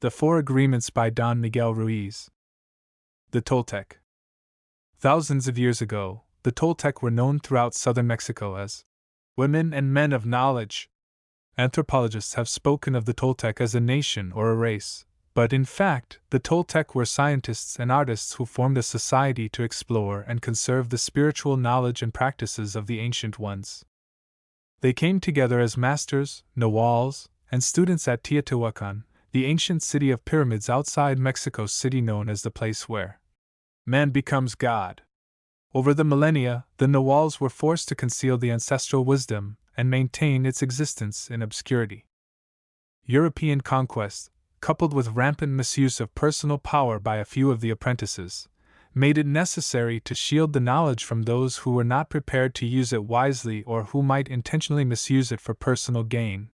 The Four Agreements by Don Miguel Ruiz. The Toltec. Thousands of years ago, the Toltec were known throughout southern Mexico as women and men of knowledge. Anthropologists have spoken of the Toltec as a nation or a race, but in fact, the Toltec were scientists and artists who formed a society to explore and conserve the spiritual knowledge and practices of the ancient ones. They came together as masters, nawals, and students at Teotihuacan, the ancient city of pyramids outside Mexico City, known as the place where man becomes God. Over the millennia, the nawals were forced to conceal the ancestral wisdom and maintain its existence in obscurity. European conquest, coupled with rampant misuse of personal power by a few of the apprentices, made it necessary to shield the knowledge from those who were not prepared to use it wisely or who might intentionally misuse it for personal gain.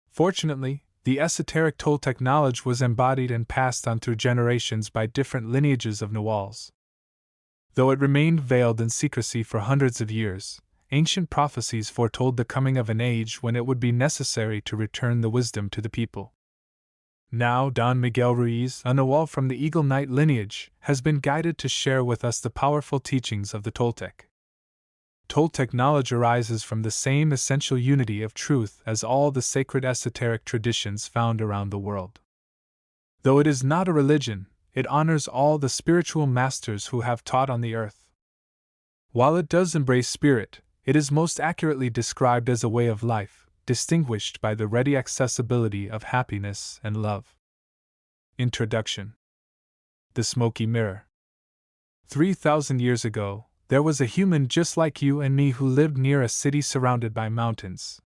Fortunately, the esoteric Toltec knowledge was embodied and passed on through generations by different lineages of nawals. Though it remained veiled in secrecy for hundreds of years, ancient prophecies foretold the coming of an age when it would be necessary to return the wisdom to the people. Now Don Miguel Ruiz, a nawal from the Eagle Knight lineage, has been guided to share with us the powerful teachings of the Toltec. Toltec knowledge arises from the same essential unity of truth as all the sacred esoteric traditions found around the world. Though it is not a religion, it honors all the spiritual masters who have taught on the earth. While it does embrace spirit, it is most accurately described as a way of life, distinguished by the ready accessibility of happiness and love. Introduction. The Smoky Mirror. 3,000 years ago, there was a human just like you and me who lived near a city surrounded by mountains.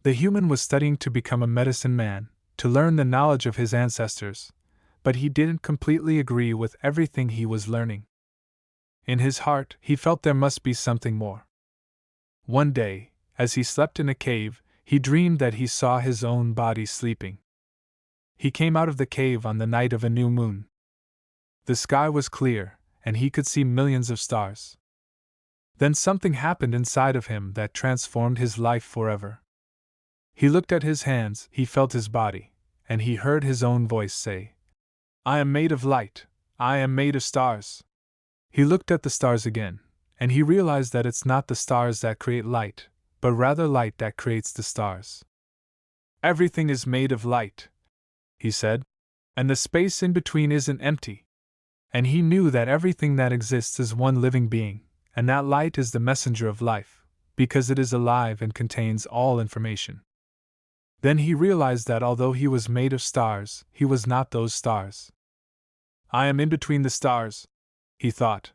The human was studying to become a medicine man, to learn the knowledge of his ancestors, but he didn't completely agree with everything he was learning. In his heart, he felt there must be something more. One day, as he slept in a cave, he dreamed that he saw his own body sleeping. He came out of the cave on the night of a new moon. The sky was clear, and he could see millions of stars. Then something happened inside of him that transformed his life forever. He looked at his hands, he felt his body, and he heard his own voice say, "I am made of light, I am made of stars." He looked at the stars again, and he realized that it's not the stars that create light, but rather light that creates the stars. "Everything is made of light," he said, "and the space in between isn't empty." And he knew that everything that exists is one living being, and that light is the messenger of life, because it is alive and contains all information. Then he realized that although he was made of stars, he was not those stars. "I am in between the stars," he thought.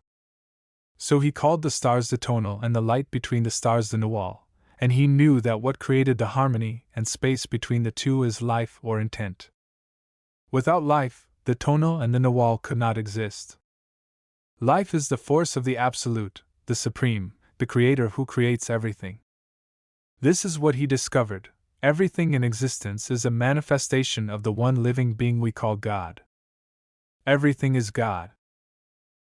So he called the stars the tonal and the light between the stars the nawal, and he knew that what created the harmony and space between the two is life or intent. Without life, the tonal and the nawal could not exist. Life is the force of the Absolute, the Supreme, the Creator who creates everything. This is what he discovered: everything in existence is a manifestation of the one living being we call God. Everything is God.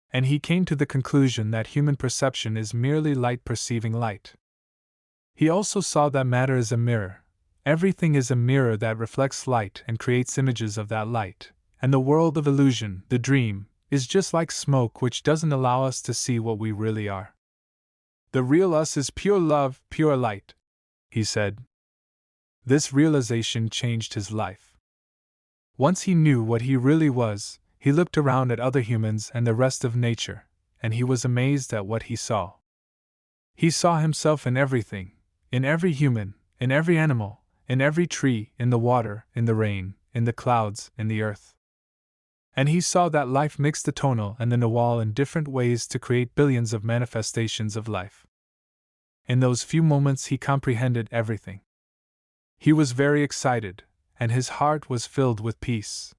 And he came to the conclusion that human perception is merely light perceiving light. He also saw that matter is a mirror. Everything is a mirror that reflects light and creates images of that light. And the world of illusion, the dream, is just like smoke which doesn't allow us to see what we really are. "The real us is pure love, pure light," he said. This realization changed his life. Once he knew what he really was, he looked around at other humans and the rest of nature, and he was amazed at what he saw. He saw himself in everything, in every human, in every animal, in every tree, in the water, in the rain, in the clouds, in the earth. And he saw that life mixed the tonal and the nawal in different ways to create billions of manifestations of life. In those few moments he comprehended everything. He was very excited, and his heart was filled with peace.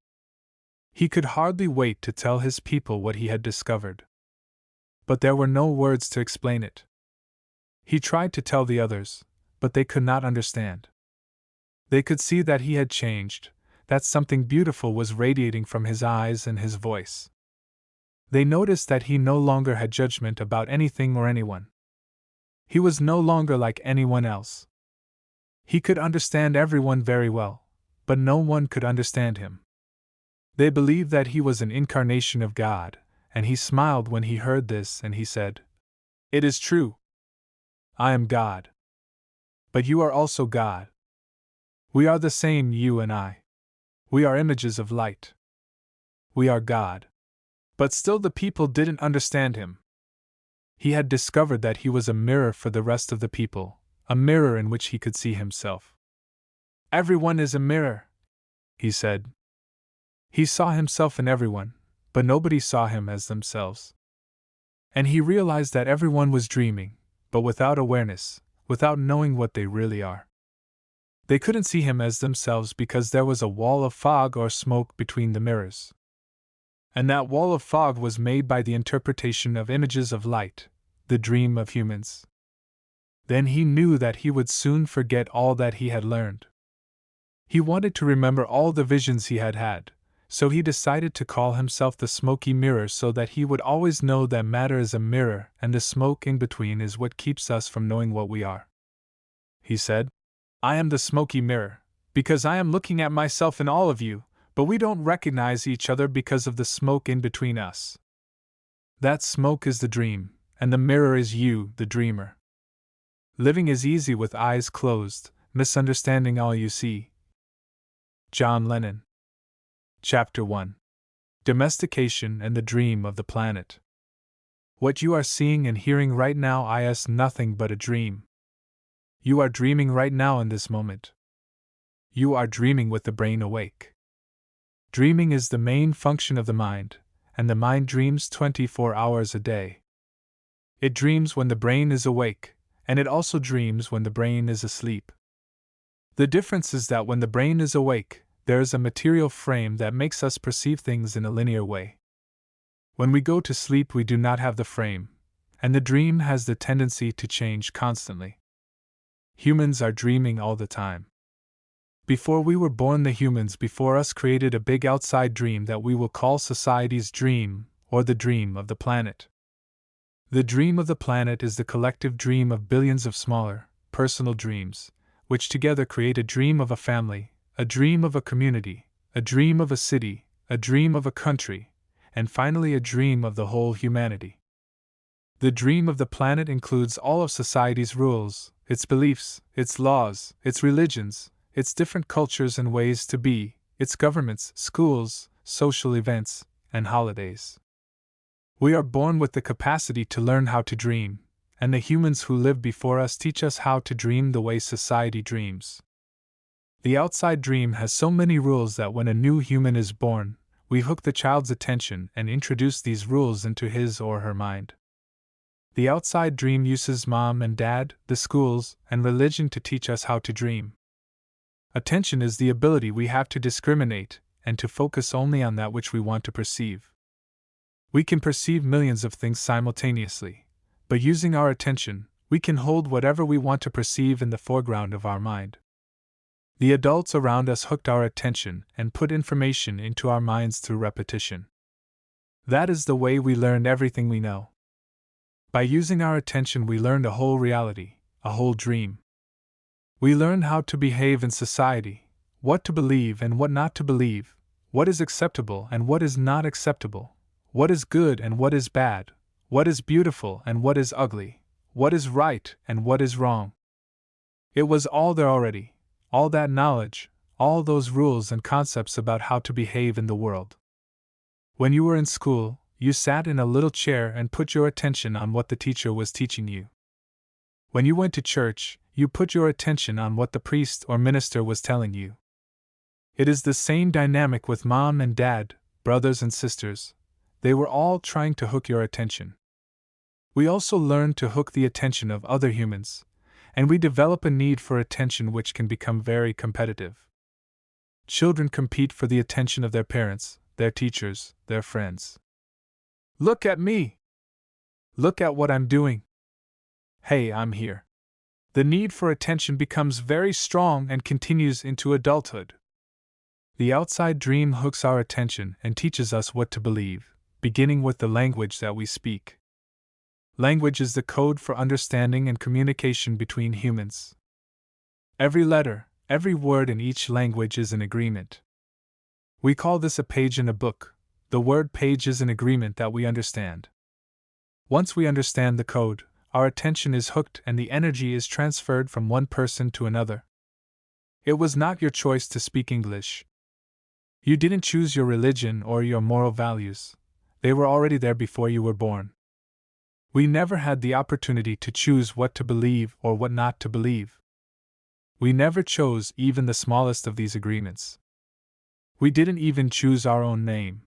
He could hardly wait to tell his people what he had discovered. But there were no words to explain it. He tried to tell the others, but they could not understand. They could see that he had changed, that something beautiful was radiating from his eyes and his voice. They noticed that he no longer had judgment about anything or anyone. He was no longer like anyone else. He could understand everyone very well, but no one could understand him. They believed that he was an incarnation of God, and he smiled when he heard this and he said, "It is true. I am God. But you are also God. We are the same, you and I. We are images of light. We are God." But still the people didn't understand him. He had discovered that he was a mirror for the rest of the people, a mirror in which he could see himself. "Everyone is a mirror," he said. He saw himself in everyone, but nobody saw him as themselves. And he realized that everyone was dreaming, but without awareness, without knowing what they really are. They couldn't see him as themselves because there was a wall of fog or smoke between the mirrors. And that wall of fog was made by the interpretation of images of light, the dream of humans. Then he knew that he would soon forget all that he had learned. He wanted to remember all the visions he had had, so he decided to call himself the smoky mirror so that he would always know that matter is a mirror and the smoke in between is what keeps us from knowing what we are. He said, "I am the smoky mirror, because I am looking at myself in all of you, but we don't recognize each other because of the smoke in between us. That smoke is the dream, and the mirror is you, the dreamer. Living is easy with eyes closed, misunderstanding all you see." John Lennon. Chapter 1. Domestication and the Dream of the Planet. What you are seeing and hearing right now is nothing but a dream. You are dreaming right now in this moment. You are dreaming with the brain awake. Dreaming is the main function of the mind, and the mind dreams 24 hours a day. It dreams when the brain is awake, and it also dreams when the brain is asleep. The difference is that when the brain is awake, there is a material frame that makes us perceive things in a linear way. When we go to sleep, we do not have the frame, and the dream has the tendency to change constantly. Humans are dreaming all the time. Before we were born, the humans before us created a big outside dream that we will call society's dream, or the dream of the planet. The dream of the planet is the collective dream of billions of smaller, personal dreams, which together create a dream of a family, a dream of a community, a dream of a city, a dream of a country, and finally a dream of the whole humanity. The dream of the planet includes all of society's rules, its beliefs, its laws, its religions, its different cultures and ways to be, its governments, schools, social events, and holidays. We are born with the capacity to learn how to dream, and the humans who lived before us teach us how to dream the way society dreams. The outside dream has so many rules that when a new human is born, we hook the child's attention and introduce these rules into his or her mind. The outside dream uses mom and dad, the schools, and religion to teach us how to dream. Attention is the ability we have to discriminate and to focus only on that which we want to perceive. We can perceive millions of things simultaneously, but using our attention, we can hold whatever we want to perceive in the foreground of our mind. The adults around us hooked our attention and put information into our minds through repetition. That is the way we learned everything we know. By using our attention, we learned a whole reality, a whole dream. We learned how to behave in society, what to believe and what not to believe, what is acceptable and what is not acceptable, what is good and what is bad, what is beautiful and what is ugly, what is right and what is wrong. It was all there already. All that knowledge, all those rules and concepts about how to behave in the world. When you were in school, you sat in a little chair and put your attention on what the teacher was teaching you. When you went to church, you put your attention on what the priest or minister was telling you. It is the same dynamic with mom and dad, brothers and sisters. They were all trying to hook your attention. We also learned to hook the attention of other humans, and we develop a need for attention which can become very competitive. Children compete for the attention of their parents, their teachers, their friends. Look at me! Look at what I'm doing! Hey, I'm here! The need for attention becomes very strong and continues into adulthood. The outside dream hooks our attention and teaches us what to believe, beginning with the language that we speak. Language is the code for understanding and communication between humans. Every letter, Every word in each language is an agreement. We call this a page in a book. The word page is an agreement that we understand. Once we understand the code, our attention is hooked and the energy is transferred from one person to another. It was not your choice to speak English. You didn't choose your religion or your moral values. They were already there before you were born. We never had the opportunity to choose what to believe or what not to believe. We never chose even the smallest of these agreements. We didn't even choose our own name.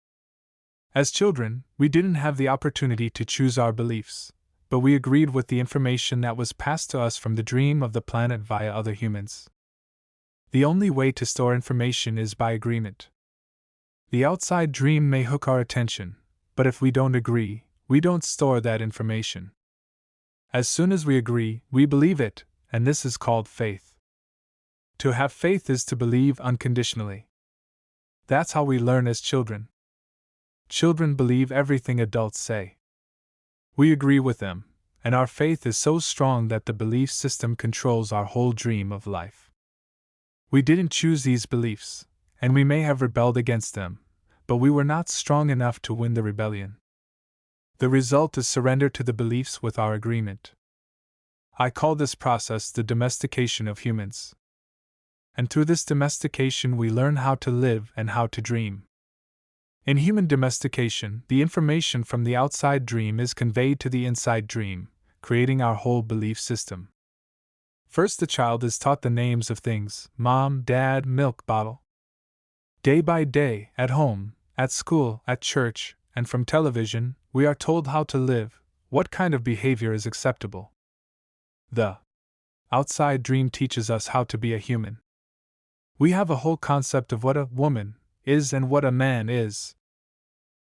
As children, we didn't have the opportunity to choose our beliefs, but we agreed with the information that was passed to us from the dream of the planet via other humans. The only way to store information is by agreement. The outside dream may hook our attention, but if we don't agree, we don't store that information. As soon as we agree, we believe it, and this is called faith. To have faith is to believe unconditionally. That's how we learn as children. Children believe everything adults say. We agree with them, and our faith is so strong that the belief system controls our whole dream of life. We didn't choose these beliefs, and we may have rebelled against them, but we were not strong enough to win the rebellion. The result is surrender to the beliefs with our agreement. I call this process the domestication of humans. And through this domestication we learn how to live and how to dream. In human domestication, the information from the outside dream is conveyed to the inside dream, creating our whole belief system. First, the child is taught the names of things: mom, dad, milk bottle. Day by day, at home, at school, at church, and from television, we are told how to live, what kind of behavior is acceptable. The outside dream teaches us how to be a human. We have a whole concept of what a woman is and what a man is.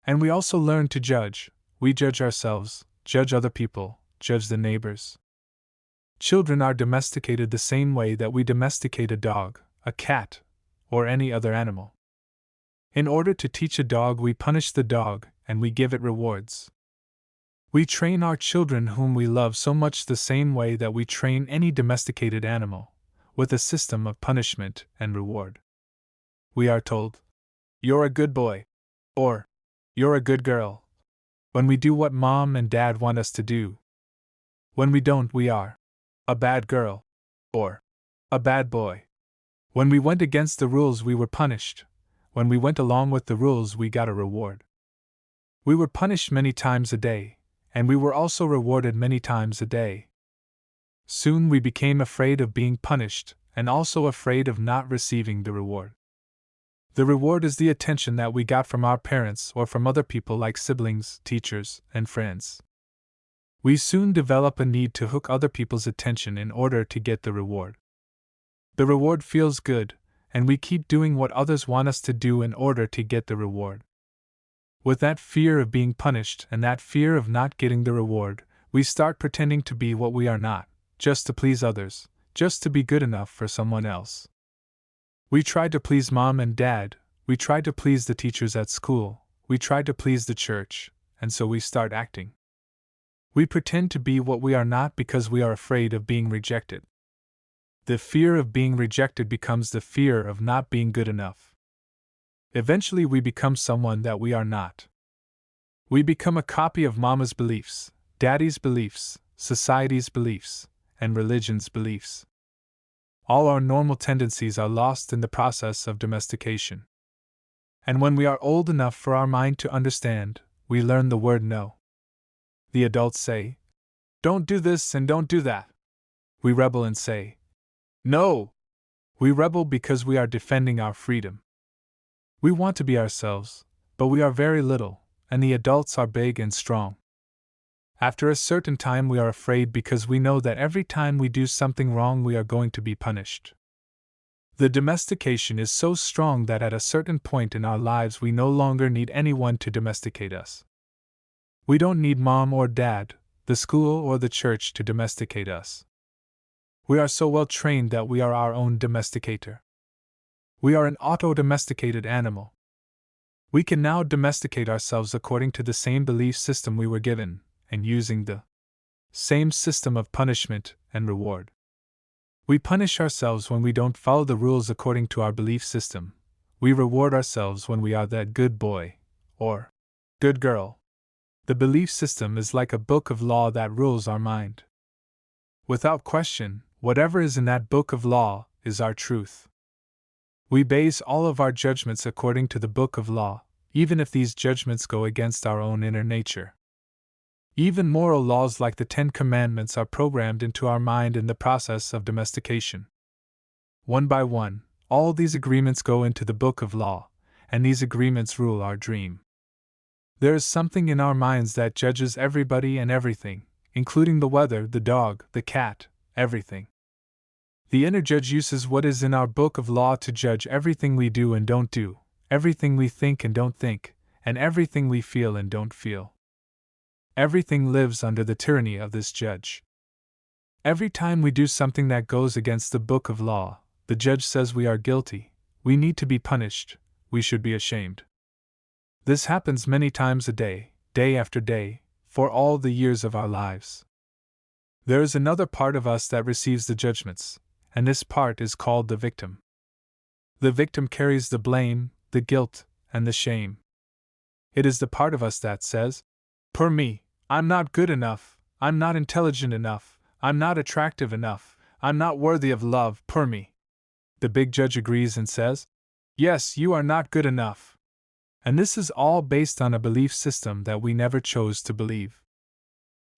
And we also learn to judge. We judge ourselves, judge other people, judge the neighbors. Children are domesticated the same way that we domesticate a dog, a cat, or any other animal. In order to teach a dog, we punish the dog, and we give it rewards. We train our children whom we love so much the same way that we train any domesticated animal, with a system of punishment and reward. We are told, "You're a good boy," or "You're a good girl," when we do what mom and dad want us to do. When we don't, we are a bad girl, or a bad boy. When we went against the rules, we were punished. When we went along with the rules, we got a reward. We were punished many times a day, and we were also rewarded many times a day. Soon we became afraid of being punished, and also afraid of not receiving the reward. The reward is the attention that we got from our parents or from other people like siblings, teachers, and friends. We soon develop a need to hook other people's attention in order to get the reward. The reward feels good, and we keep doing what others want us to do in order to get the reward. With that fear of being punished and that fear of not getting the reward, we start pretending to be what we are not, just to please others, just to be good enough for someone else. We try to please mom and dad, we try to please the teachers at school, we try to please the church, and so we start acting. We pretend to be what we are not because we are afraid of being rejected. The fear of being rejected becomes the fear of not being good enough. Eventually we become someone that we are not. We become a copy of mama's beliefs, daddy's beliefs, society's beliefs, and religion's beliefs. All our normal tendencies are lost in the process of domestication. And when we are old enough for our mind to understand, we learn the word no. The adults say, "Don't do this and don't do that." We rebel and say, "No!" We rebel because we are defending our freedom. We want to be ourselves, but we are very little, and the adults are big and strong. After a certain time we are afraid because we know that every time we do something wrong we are going to be punished. The domestication is so strong that at a certain point in our lives we no longer need anyone to domesticate us. We don't need mom or dad, the school or the church to domesticate us. We are so well trained that we are our own domesticator. We are an auto-domesticated animal. We can now domesticate ourselves according to the same belief system we were given, and using the same system of punishment and reward. We punish ourselves when we don't follow the rules according to our belief system. We reward ourselves when we are that good boy, or good girl. The belief system is like a book of law that rules our mind. Without question, whatever is in that book of law is our truth. We base all of our judgments according to the book of law, even if these judgments go against our own inner nature. Even moral laws like the 10 Commandments are programmed into our mind in the process of domestication. One by one, all these agreements go into the book of law, and these agreements rule our dream. There is something in our minds that judges everybody and everything, including the weather, the dog, the cat, everything. The inner judge uses what is in our book of law to judge everything we do and don't do, everything we think and don't think, and everything we feel and don't feel. Everything lives under the tyranny of this judge. Every time we do something that goes against the book of law, the judge says we are guilty, we need to be punished, we should be ashamed. This happens many times a day, day after day, for all the years of our lives. There is another part of us that receives the judgments, and this part is called the victim. The victim carries the blame, the guilt, and the shame. It is the part of us that says, "Per me, I'm not good enough, I'm not intelligent enough, I'm not attractive enough, I'm not worthy of love, per me." The big judge agrees and says, "Yes, you are not good enough." And this is all based on a belief system that we never chose to believe.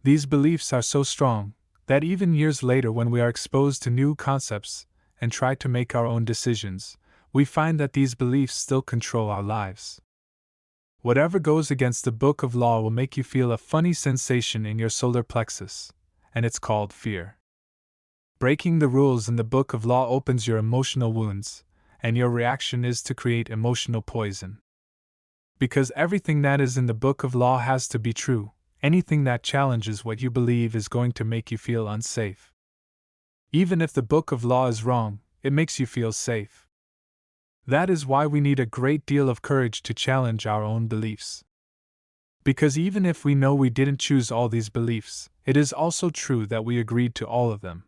These beliefs are so strong that even years later, when we are exposed to new concepts and try to make our own decisions, we find that these beliefs still control our lives. Whatever goes against the book of law will make you feel a funny sensation in your solar plexus, and it's called fear. Breaking the rules in the book of law opens your emotional wounds, and your reaction is to create emotional poison. Because everything that is in the book of law has to be true, anything that challenges what you believe is going to make you feel unsafe. Even if the book of law is wrong, it makes you feel safe. That is why we need a great deal of courage to challenge our own beliefs. Because even if we know we didn't choose all these beliefs, it is also true that we agreed to all of them.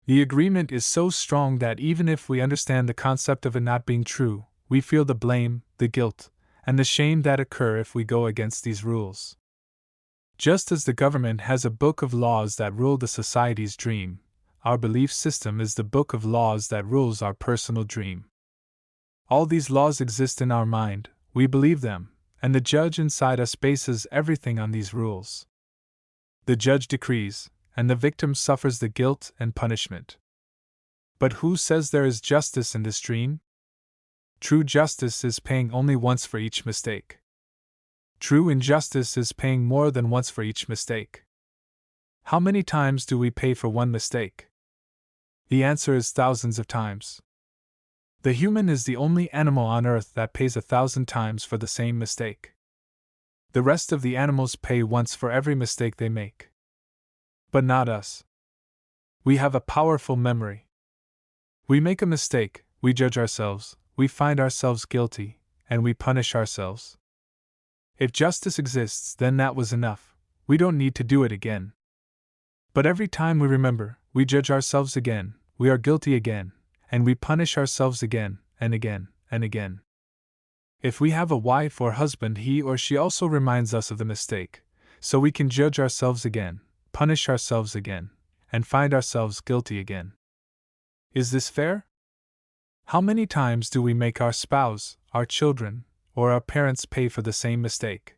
The agreement is so strong that even if we understand the concept of it not being true, we feel the blame, the guilt, and the shame that occur if we go against these rules. Just as the government has a book of laws that rule the society's dream, our belief system is the book of laws that rules our personal dream. All these laws exist in our mind, we believe them, and the judge inside us bases everything on these rules. The judge decrees, and the victim suffers the guilt and punishment. But who says there is justice in this dream? True justice is paying only once for each mistake. True injustice is paying more than once for each mistake. How many times do we pay for one mistake? The answer is thousands of times. The human is the only animal on earth that pays 1,000 times for the same mistake. The rest of the animals pay once for every mistake they make. But not us. We have a powerful memory. We make a mistake, we judge ourselves, we find ourselves guilty, and we punish ourselves. If justice exists, then that was enough, we don't need to do it again. But every time we remember, we judge ourselves again, we are guilty again, and we punish ourselves again, and again, and again. If we have a wife or husband, he or she also reminds us of the mistake, so we can judge ourselves again, punish ourselves again, and find ourselves guilty again. Is this fair? How many times do we make our spouse, our children, or our parents pay for the same mistake?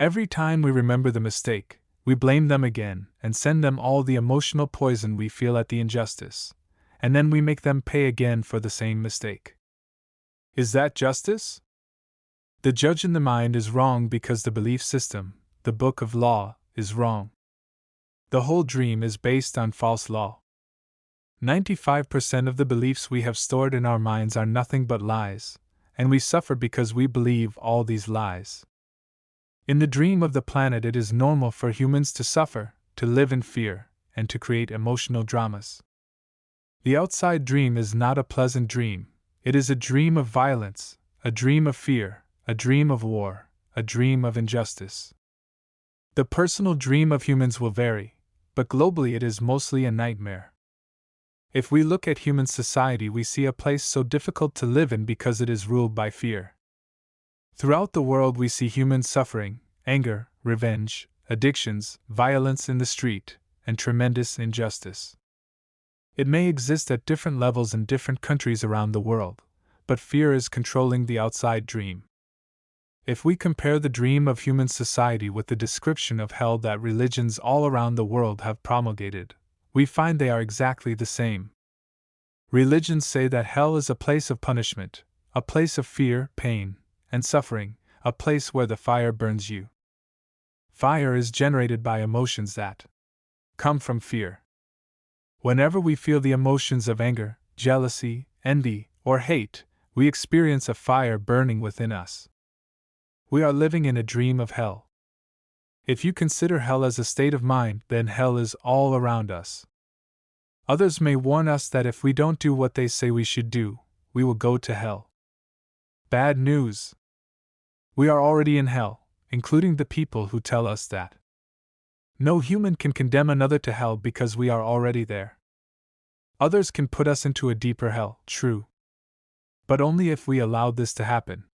Every time we remember the mistake, we blame them again and send them all the emotional poison we feel at the injustice, and then we make them pay again for the same mistake. Is that justice? The judge in the mind is wrong because the belief system, the book of law, is wrong. The whole dream is based on false law. 95% of the beliefs we have stored in our minds are nothing but lies, and we suffer because we believe all these lies. In the dream of the planet, it is normal for humans to suffer, to live in fear, and to create emotional dramas. The outside dream is not a pleasant dream, it is a dream of violence, a dream of fear, a dream of war, a dream of injustice. The personal dream of humans will vary, but globally it is mostly a nightmare. If we look at human society, we see a place so difficult to live in because it is ruled by fear. Throughout the world, we see human suffering, anger, revenge, addictions, violence in the street, and tremendous injustice. It may exist at different levels in different countries around the world, but fear is controlling the outside dream. If we compare the dream of human society with the description of hell that religions all around the world have promulgated, we find they are exactly the same. Religions say that hell is a place of punishment, a place of fear, pain, and suffering, a place where the fire burns you. Fire is generated by emotions that come from fear. Whenever we feel the emotions of anger, jealousy, envy, or hate, we experience a fire burning within us. We are living in a dream of hell. If you consider hell as a state of mind, then hell is all around us. Others may warn us that if we don't do what they say we should do, we will go to hell. Bad news. We are already in hell, including the people who tell us that. No human can condemn another to hell because we are already there. Others can put us into a deeper hell, true. But only if we allow this to happen.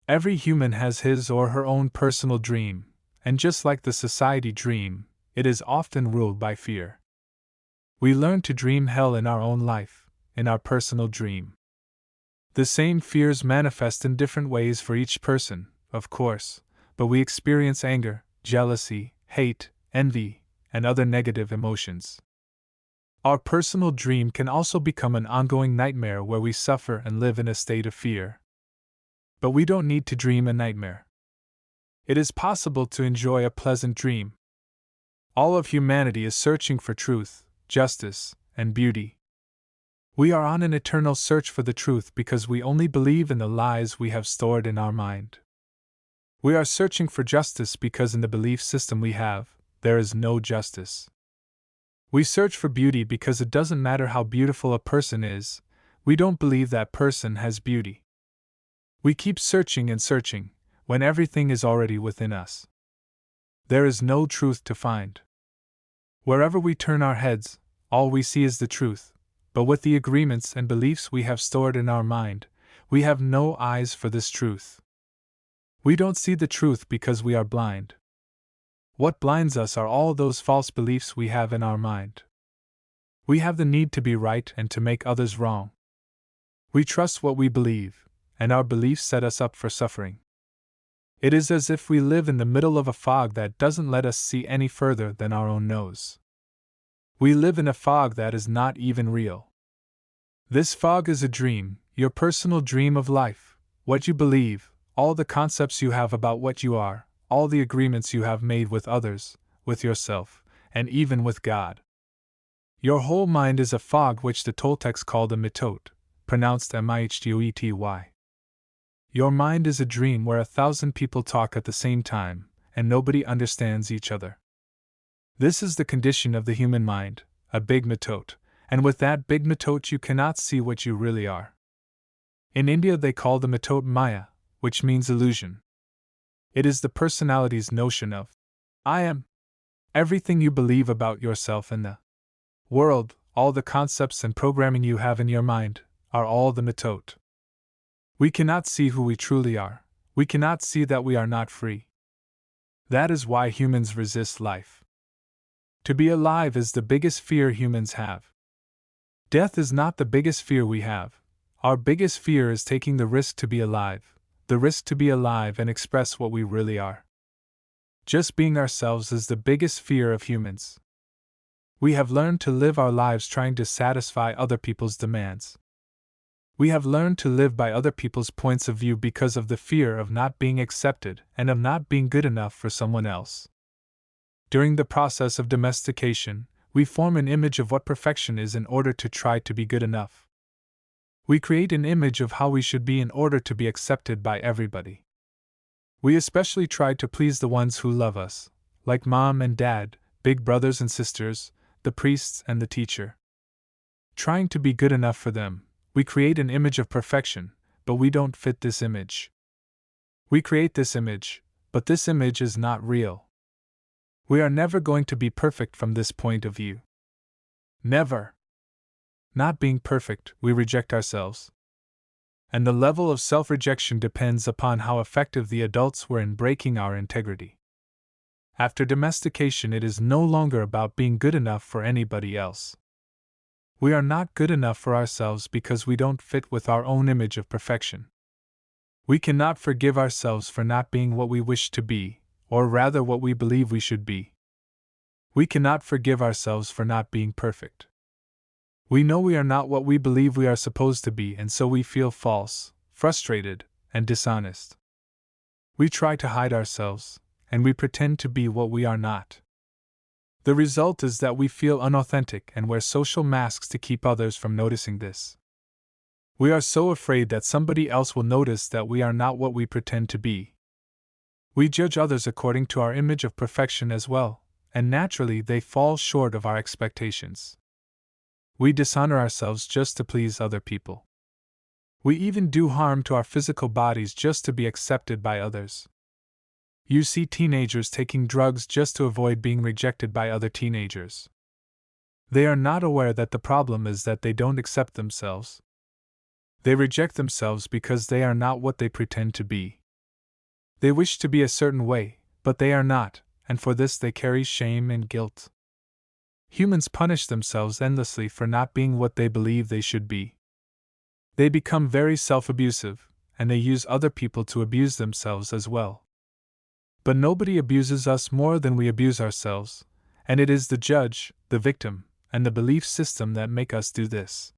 Every human has his or her own personal dream, and just like the society dream, it is often ruled by fear. We learn to dream hell in our own life, in our personal dream. The same fears manifest in different ways for each person, of course, but we experience anger, jealousy, hate, envy, and other negative emotions. Our personal dream can also become an ongoing nightmare where we suffer and live in a state of fear. But we don't need to dream a nightmare. It is possible to enjoy a pleasant dream. All of humanity is searching for truth, justice, and beauty. We are on an eternal search for the truth because we only believe in the lies we have stored in our mind. We are searching for justice because in the belief system we have, there is no justice. We search for beauty because it doesn't matter how beautiful a person is, we don't believe that person has beauty. We keep searching and searching, when everything is already within us. There is no truth to find. Wherever we turn our heads, all we see is the truth, but with the agreements and beliefs we have stored in our mind, we have no eyes for this truth. We don't see the truth because we are blind. What blinds us are all those false beliefs we have in our mind. We have the need to be right and to make others wrong. We trust what we believe, and our beliefs set us up for suffering. It is as if we live in the middle of a fog that doesn't let us see any further than our own nose. We live in a fog that is not even real. This fog is a dream, your personal dream of life, what you believe, all the concepts you have about what you are, all the agreements you have made with others, with yourself, and even with God. Your whole mind is a fog which the Toltecs called a mitote, pronounced mihtety. Your mind is a dream where 1,000 people talk at the same time, and nobody understands each other. This is the condition of the human mind, a big mitote, and with that big mitote you cannot see what you really are. In India they call the mitote Maya, which means illusion. It is the personality's notion of I am. Everything you believe about yourself and the world, all the concepts and programming you have in your mind, are all the mitote. We cannot see who we truly are, we cannot see that we are not free. That is why humans resist life. To be alive is the biggest fear humans have. Death is not the biggest fear we have. Our biggest fear is taking the risk to be alive, the risk to be alive and express what we really are. Just being ourselves is the biggest fear of humans. We have learned to live our lives trying to satisfy other people's demands. We have learned to live by other people's points of view because of the fear of not being accepted and of not being good enough for someone else. During the process of domestication, we form an image of what perfection is in order to try to be good enough. We create an image of how we should be in order to be accepted by everybody. We especially try to please the ones who love us, like mom and dad, big brothers and sisters, the priests and the teacher. Trying to be good enough for them, we create an image of perfection, but we don't fit this image. We create this image, but this image is not real. We are never going to be perfect from this point of view. Never. not being perfect, we reject ourselves. And the level of self-rejection depends upon how effective the adults were in breaking our integrity. After domestication, it is no longer about being good enough for anybody else. We are not good enough for ourselves because we don't fit with our own image of perfection. We cannot forgive ourselves for not being what we wish to be, or rather what we believe we should be. We cannot forgive ourselves for not being perfect. We know we are not what we believe we are supposed to be, and so we feel false, frustrated, and dishonest. We try to hide ourselves, and we pretend to be what we are not. The result is that we feel unauthentic and wear social masks to keep others from noticing this. We are so afraid that somebody else will notice that we are not what we pretend to be. We judge others according to our image of perfection as well, and naturally they fall short of our expectations. We dishonor ourselves just to please other people. We even do harm to our physical bodies just to be accepted by others. You see teenagers taking drugs just to avoid being rejected by other teenagers. They are not aware that the problem is that they don't accept themselves. They reject themselves because they are not what they pretend to be. They wish to be a certain way, but they are not, and for this they carry shame and guilt. Humans punish themselves endlessly for not being what they believe they should be. They become very self-abusive, and they use other people to abuse themselves as well. But nobody abuses us more than we abuse ourselves, and it is the judge, the victim, and the belief system that make us do this.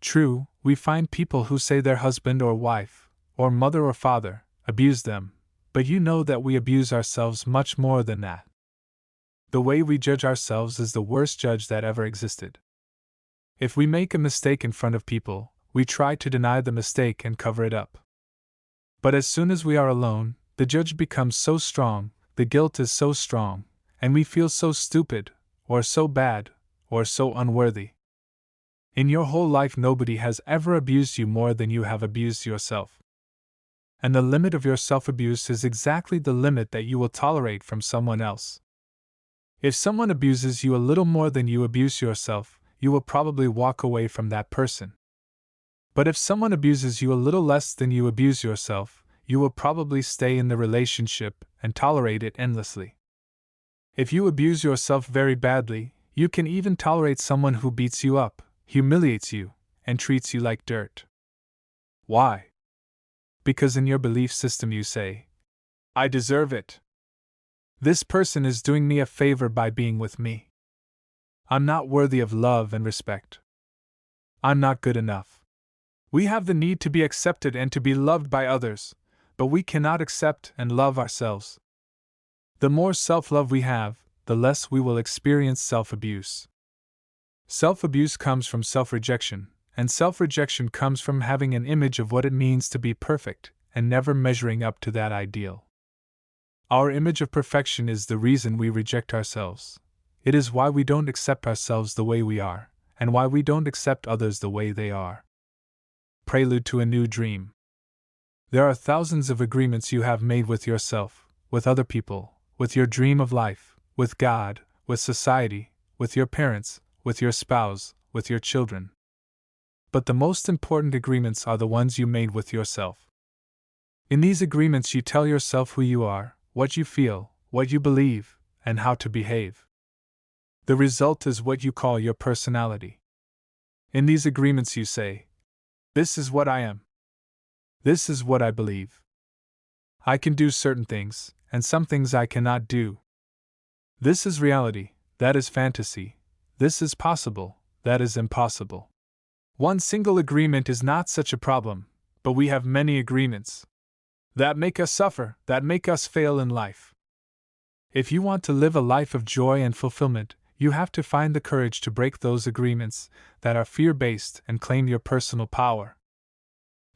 True, we find people who say their husband or wife, or mother or father, abuse them, but you know that we abuse ourselves much more than that. The way we judge ourselves is the worst judge that ever existed. If we make a mistake in front of people, we try to deny the mistake and cover it up. But as soon as we are alone, the judge becomes so strong, the guilt is so strong, and we feel so stupid, or so bad, or so unworthy. In your whole life, nobody has ever abused you more than you have abused yourself. And the limit of your self-abuse is exactly the limit that you will tolerate from someone else. If someone abuses you a little more than you abuse yourself, you will probably walk away from that person. But if someone abuses you a little less than you abuse yourself, you will probably stay in the relationship and tolerate it endlessly. If you abuse yourself very badly, you can even tolerate someone who beats you up, humiliates you, and treats you like dirt. Why? Because in your belief system you say, "I deserve it. This person is doing me a favor by being with me. I'm not worthy of love and respect. I'm not good enough." We have the need to be accepted and to be loved by others, but we cannot accept and love ourselves. The more self-love we have, the less we will experience self-abuse. Self-abuse comes from self-rejection, and self-rejection comes from having an image of what it means to be perfect and never measuring up to that ideal. Our image of perfection is the reason we reject ourselves. It is why we don't accept ourselves the way we are, and why we don't accept others the way they are. Prelude to a New Dream. There are thousands of agreements you have made with yourself, with other people, with your dream of life, with God, with society, with your parents, with your spouse, with your children. But the most important agreements are the ones you made with yourself. In these agreements you tell yourself who you are, what you feel, what you believe, and how to behave. The result is what you call your personality. In these agreements you say, "This is what I am. This is what I believe. I can do certain things, and some things I cannot do. This is reality, that is fantasy. This is possible, that is impossible." One single agreement is not such a problem, but we have many agreements that make us suffer, that make us fail in life. If you want to live a life of joy and fulfillment, you have to find the courage to break those agreements that are fear-based and claim your personal power.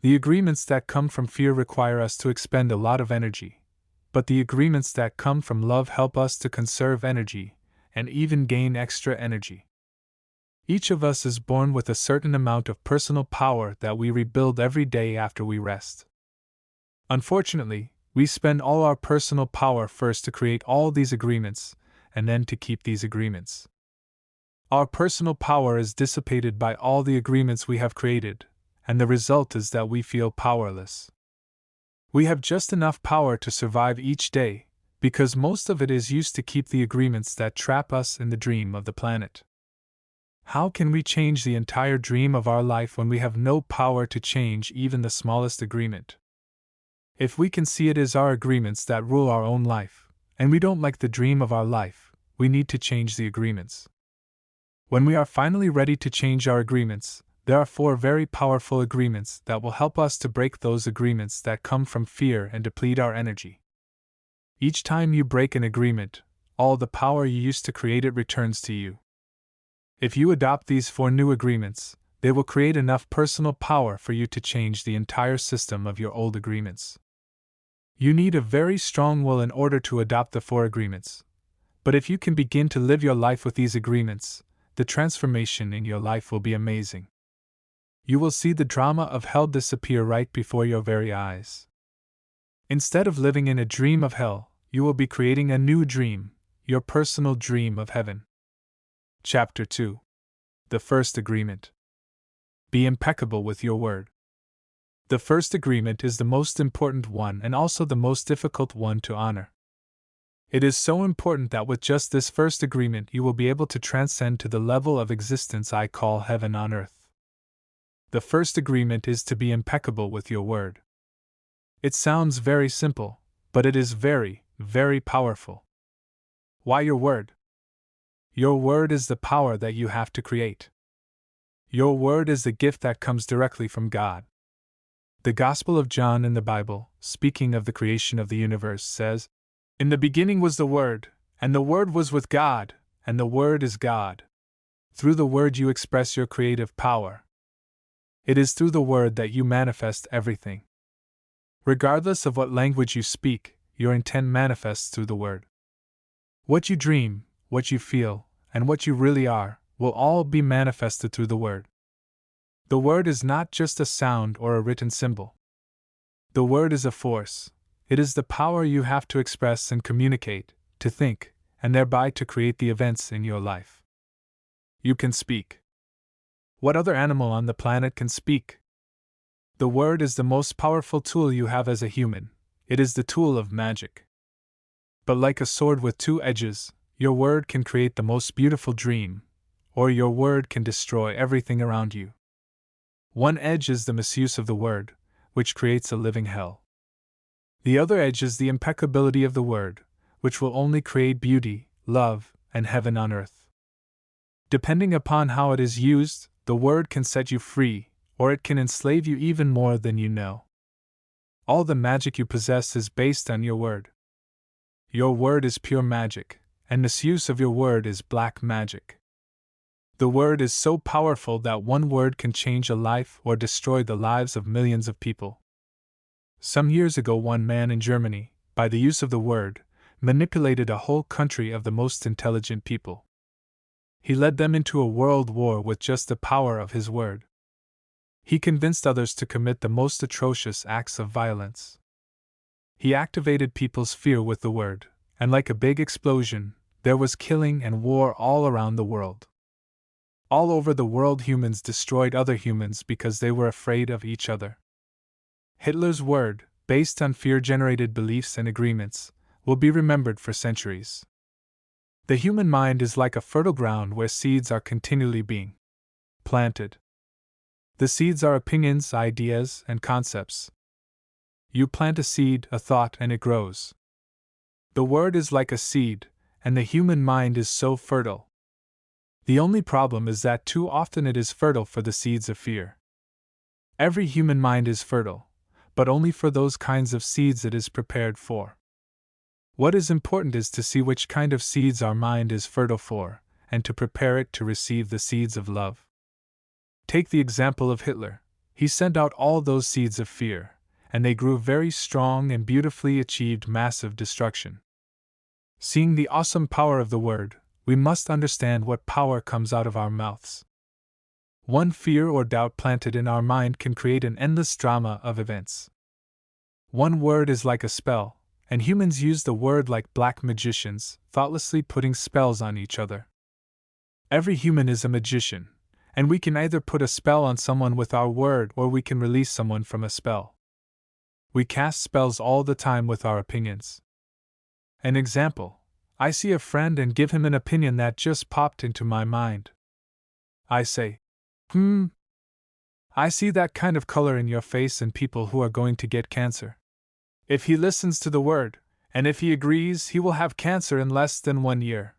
The agreements that come from fear require us to expend a lot of energy, but the agreements that come from love help us to conserve energy and even gain extra energy. Each of us is born with a certain amount of personal power that we rebuild every day after we rest. Unfortunately, we spend all our personal power first to create all these agreements, and then to keep these agreements. Our personal power is dissipated by all the agreements we have created, and the result is that we feel powerless. We have just enough power to survive each day, because most of it is used to keep the agreements that trap us in the dream of the planet. How can we change the entire dream of our life when we have no power to change even the smallest agreement? If we can see it as our agreements that rule our own life, and we don't like the dream of our life, we need to change the agreements. When we are finally ready to change our agreements, there are 4 very powerful agreements that will help us to break those agreements that come from fear and deplete our energy. Each time you break an agreement, all the power you used to create it returns to you. If you adopt these 4 new agreements, they will create enough personal power for you to change the entire system of your old agreements. You need a very strong will in order to adopt the 4 agreements. But if you can begin to live your life with these agreements, the transformation in your life will be amazing. You will see the drama of hell disappear right before your very eyes. Instead of living in a dream of hell, you will be creating a new dream, your personal dream of heaven. Chapter 2. The First Agreement. Be impeccable with your word. The first agreement is the most important one and also the most difficult one to honor. It is so important that with just this first agreement you will be able to transcend to the level of existence I call heaven on earth. The first agreement is to be impeccable with your word. It sounds very simple, but it is very, very powerful. Why your word? Your word is the power that you have to create. Your word is the gift that comes directly from God. The Gospel of John in the Bible, speaking of the creation of the universe, says, "In the beginning was the Word, and the Word was with God, and the Word is God." Through the word you express your creative power. It is through the word that you manifest everything. Regardless of what language you speak, your intent manifests through the word. What you dream, what you feel, and what you really are, will all be manifested through the word. The word is not just a sound or a written symbol. The word is a force. It is the power you have to express and communicate, to think, and thereby to create the events in your life. You can speak. What other animal on the planet can speak? The word is the most powerful tool you have as a human. It is the tool of magic. But like a sword with 2 edges, your word can create the most beautiful dream, or your word can destroy everything around you. One edge is the misuse of the word, which creates a living hell. The other edge is the impeccability of the word, which will only create beauty, love, and heaven on earth. Depending upon how it is used, the word can set you free, or it can enslave you even more than you know. All the magic you possess is based on your word. Your word is pure magic, and misuse of your word is black magic. The word is so powerful that one word can change a life or destroy the lives of millions of people. Some years ago, one man in Germany, by the use of the word, manipulated a whole country of the most intelligent people. He led them into a world war with just the power of his word. He convinced others to commit the most atrocious acts of violence. He activated people's fear with the word, and like a big explosion, there was killing and war all around the world. All over the world, humans destroyed other humans because they were afraid of each other. Hitler's word, based on fear-generated beliefs and agreements, will be remembered for centuries. The human mind is like a fertile ground where seeds are continually being planted. The seeds are opinions, ideas, and concepts. You plant a seed, a thought, and it grows. The word is like a seed, and the human mind is so fertile. The only problem is that too often it is fertile for the seeds of fear. Every human mind is fertile, but only for those kinds of seeds it is prepared for. What is important is to see which kind of seeds our mind is fertile for, and to prepare it to receive the seeds of love. Take the example of Hitler. He sent out all those seeds of fear, and they grew very strong and beautifully achieved massive destruction. Seeing the awesome power of the word, we must understand what power comes out of our mouths. One fear or doubt planted in our mind can create an endless drama of events. One word is like a spell, and humans use the word like black magicians, thoughtlessly putting spells on each other. Every human is a magician, and we can either put a spell on someone with our word or we can release someone from a spell. We cast spells all the time with our opinions. An example: I see a friend and give him an opinion that just popped into my mind. I say, I see that kind of color in your face in people who are going to get cancer. If he listens to the word, and if he agrees, he will have cancer in less than 1 year.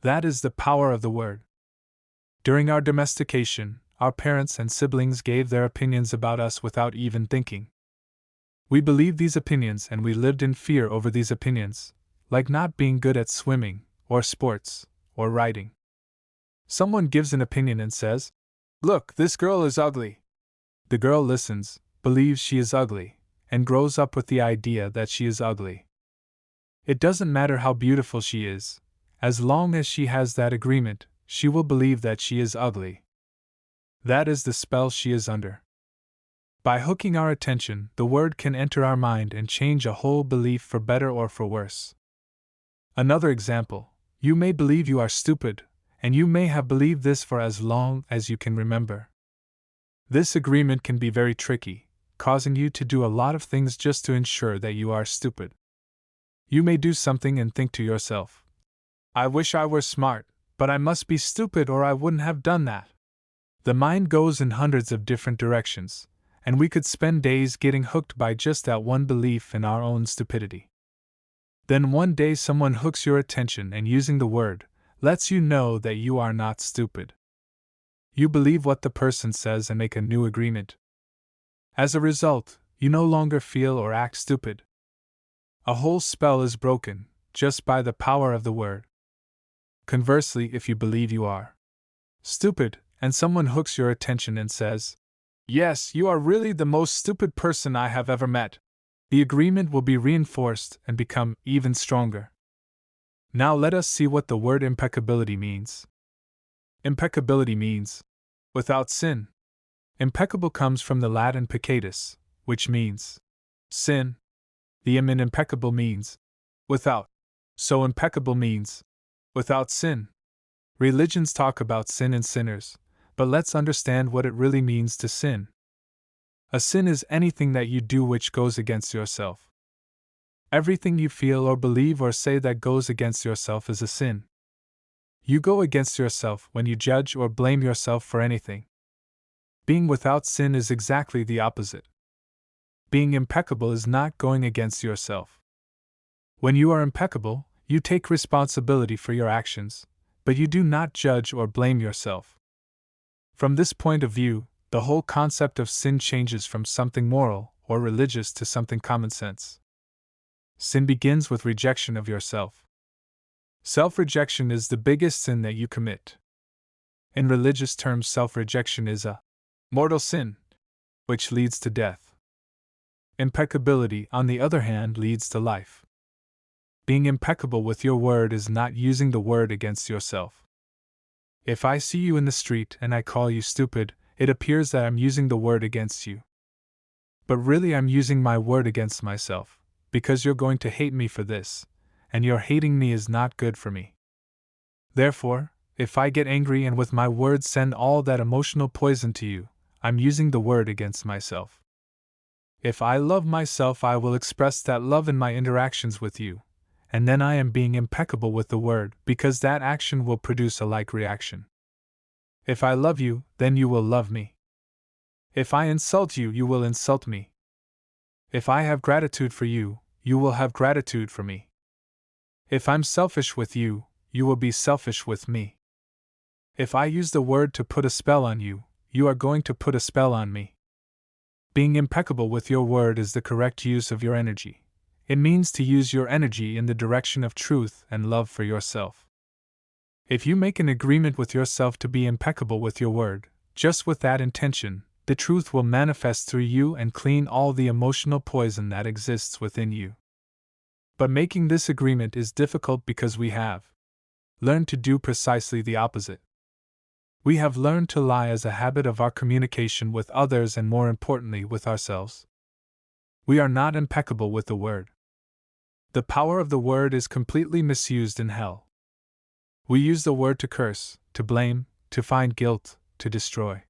That is the power of the word. During our domestication, our parents and siblings gave their opinions about us without even thinking. We believed these opinions and we lived in fear over these opinions, like not being good at swimming, or sports, or writing. Someone gives an opinion and says, "Look, this girl is ugly." The girl listens, believes she is ugly, and grows up with the idea that she is ugly. It doesn't matter how beautiful she is, as long as she has that agreement, she will believe that she is ugly. That is the spell she is under. By hooking our attention, the word can enter our mind and change a whole belief for better or for worse. Another example: you may believe you are stupid, and you may have believed this for as long as you can remember. This agreement can be very tricky, causing you to do a lot of things just to ensure that you are stupid. You may do something and think to yourself, "I wish I were smart, but I must be stupid or I wouldn't have done that." The mind goes in hundreds of different directions, and we could spend days getting hooked by just that one belief in our own stupidity. Then one day someone hooks your attention and, using the word, lets you know that you are not stupid. You believe what the person says and make a new agreement. As a result, you no longer feel or act stupid. A whole spell is broken, just by the power of the word. Conversely, if you believe you are stupid, and someone hooks your attention and says, "Yes, you are really the most stupid person I have ever met," the agreement will be reinforced and become even stronger. Now let us see what the word impeccability means. Impeccability means without sin. Impeccable comes from the Latin peccatus, which means sin. The im in impeccable means without. So impeccable means without sin. Religions talk about sin and sinners, but let's understand what it really means to sin. A sin is anything that you do which goes against yourself. Everything you feel or believe or say that goes against yourself is a sin. You go against yourself when you judge or blame yourself for anything. Being without sin is exactly the opposite. Being impeccable is not going against yourself. When you are impeccable, you take responsibility for your actions, but you do not judge or blame yourself. From this point of view, the whole concept of sin changes from something moral or religious to something common sense. Sin begins with rejection of yourself. Self-rejection is the biggest sin that you commit. In religious terms, self-rejection is a mortal sin, which leads to death. Impeccability, on the other hand, leads to life. Being impeccable with your word is not using the word against yourself. If I see you in the street and I call you stupid, it appears that I'm using the word against you. But really I'm using my word against myself, because you're going to hate me for this, and your hating me is not good for me. Therefore, if I get angry and with my words send all that emotional poison to you, I'm using the word against myself. If I love myself, I will express that love in my interactions with you, and then I am being impeccable with the word, because that action will produce a like reaction. If I love you, then you will love me. If I insult you, you will insult me. If I have gratitude for you, you will have gratitude for me. If I'm selfish with you, you will be selfish with me. If I use the word to put a spell on you, you are going to put a spell on me. Being impeccable with your word is the correct use of your energy. It means to use your energy in the direction of truth and love for yourself. If you make an agreement with yourself to be impeccable with your word, just with that intention, the truth will manifest through you and clean all the emotional poison that exists within you. But making this agreement is difficult because we have learned to do precisely the opposite. We have learned to lie as a habit of our communication with others and, more importantly, with ourselves. We are not impeccable with the word. The power of the word is completely misused in hell. We use the word to curse, to blame, to find guilt, to destroy.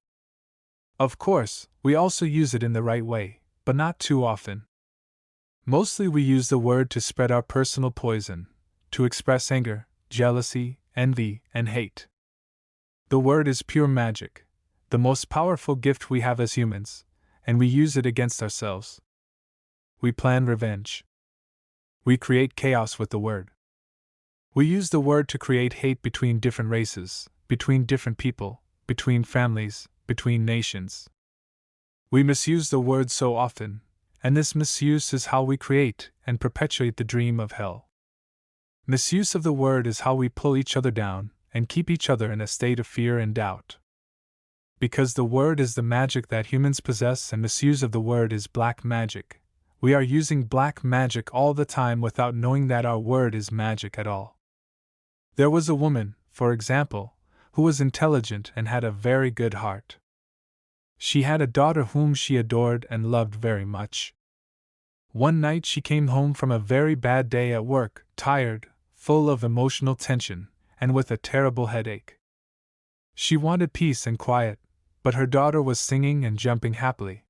Of course, we also use it in the right way, but not too often. Mostly we use the word to spread our personal poison, to express anger, jealousy, envy, and hate. The word is pure magic, the most powerful gift we have as humans, and we use it against ourselves. We plan revenge. We create chaos with the word. We use the word to create hate between different races, between different people, between families, between nations. We misuse the word so often, and this misuse is how we create and perpetuate the dream of hell. Misuse of the word is how we pull each other down and keep each other in a state of fear and doubt. Because the word is the magic that humans possess and misuse of the word is black magic, we are using black magic all the time without knowing that our word is magic at all. There was a woman, for example, who was intelligent and had a very good heart. She had a daughter whom she adored and loved very much. One night she came home from a very bad day at work, tired, full of emotional tension, and with a terrible headache. She wanted peace and quiet, but her daughter was singing and jumping happily.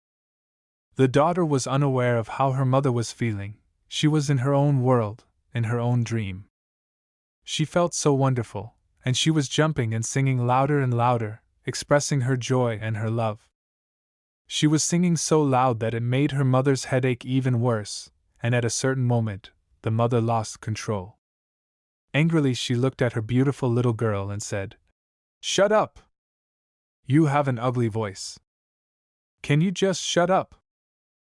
The daughter was unaware of how her mother was feeling. She was in her own world, in her own dream. She felt so wonderful, and she was jumping and singing louder and louder, expressing her joy and her love. She was singing so loud that it made her mother's headache even worse, and at a certain moment, the mother lost control. Angrily, she looked at her beautiful little girl and said, "Shut up! You have an ugly voice. Can you just shut up?"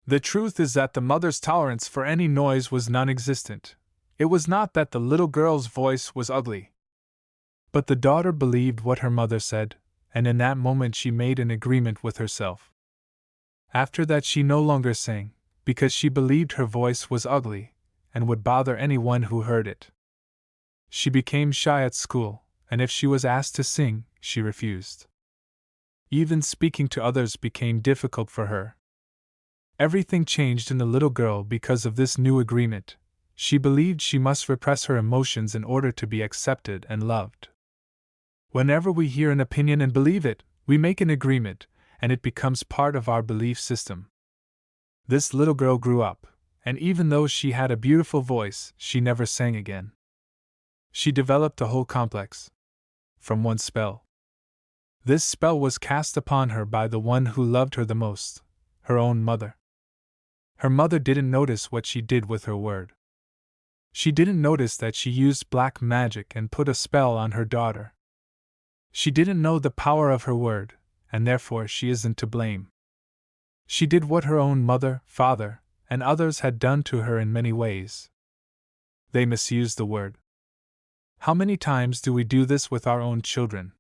The truth is that the mother's tolerance for any noise was non-existent. It was not that the little girl's voice was ugly. But the daughter believed what her mother said, and in that moment she made an agreement with herself. After that she no longer sang, because she believed her voice was ugly, and would bother anyone who heard it. She became shy at school, and if she was asked to sing, she refused. Even speaking to others became difficult for her. Everything changed in the little girl because of this new agreement. She believed she must repress her emotions in order to be accepted and loved. Whenever we hear an opinion and believe it, we make an agreement, and it becomes part of our belief system. This little girl grew up, and even though she had a beautiful voice, she never sang again. She developed a whole complex from one spell. This spell was cast upon her by the one who loved her the most, her own mother. Her mother didn't notice what she did with her word. She didn't notice that she used black magic and put a spell on her daughter. She didn't know the power of her word, and therefore she isn't to blame. She did what her own mother, father, and others had done to her in many ways. They misused the word. How many times do we do this with our own children?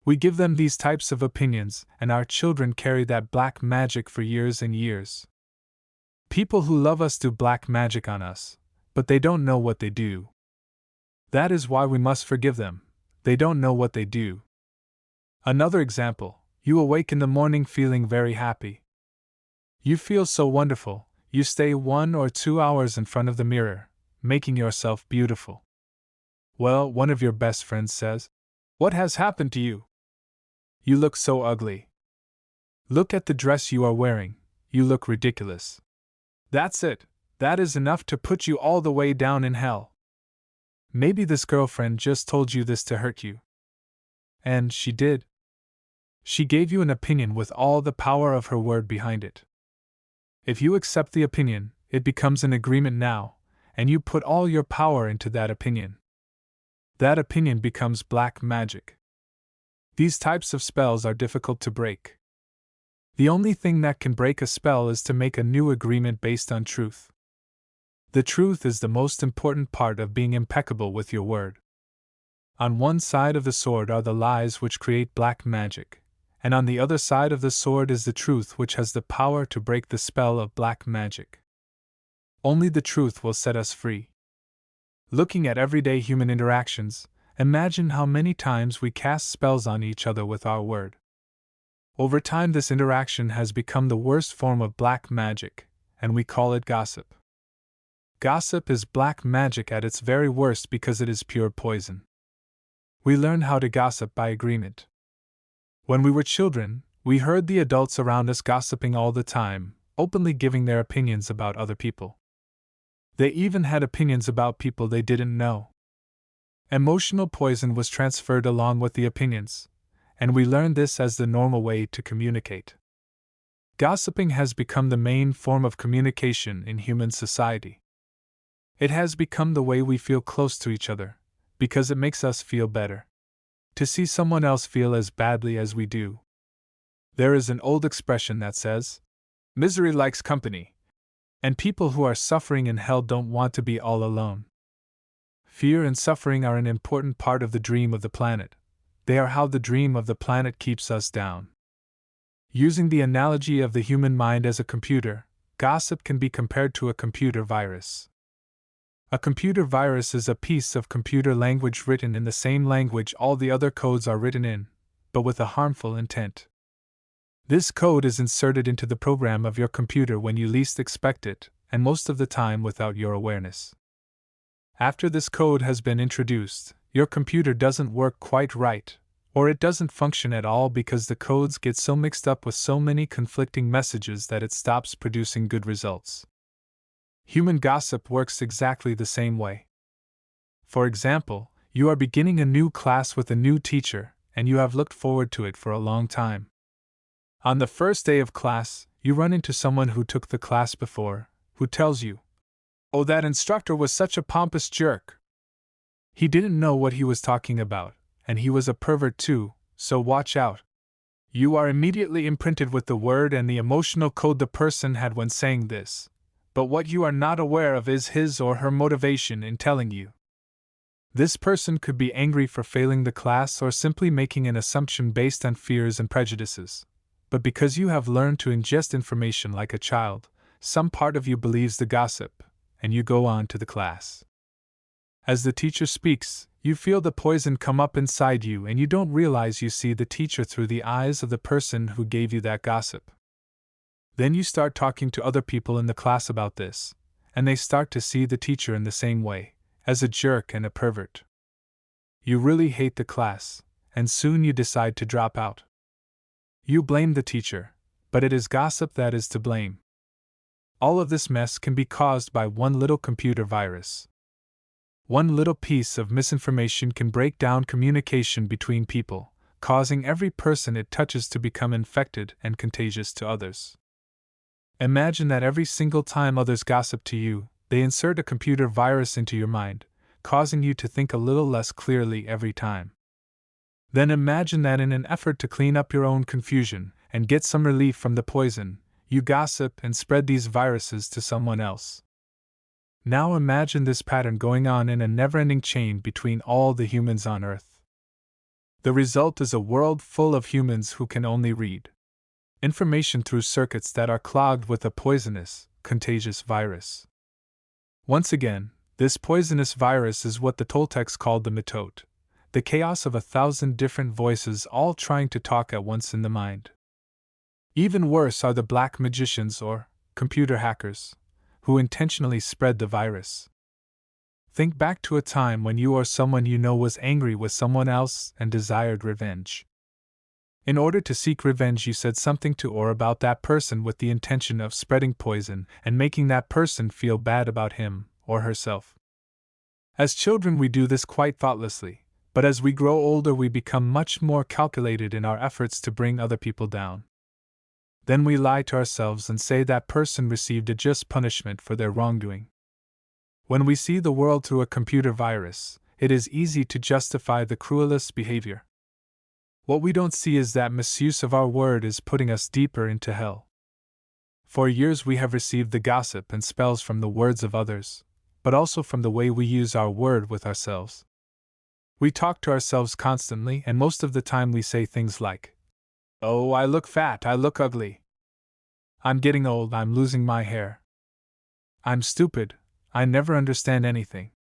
We give them these types of opinions, and our children carry that black magic for years and years. People who love us do black magic on us, but they don't know what they do. That is why we must forgive them. They don't know what they do. Another example, you awake in the morning feeling very happy. You feel so wonderful, you stay 1 or 2 hours in front of the mirror, making yourself beautiful. Well, one of your best friends says, "What has happened to you? You look so ugly. Look at the dress you are wearing, you look ridiculous." That's it, that is enough to put you all the way down in hell. Maybe this girlfriend just told you this to hurt you. And she did. She gave you an opinion with all the power of her word behind it. If you accept the opinion, it becomes an agreement now, and you put all your power into that opinion. That opinion becomes black magic. These types of spells are difficult to break. The only thing that can break a spell is to make a new agreement based on truth. The truth is the most important part of being impeccable with your word. On one side of the sword are the lies which create black magic, and on the other side of the sword is the truth which has the power to break the spell of black magic. Only the truth will set us free. Looking at everyday human interactions, imagine how many times we cast spells on each other with our word. Over time, this interaction has become the worst form of black magic, and we call it gossip. Gossip is black magic at its very worst because it is pure poison. We learn how to gossip by agreement. When we were children, we heard the adults around us gossiping all the time, openly giving their opinions about other people. They even had opinions about people they didn't know. Emotional poison was transferred along with the opinions, and we learned this as the normal way to communicate. Gossiping has become the main form of communication in human society. It has become the way we feel close to each other, because it makes us feel better. To see someone else feel as badly as we do. There is an old expression that says, "Misery likes company," and people who are suffering in hell don't want to be all alone. Fear and suffering are an important part of the dream of the planet. They are how the dream of the planet keeps us down. Using the analogy of the human mind as a computer, gossip can be compared to a computer virus. A computer virus is a piece of computer language written in the same language all the other codes are written in, but with a harmful intent. This code is inserted into the program of your computer when you least expect it, and most of the time without your awareness. After this code has been introduced, your computer doesn't work quite right, or it doesn't function at all because the codes get so mixed up with so many conflicting messages that it stops producing good results. Human gossip works exactly the same way. For example, you are beginning a new class with a new teacher, and you have looked forward to it for a long time. On the first day of class, you run into someone who took the class before, who tells you, "Oh, that instructor was such a pompous jerk. He didn't know what he was talking about, and he was a pervert too, so watch out." You are immediately imprinted with the word and the emotional code the person had when saying this, but what you are not aware of is his or her motivation in telling you. This person could be angry for failing the class or simply making an assumption based on fears and prejudices. But because you have learned to ingest information like a child, some part of you believes the gossip, and you go on to the class. As the teacher speaks, you feel the poison come up inside you and you don't realize you see the teacher through the eyes of the person who gave you that gossip. Then you start talking to other people in the class about this, and they start to see the teacher in the same way, as a jerk and a pervert. You really hate the class, and soon you decide to drop out. You blame the teacher, but it is gossip that is to blame. All of this mess can be caused by one little computer virus. One little piece of misinformation can break down communication between people, causing every person it touches to become infected and contagious to others. Imagine that every single time others gossip to you, they insert a computer virus into your mind, causing you to think a little less clearly every time. Then imagine that in an effort to clean up your own confusion and get some relief from the poison, you gossip and spread these viruses to someone else. Now imagine this pattern going on in a never-ending chain between all the humans on Earth. The result is a world full of humans who can only read information through circuits that are clogged with a poisonous, contagious virus. Once again, this poisonous virus is what the Toltecs called the mitote, the chaos of 1,000 different voices all trying to talk at once in the mind. Even worse are the black magicians or computer hackers, who intentionally spread the virus. Think back to a time when you or someone you know was angry with someone else and desired revenge. In order to seek revenge, you said something to or about that person with the intention of spreading poison and making that person feel bad about him or herself. As children, we do this quite thoughtlessly, but as we grow older, we become much more calculated in our efforts to bring other people down. Then we lie to ourselves and say that person received a just punishment for their wrongdoing. When we see the world through a computer virus, it is easy to justify the cruelest behavior. What we don't see is that misuse of our word is putting us deeper into hell. For years we have received the gossip and spells from the words of others, but also from the way we use our word with ourselves. We talk to ourselves constantly, and most of the time we say things like, "Oh, I look fat, I look ugly. I'm getting old, I'm losing my hair. I'm stupid, I never understand anything.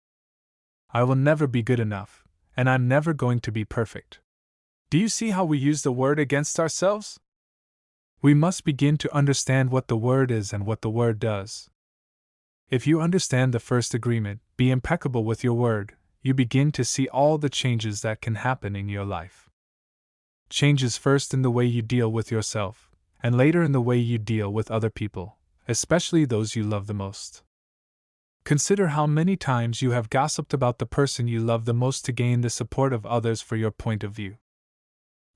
I will never be good enough, and I'm never going to be perfect." Do you see how we use the word against ourselves? We must begin to understand what the word is and what the word does. If you understand the first agreement, be impeccable with your word, you begin to see all the changes that can happen in your life. Changes first in the way you deal with yourself, and later in the way you deal with other people, especially those you love the most. Consider how many times you have gossiped about the person you love the most to gain the support of others for your point of view.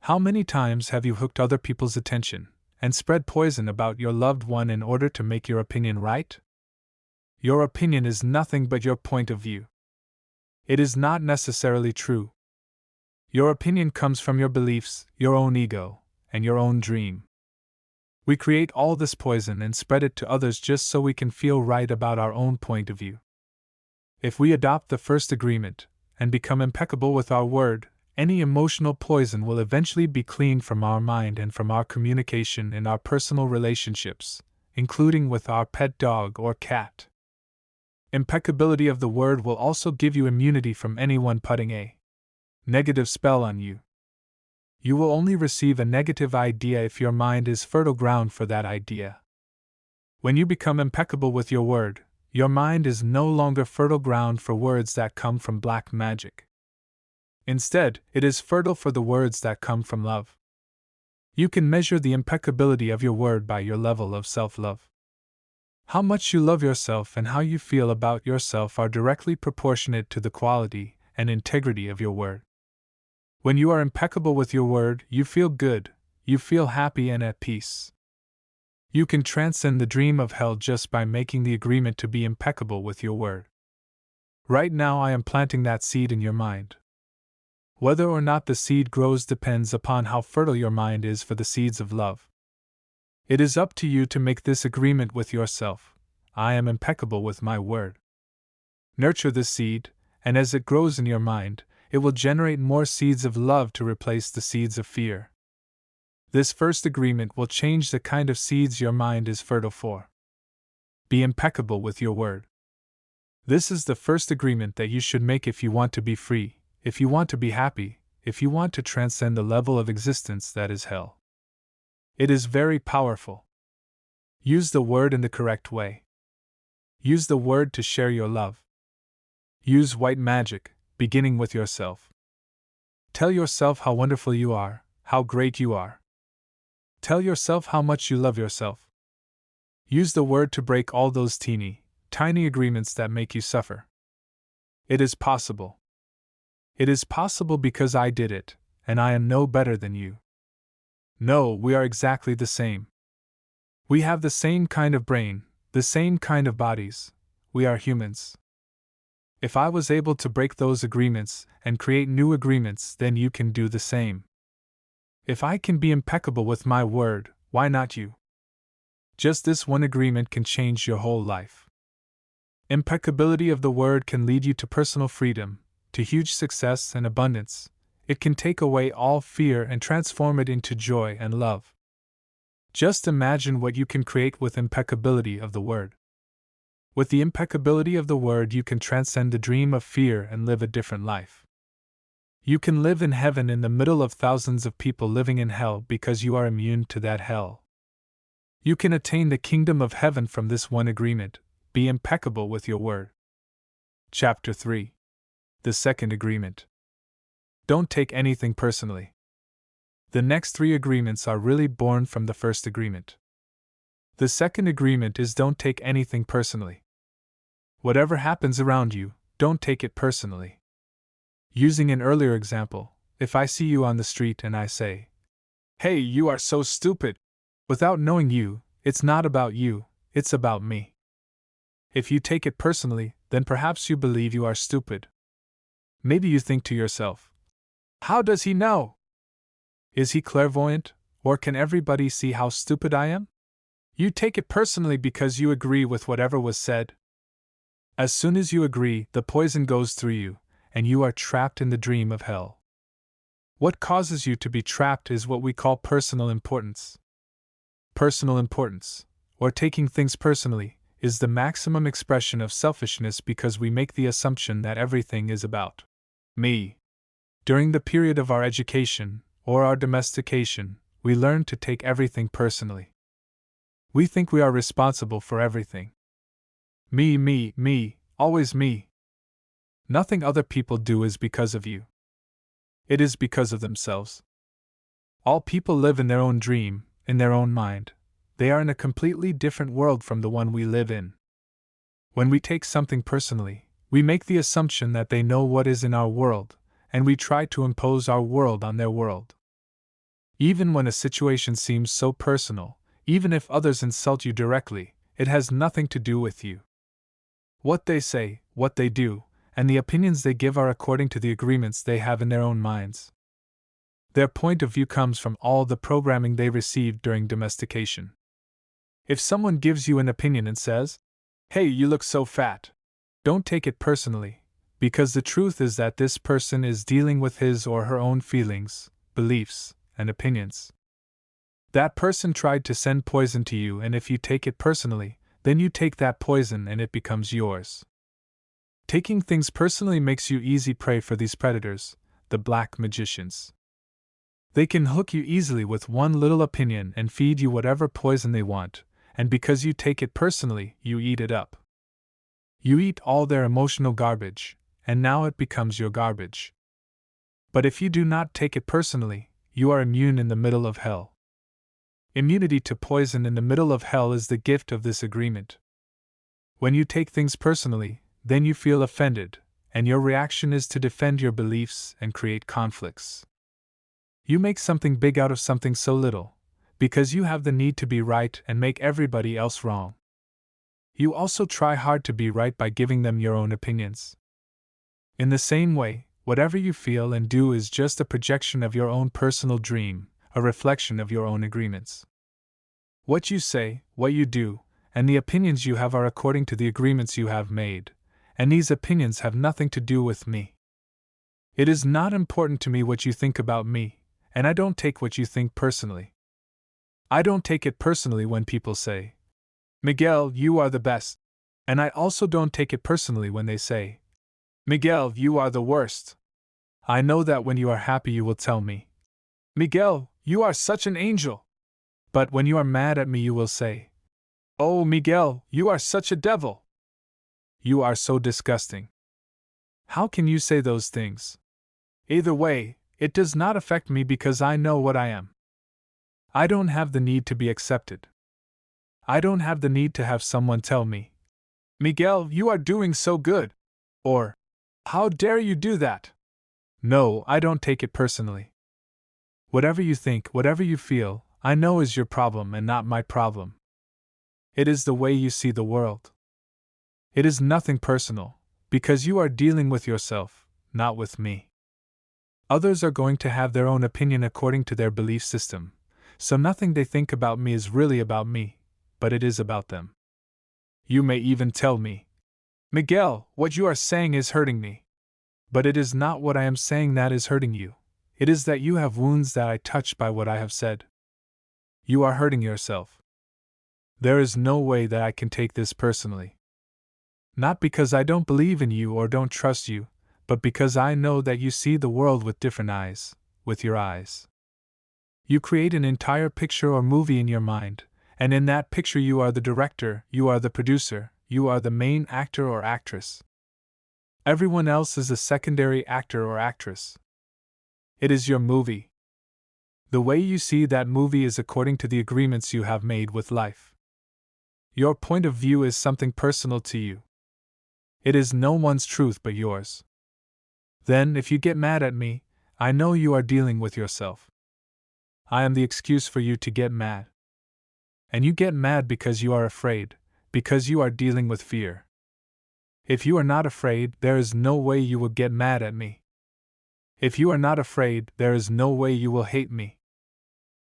How many times have you hooked other people's attention and spread poison about your loved one in order to make your opinion right? Your opinion is nothing but your point of view. It is not necessarily true. Your opinion comes from your beliefs, your own ego, and your own dream. We create all this poison and spread it to others just so we can feel right about our own point of view. If we adopt the first agreement and become impeccable with our word, any emotional poison will eventually be cleaned from our mind and from our communication in our personal relationships, including with our pet dog or cat. Impeccability of the word will also give you immunity from anyone putting a negative spell on you. You will only receive a negative idea if your mind is fertile ground for that idea. When you become impeccable with your word, your mind is no longer fertile ground for words that come from black magic. Instead, it is fertile for the words that come from love. You can measure the impeccability of your word by your level of self-love. How much you love yourself and how you feel about yourself are directly proportionate to the quality and integrity of your word. When you are impeccable with your word, you feel good, you feel happy and at peace. You can transcend the dream of hell just by making the agreement to be impeccable with your word. Right now I am planting that seed in your mind. Whether or not the seed grows depends upon how fertile your mind is for the seeds of love. It is up to you to make this agreement with yourself. I am impeccable with my word. Nurture this seed, and as it grows in your mind, it will generate more seeds of love to replace the seeds of fear. This first agreement will change the kind of seeds your mind is fertile for. Be impeccable with your word. This is the first agreement that you should make if you want to be free, if you want to be happy, if you want to transcend the level of existence that is hell. It is very powerful. Use the word in the correct way. Use the word to share your love. Use white magic, beginning with yourself. Tell yourself how wonderful you are, how great you are. Tell yourself how much you love yourself. Use the word to break all those tiny agreements that make you suffer. It is possible. It is possible because I did it, and I am no better than you. No, we are exactly the same. We have the same kind of brain, the same kind of bodies. We are humans. If I was able to break those agreements and create new agreements, then you can do the same. If I can be impeccable with my word, why not you? Just this one agreement can change your whole life. Impeccability of the word can lead you to personal freedom, to huge success and abundance. It can take away all fear and transform it into joy and love. Just imagine what you can create with impeccability of the word. With the impeccability of the word, you can transcend the dream of fear and live a different life. You can live in heaven in the middle of thousands of people living in hell because you are immune to that hell. You can attain the kingdom of heaven from this one agreement. Be impeccable with your word. Chapter 3. The second agreement. Don't take anything personally. The next three agreements are really born from the first agreement. The second agreement is don't take anything personally. Whatever happens around you, don't take it personally. Using an earlier example, if I see you on the street and I say, "Hey, you are so stupid," without knowing you, it's not about you, it's about me. If you take it personally, then perhaps you believe you are stupid. Maybe you think to yourself, "How does he know? Is he clairvoyant, or can everybody see how stupid I am?" You take it personally because you agree with whatever was said. As soon as you agree, the poison goes through you, and you are trapped in the dream of hell. What causes you to be trapped is what we call personal importance. Personal importance, or taking things personally, is the maximum expression of selfishness because we make the assumption that everything is about me. During the period of our education, or our domestication, we learn to take everything personally. We think we are responsible for everything. Me, always me. Nothing other people do is because of you. It is because of themselves. All people live in their own dream, in their own mind. They are in a completely different world from the one we live in. When we take something personally, we make the assumption that they know what is in our world, and we try to impose our world on their world. Even when a situation seems so personal, even if others insult you directly, it has nothing to do with you. What they say, what they do, and the opinions they give are according to the agreements they have in their own minds. Their point of view comes from all the programming they received during domestication. If someone gives you an opinion and says, "Hey, you look so fat," don't take it personally, because the truth is that this person is dealing with his or her own feelings, beliefs, and opinions. That person tried to send poison to you, and if you take it personally, then you take that poison and it becomes yours. Taking things personally makes you easy prey for these predators, the black magicians. They can hook you easily with one little opinion and feed you whatever poison they want, and because you take it personally, you eat it up. You eat all their emotional garbage, and now it becomes your garbage. But if you do not take it personally, you are immune in the middle of hell. Immunity to poison in the middle of hell is the gift of this agreement. When you take things personally, then you feel offended, and your reaction is to defend your beliefs and create conflicts. You make something big out of something so little, because you have the need to be right and make everybody else wrong. You also try hard to be right by giving them your own opinions. In the same way, whatever you feel and do is just a projection of your own personal dream, a reflection of your own agreements. What you say, what you do, and the opinions you have are according to the agreements you have made, and these opinions have nothing to do with me. It is not important to me what you think about me, and I don't take what you think personally. I don't take it personally when people say, "Miguel, you are the best," and I also don't take it personally when they say, "Miguel, you are the worst." I know that when you are happy you will tell me, "Miguel, you are such an angel." But when you are mad at me you will say, "Oh, Miguel, you are such a devil. You are so disgusting." How can you say those things? Either way, it does not affect me because I know what I am. I don't have the need to be accepted. I don't have the need to have someone tell me, "Miguel, you are doing so good," or, "How dare you do that?" No, I don't take it personally. Whatever you think, whatever you feel, I know is your problem and not my problem. It is the way you see the world. It is nothing personal, because you are dealing with yourself, not with me. Others are going to have their own opinion according to their belief system, so nothing they think about me is really about me, but it is about them. You may even tell me, "Miguel, what you are saying is hurting me." But it is not what I am saying that is hurting you. It is that you have wounds that I touch by what I have said. You are hurting yourself. There is no way that I can take this personally. Not because I don't believe in you or don't trust you, but because I know that you see the world with different eyes, with your eyes. You create an entire picture or movie in your mind, and in that picture you are the director, you are the producer, you are the main actor or actress. Everyone else is a secondary actor or actress. It is your movie. The way you see that movie is according to the agreements you have made with life. Your point of view is something personal to you. It is no one's truth but yours. Then, if you get mad at me, I know you are dealing with yourself. I am the excuse for you to get mad. And you get mad because you are afraid, because you are dealing with fear. If you are not afraid, there is no way you will get mad at me. If you are not afraid, there is no way you will hate me.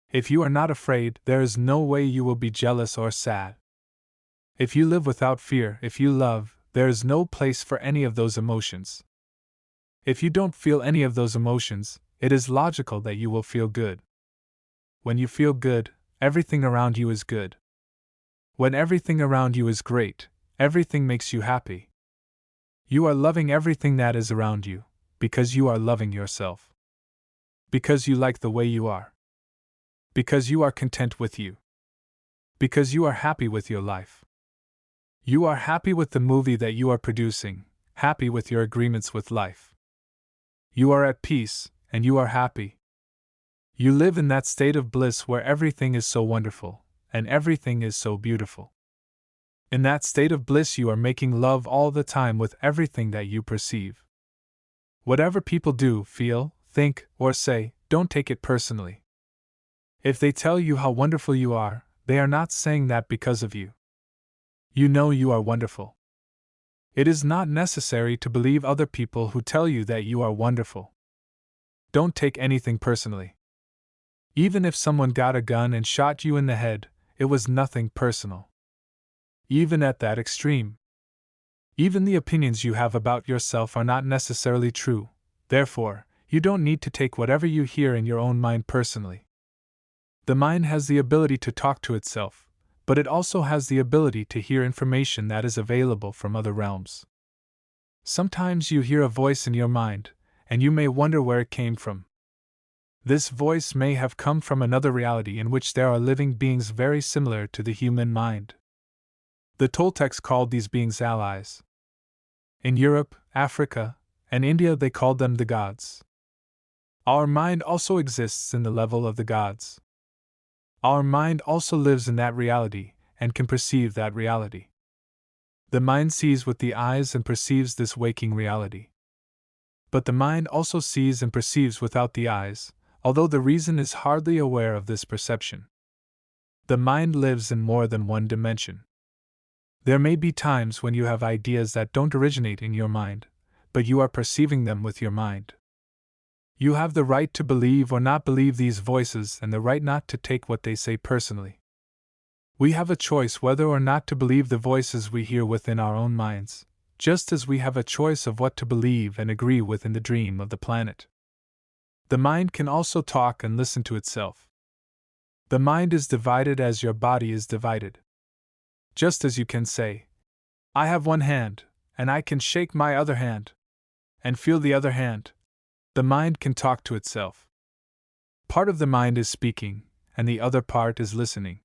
If you are not afraid, there is no way you will be jealous or sad. If you live without fear, if you love, there is no place for any of those emotions. If you don't feel any of those emotions, it is logical that you will feel good. When you feel good, everything around you is good. When everything around you is great, everything makes you happy. You are loving everything that is around you, because you are loving yourself. Because you like the way you are. Because you are content with you. Because you are happy with your life. You are happy with the movie that you are producing, happy with your agreements with life. You are at peace, and you are happy. You live in that state of bliss where everything is so wonderful, and everything is so beautiful. In that state of bliss, you are making love all the time with everything that you perceive. Whatever people do, feel, think, or say, don't take it personally. If they tell you how wonderful you are, they are not saying that because of you. You know you are wonderful. It is not necessary to believe other people who tell you that you are wonderful. Don't take anything personally. Even if someone got a gun and shot you in the head, it was nothing personal. Even at that extreme. Even the opinions you have about yourself are not necessarily true, therefore, you don't need to take whatever you hear in your own mind personally. The mind has the ability to talk to itself, but it also has the ability to hear information that is available from other realms. Sometimes you hear a voice in your mind, and you may wonder where it came from. This voice may have come from another reality in which there are living beings very similar to the human mind. The Toltecs called these beings allies. In Europe, Africa, and India they called them the gods. Our mind also exists in the level of the gods. Our mind also lives in that reality, and can perceive that reality. The mind sees with the eyes and perceives this waking reality. But the mind also sees and perceives without the eyes, although the reason is hardly aware of this perception. The mind lives in more than one dimension. There may be times when you have ideas that don't originate in your mind, but you are perceiving them with your mind. You have the right to believe or not believe these voices and the right not to take what they say personally. We have a choice whether or not to believe the voices we hear within our own minds, just as we have a choice of what to believe and agree with in the dream of the planet. The mind can also talk and listen to itself. The mind is divided as your body is divided. Just as you can say, I have one hand, and I can shake my other hand, and feel the other hand, the mind can talk to itself. Part of the mind is speaking, and the other part is listening.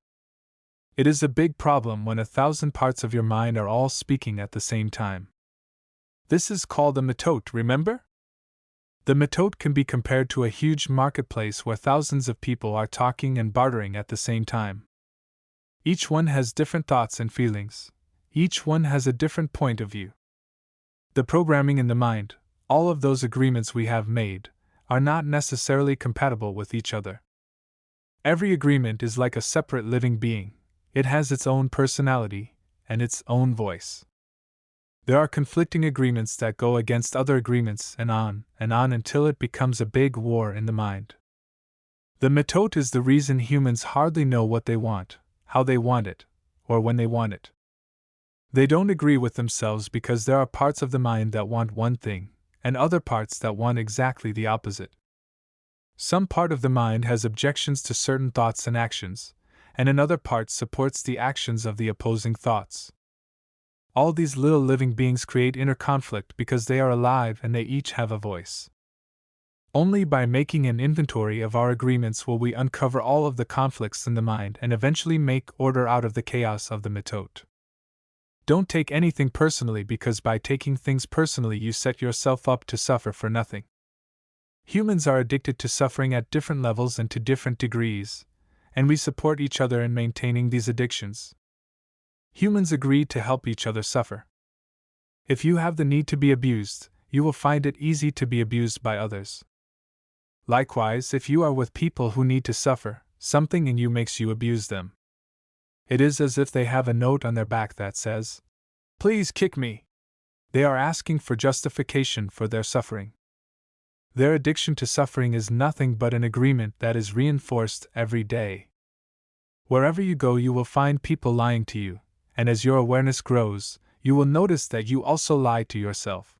It is a big problem when 1,000 parts of your mind are all speaking at the same time. This is called a metote, remember? The metote can be compared to a huge marketplace where thousands of people are talking and bartering at the same time. Each one has different thoughts and feelings. Each one has a different point of view. The programming in the mind, all of those agreements we have made, are not necessarily compatible with each other. Every agreement is like a separate living being. It has its own personality and its own voice. There are conflicting agreements that go against other agreements and on until it becomes a big war in the mind. The metote is the reason humans hardly know what they want, how they want it, or when they want it. They don't agree with themselves because there are parts of the mind that want one thing, and other parts that want exactly the opposite. Some part of the mind has objections to certain thoughts and actions, and another part supports the actions of the opposing thoughts. All these little living beings create inner conflict because they are alive and they each have a voice. Only by making an inventory of our agreements will we uncover all of the conflicts in the mind and eventually make order out of the chaos of the metote. Don't take anything personally because by taking things personally you set yourself up to suffer for nothing. Humans are addicted to suffering at different levels and to different degrees, and we support each other in maintaining these addictions. Humans agree to help each other suffer. If you have the need to be abused, you will find it easy to be abused by others. Likewise, if you are with people who need to suffer, something in you makes you abuse them. It is as if they have a note on their back that says, "Please kick me." They are asking for justification for their suffering. Their addiction to suffering is nothing but an agreement that is reinforced every day. Wherever you go, you will find people lying to you, and as your awareness grows, you will notice that you also lie to yourself.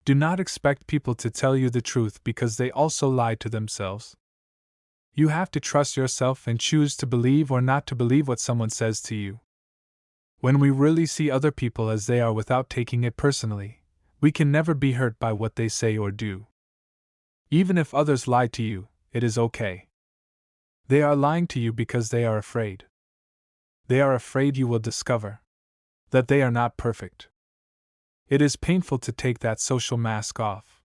Do not expect people to tell you the truth because they also lie to themselves. You have to trust yourself and choose to believe or not to believe what someone says to you. When we really see other people as they are without taking it personally, we can never be hurt by what they say or do. Even if others lie to you, it is okay. They are lying to you because they are afraid. They are afraid you will discover that they are not perfect. It is painful to take that social mask off.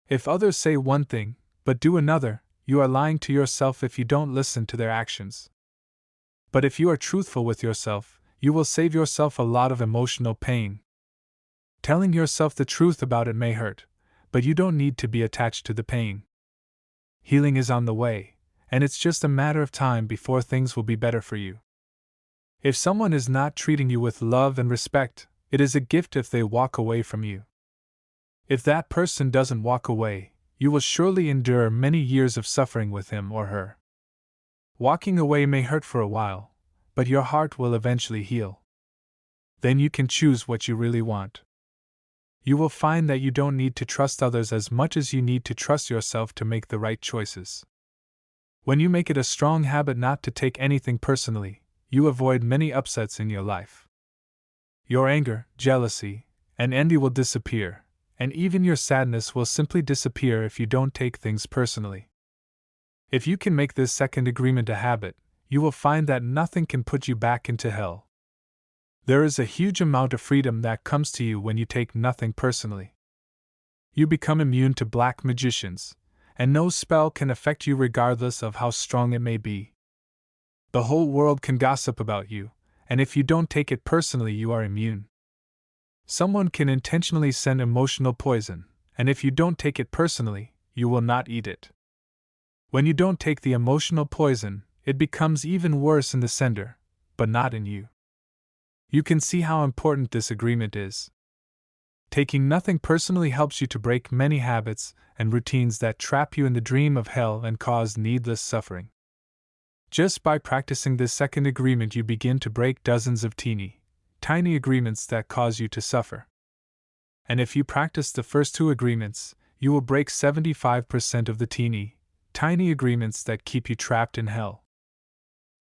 If others say one thing, but do another, you are lying to yourself if you don't listen to their actions. But if you are truthful with yourself, you will save yourself a lot of emotional pain. Telling yourself the truth about it may hurt, but you don't need to be attached to the pain. Healing is on the way, and it's just a matter of time before things will be better for you. If someone is not treating you with love and respect, it is a gift if they walk away from you. If that person doesn't walk away, you will surely endure many years of suffering with him or her. Walking away may hurt for a while, but your heart will eventually heal. Then you can choose what you really want. You will find that you don't need to trust others as much as you need to trust yourself to make the right choices. When you make it a strong habit not to take anything personally, you avoid many upsets in your life. Your anger, jealousy, and envy will disappear, and even your sadness will simply disappear if you don't take things personally. If you can make this second agreement a habit, you will find that nothing can put you back into hell. There is a huge amount of freedom that comes to you when you take nothing personally. You become immune to black magicians, and no spell can affect you regardless of how strong it may be. The whole world can gossip about you, and if you don't take it personally, you are immune. Someone can intentionally send emotional poison, and if you don't take it personally, you will not eat it. When you don't take the emotional poison, it becomes even worse in the sender, but not in you. You can see how important this agreement is. Taking nothing personally helps you to break many habits and routines that trap you in the dream of hell and cause needless suffering. Just by practicing this second agreement, you begin to break dozens of tiny agreements that cause you to suffer. And if you practice the first two agreements, you will break 75% of the tiny agreements that keep you trapped in hell.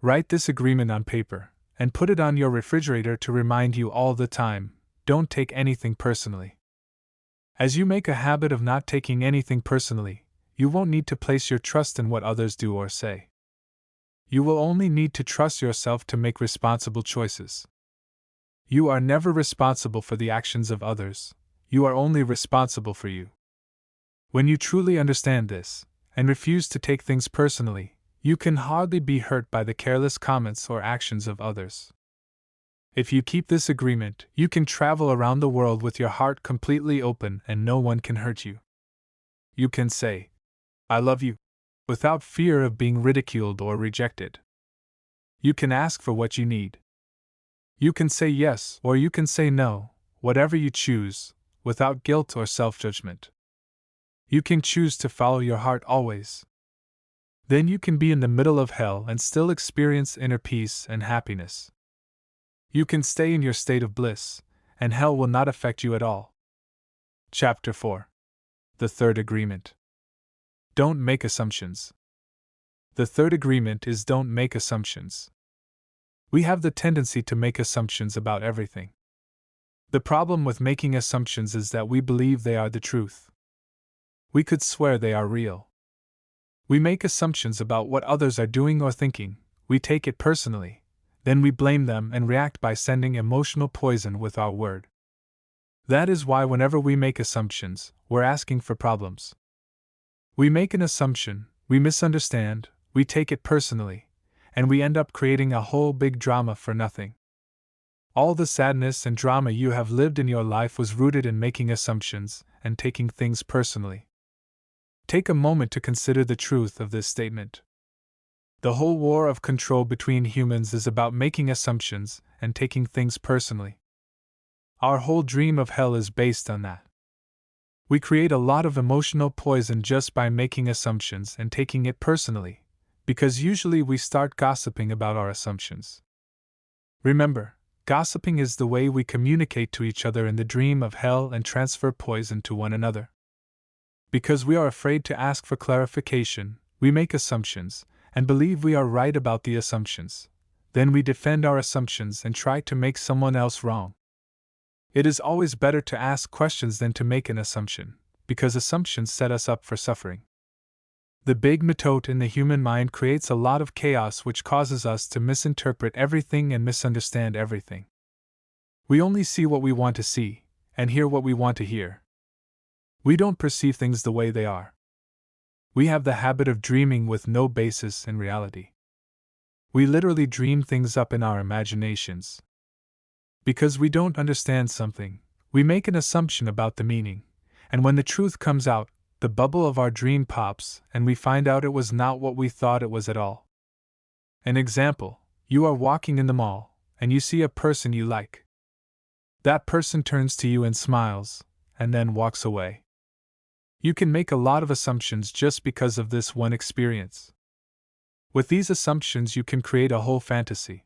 Write this agreement on paper and put it on your refrigerator to remind you all the time, don't take anything personally. As you make a habit of not taking anything personally, you won't need to place your trust in what others do or say. You will only need to trust yourself to make responsible choices. You are never responsible for the actions of others, you are only responsible for you. When you truly understand this, and refuse to take things personally, you can hardly be hurt by the careless comments or actions of others. If you keep this agreement, you can travel around the world with your heart completely open and no one can hurt you. You can say, "I love you," without fear of being ridiculed or rejected. You can ask for what you need. You can say yes or you can say no, whatever you choose, without guilt or self-judgment. You can choose to follow your heart always. Then you can be in the middle of hell and still experience inner peace and happiness. You can stay in your state of bliss, and hell will not affect you at all. Chapter 4. The Third Agreement. Don't make assumptions. The third agreement is don't make assumptions. We have the tendency to make assumptions about everything. The problem with making assumptions is that we believe they are the truth. We could swear they are real. We make assumptions about what others are doing or thinking, we take it personally, then we blame them and react by sending emotional poison with our word. That is why whenever we make assumptions, we're asking for problems. We make an assumption, we misunderstand, we take it personally, and we end up creating a whole big drama for nothing. All the sadness and drama you have lived in your life was rooted in making assumptions and taking things personally. Take a moment to consider the truth of this statement. The whole war of control between humans is about making assumptions and taking things personally. Our whole dream of hell is based on that. We create a lot of emotional poison just by making assumptions and taking it personally, because usually we start gossiping about our assumptions. Remember, gossiping is the way we communicate to each other in the dream of hell and transfer poison to one another. Because we are afraid to ask for clarification, we make assumptions and believe we are right about the assumptions. Then we defend our assumptions and try to make someone else wrong. It is always better to ask questions than to make an assumption, because assumptions set us up for suffering. The big method in the human mind creates a lot of chaos which causes us to misinterpret everything and misunderstand everything. We only see what we want to see, and hear what we want to hear. We don't perceive things the way they are. We have the habit of dreaming with no basis in reality. We literally dream things up in our imaginations. Because we don't understand something, we make an assumption about the meaning, and when the truth comes out, the bubble of our dream pops and we find out it was not what we thought it was at all. An example: you are walking in the mall, and you see a person you like. That person turns to you and smiles, and then walks away. You can make a lot of assumptions just because of this one experience. With these assumptions, you can create a whole fantasy.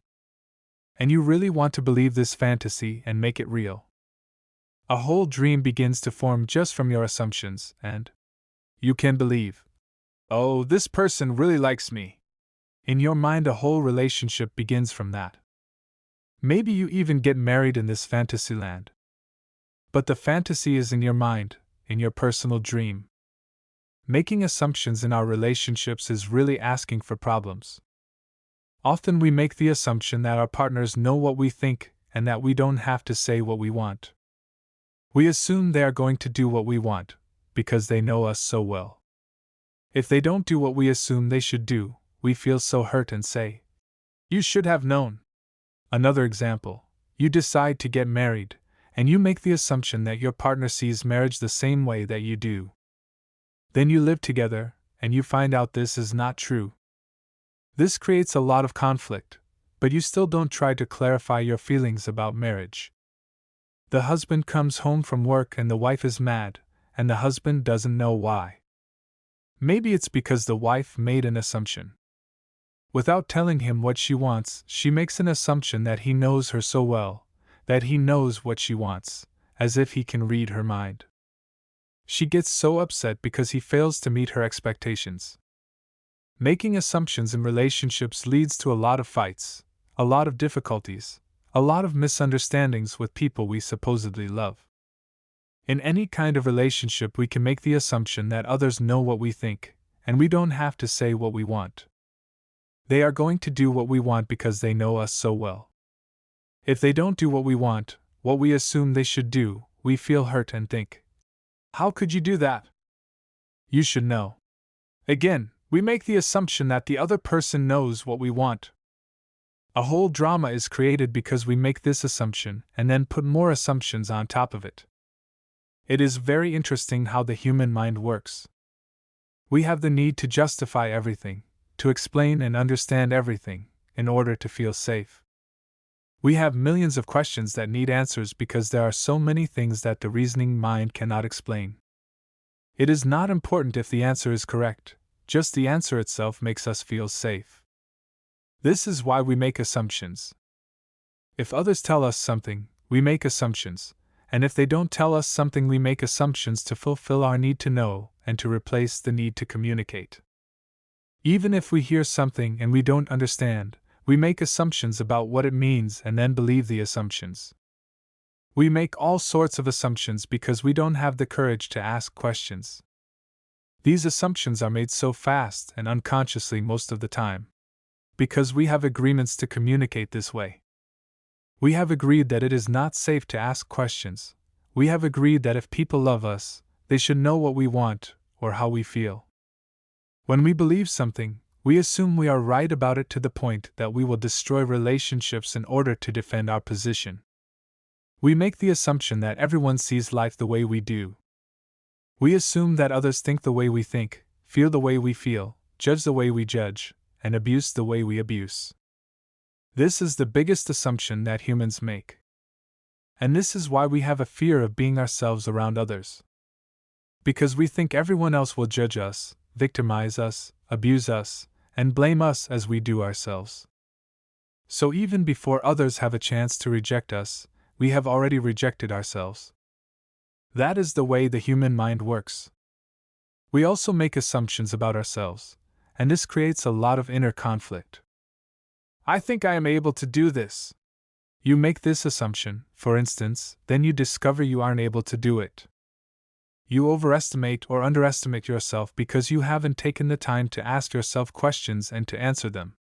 And you really want to believe this fantasy and make it real. A whole dream begins to form just from your assumptions, and you can believe, oh, this person really likes me. In your mind, a whole relationship begins from that. Maybe you even get married in this fantasy land. But the fantasy is in your mind, in your personal dream. Making assumptions in our relationships is really asking for problems. Often we make the assumption that our partners know what we think and that we don't have to say what we want. We assume they are going to do what we want, because they know us so well. If they don't do what we assume they should do, we feel so hurt and say, "You should have known." Another example: you decide to get married, and you make the assumption that your partner sees marriage the same way that you do. Then you live together, and you find out this is not true. This creates a lot of conflict, but you still don't try to clarify your feelings about marriage. The husband comes home from work and the wife is mad, and the husband doesn't know why. Maybe it's because the wife made an assumption. Without telling him what she wants, she makes an assumption that he knows her so well, that he knows what she wants, as if he can read her mind. She gets so upset because he fails to meet her expectations. Making assumptions in relationships leads to a lot of fights, a lot of difficulties, a lot of misunderstandings with people we supposedly love. In any kind of relationship, we can make the assumption that others know what we think, and we don't have to say what we want. They are going to do what we want because they know us so well. If they don't do what we want, what we assume they should do, we feel hurt and think, "How could you do that? You should know." Again, we make the assumption that the other person knows what we want. A whole drama is created because we make this assumption and then put more assumptions on top of it. It is very interesting how the human mind works. We have the need to justify everything, to explain and understand everything, in order to feel safe. We have millions of questions that need answers because there are so many things that the reasoning mind cannot explain. It is not important if the answer is correct, just the answer itself makes us feel safe. This is why we make assumptions. If others tell us something, we make assumptions, and if they don't tell us something, we make assumptions to fulfill our need to know and to replace the need to communicate. Even if we hear something and we don't understand, we make assumptions about what it means and then believe the assumptions. We make all sorts of assumptions because we don't have the courage to ask questions. These assumptions are made so fast and unconsciously most of the time, because we have agreements to communicate this way. We have agreed that it is not safe to ask questions. We have agreed that if people love us, they should know what we want or how we feel. When we believe something, we assume we are right about it to the point that we will destroy relationships in order to defend our position. We make the assumption that everyone sees life the way we do. We assume that others think the way we think, feel the way we feel, judge the way we judge, and abuse the way we abuse. This is the biggest assumption that humans make. And this is why we have a fear of being ourselves around others. Because we think everyone else will judge us, victimize us, abuse us, and blame us as we do ourselves. So even before others have a chance to reject us, we have already rejected ourselves. That is the way the human mind works. We also make assumptions about ourselves, and this creates a lot of inner conflict. I think I am able to do this. You make this assumption, for instance, then you discover you aren't able to do it. You overestimate or underestimate yourself because you haven't taken the time to ask yourself questions and to answer them.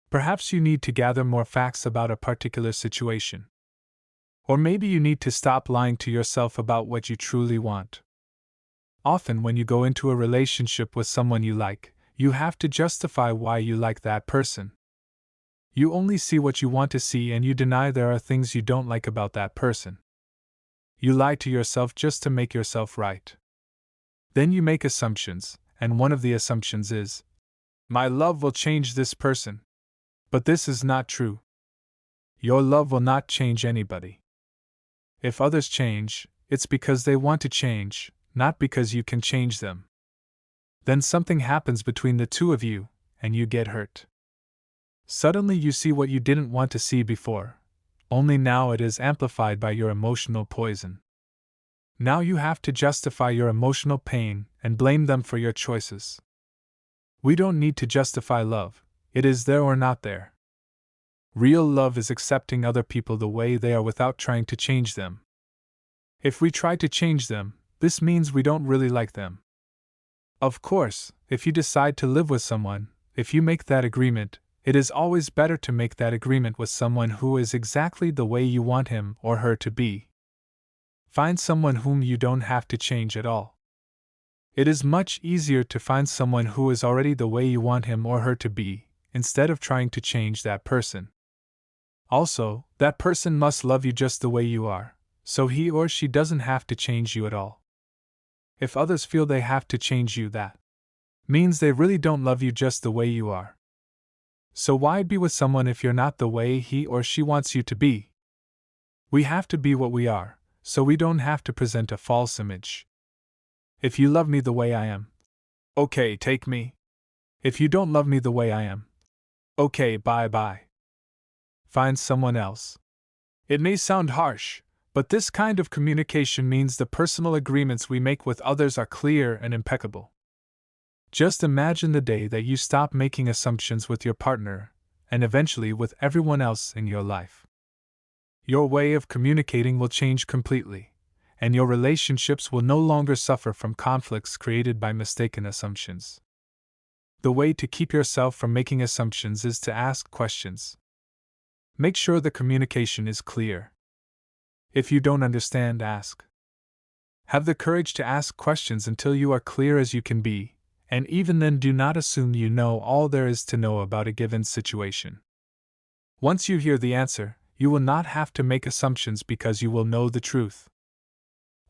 Perhaps you need to gather more facts about a particular situation. Or maybe you need to stop lying to yourself about what you truly want. Often, when you go into a relationship with someone you like, you have to justify why you like that person. You only see what you want to see and you deny there are things you don't like about that person. You lie to yourself just to make yourself right. Then you make assumptions, and one of the assumptions is, my love will change this person. But this is not true. Your love will not change anybody. If others change, it's because they want to change, not because you can change them. Then something happens between the two of you, and you get hurt. Suddenly you see what you didn't want to see before, only now it is amplified by your emotional poison. Now you have to justify your emotional pain and blame them for your choices. We don't need to justify love, it is there or not there. Real love is accepting other people the way they are without trying to change them. If we try to change them, this means we don't really like them. Of course, if you decide to live with someone, if you make that agreement, it is always better to make that agreement with someone who is exactly the way you want him or her to be. Find someone whom you don't have to change at all. It is much easier to find someone who is already the way you want him or her to be, instead of trying to change that person. Also, that person must love you just the way you are, so he or she doesn't have to change you at all. If others feel they have to change you, that means they really don't love you just the way you are. So why be with someone if you're not the way he or she wants you to be? We have to be what we are, so we don't have to present a false image. If you love me the way I am, okay, take me. If you don't love me the way I am, okay, bye-bye. Find someone else. It may sound harsh, but this kind of communication means the personal agreements we make with others are clear and impeccable. Just imagine the day that you stop making assumptions with your partner, and eventually with everyone else in your life. Your way of communicating will change completely, and your relationships will no longer suffer from conflicts created by mistaken assumptions. The way to keep yourself from making assumptions is to ask questions. Make sure the communication is clear. If you don't understand, ask. Have the courage to ask questions until you are clear as you can be, and even then do not assume you know all there is to know about a given situation. Once you hear the answer, you will not have to make assumptions because you will know the truth.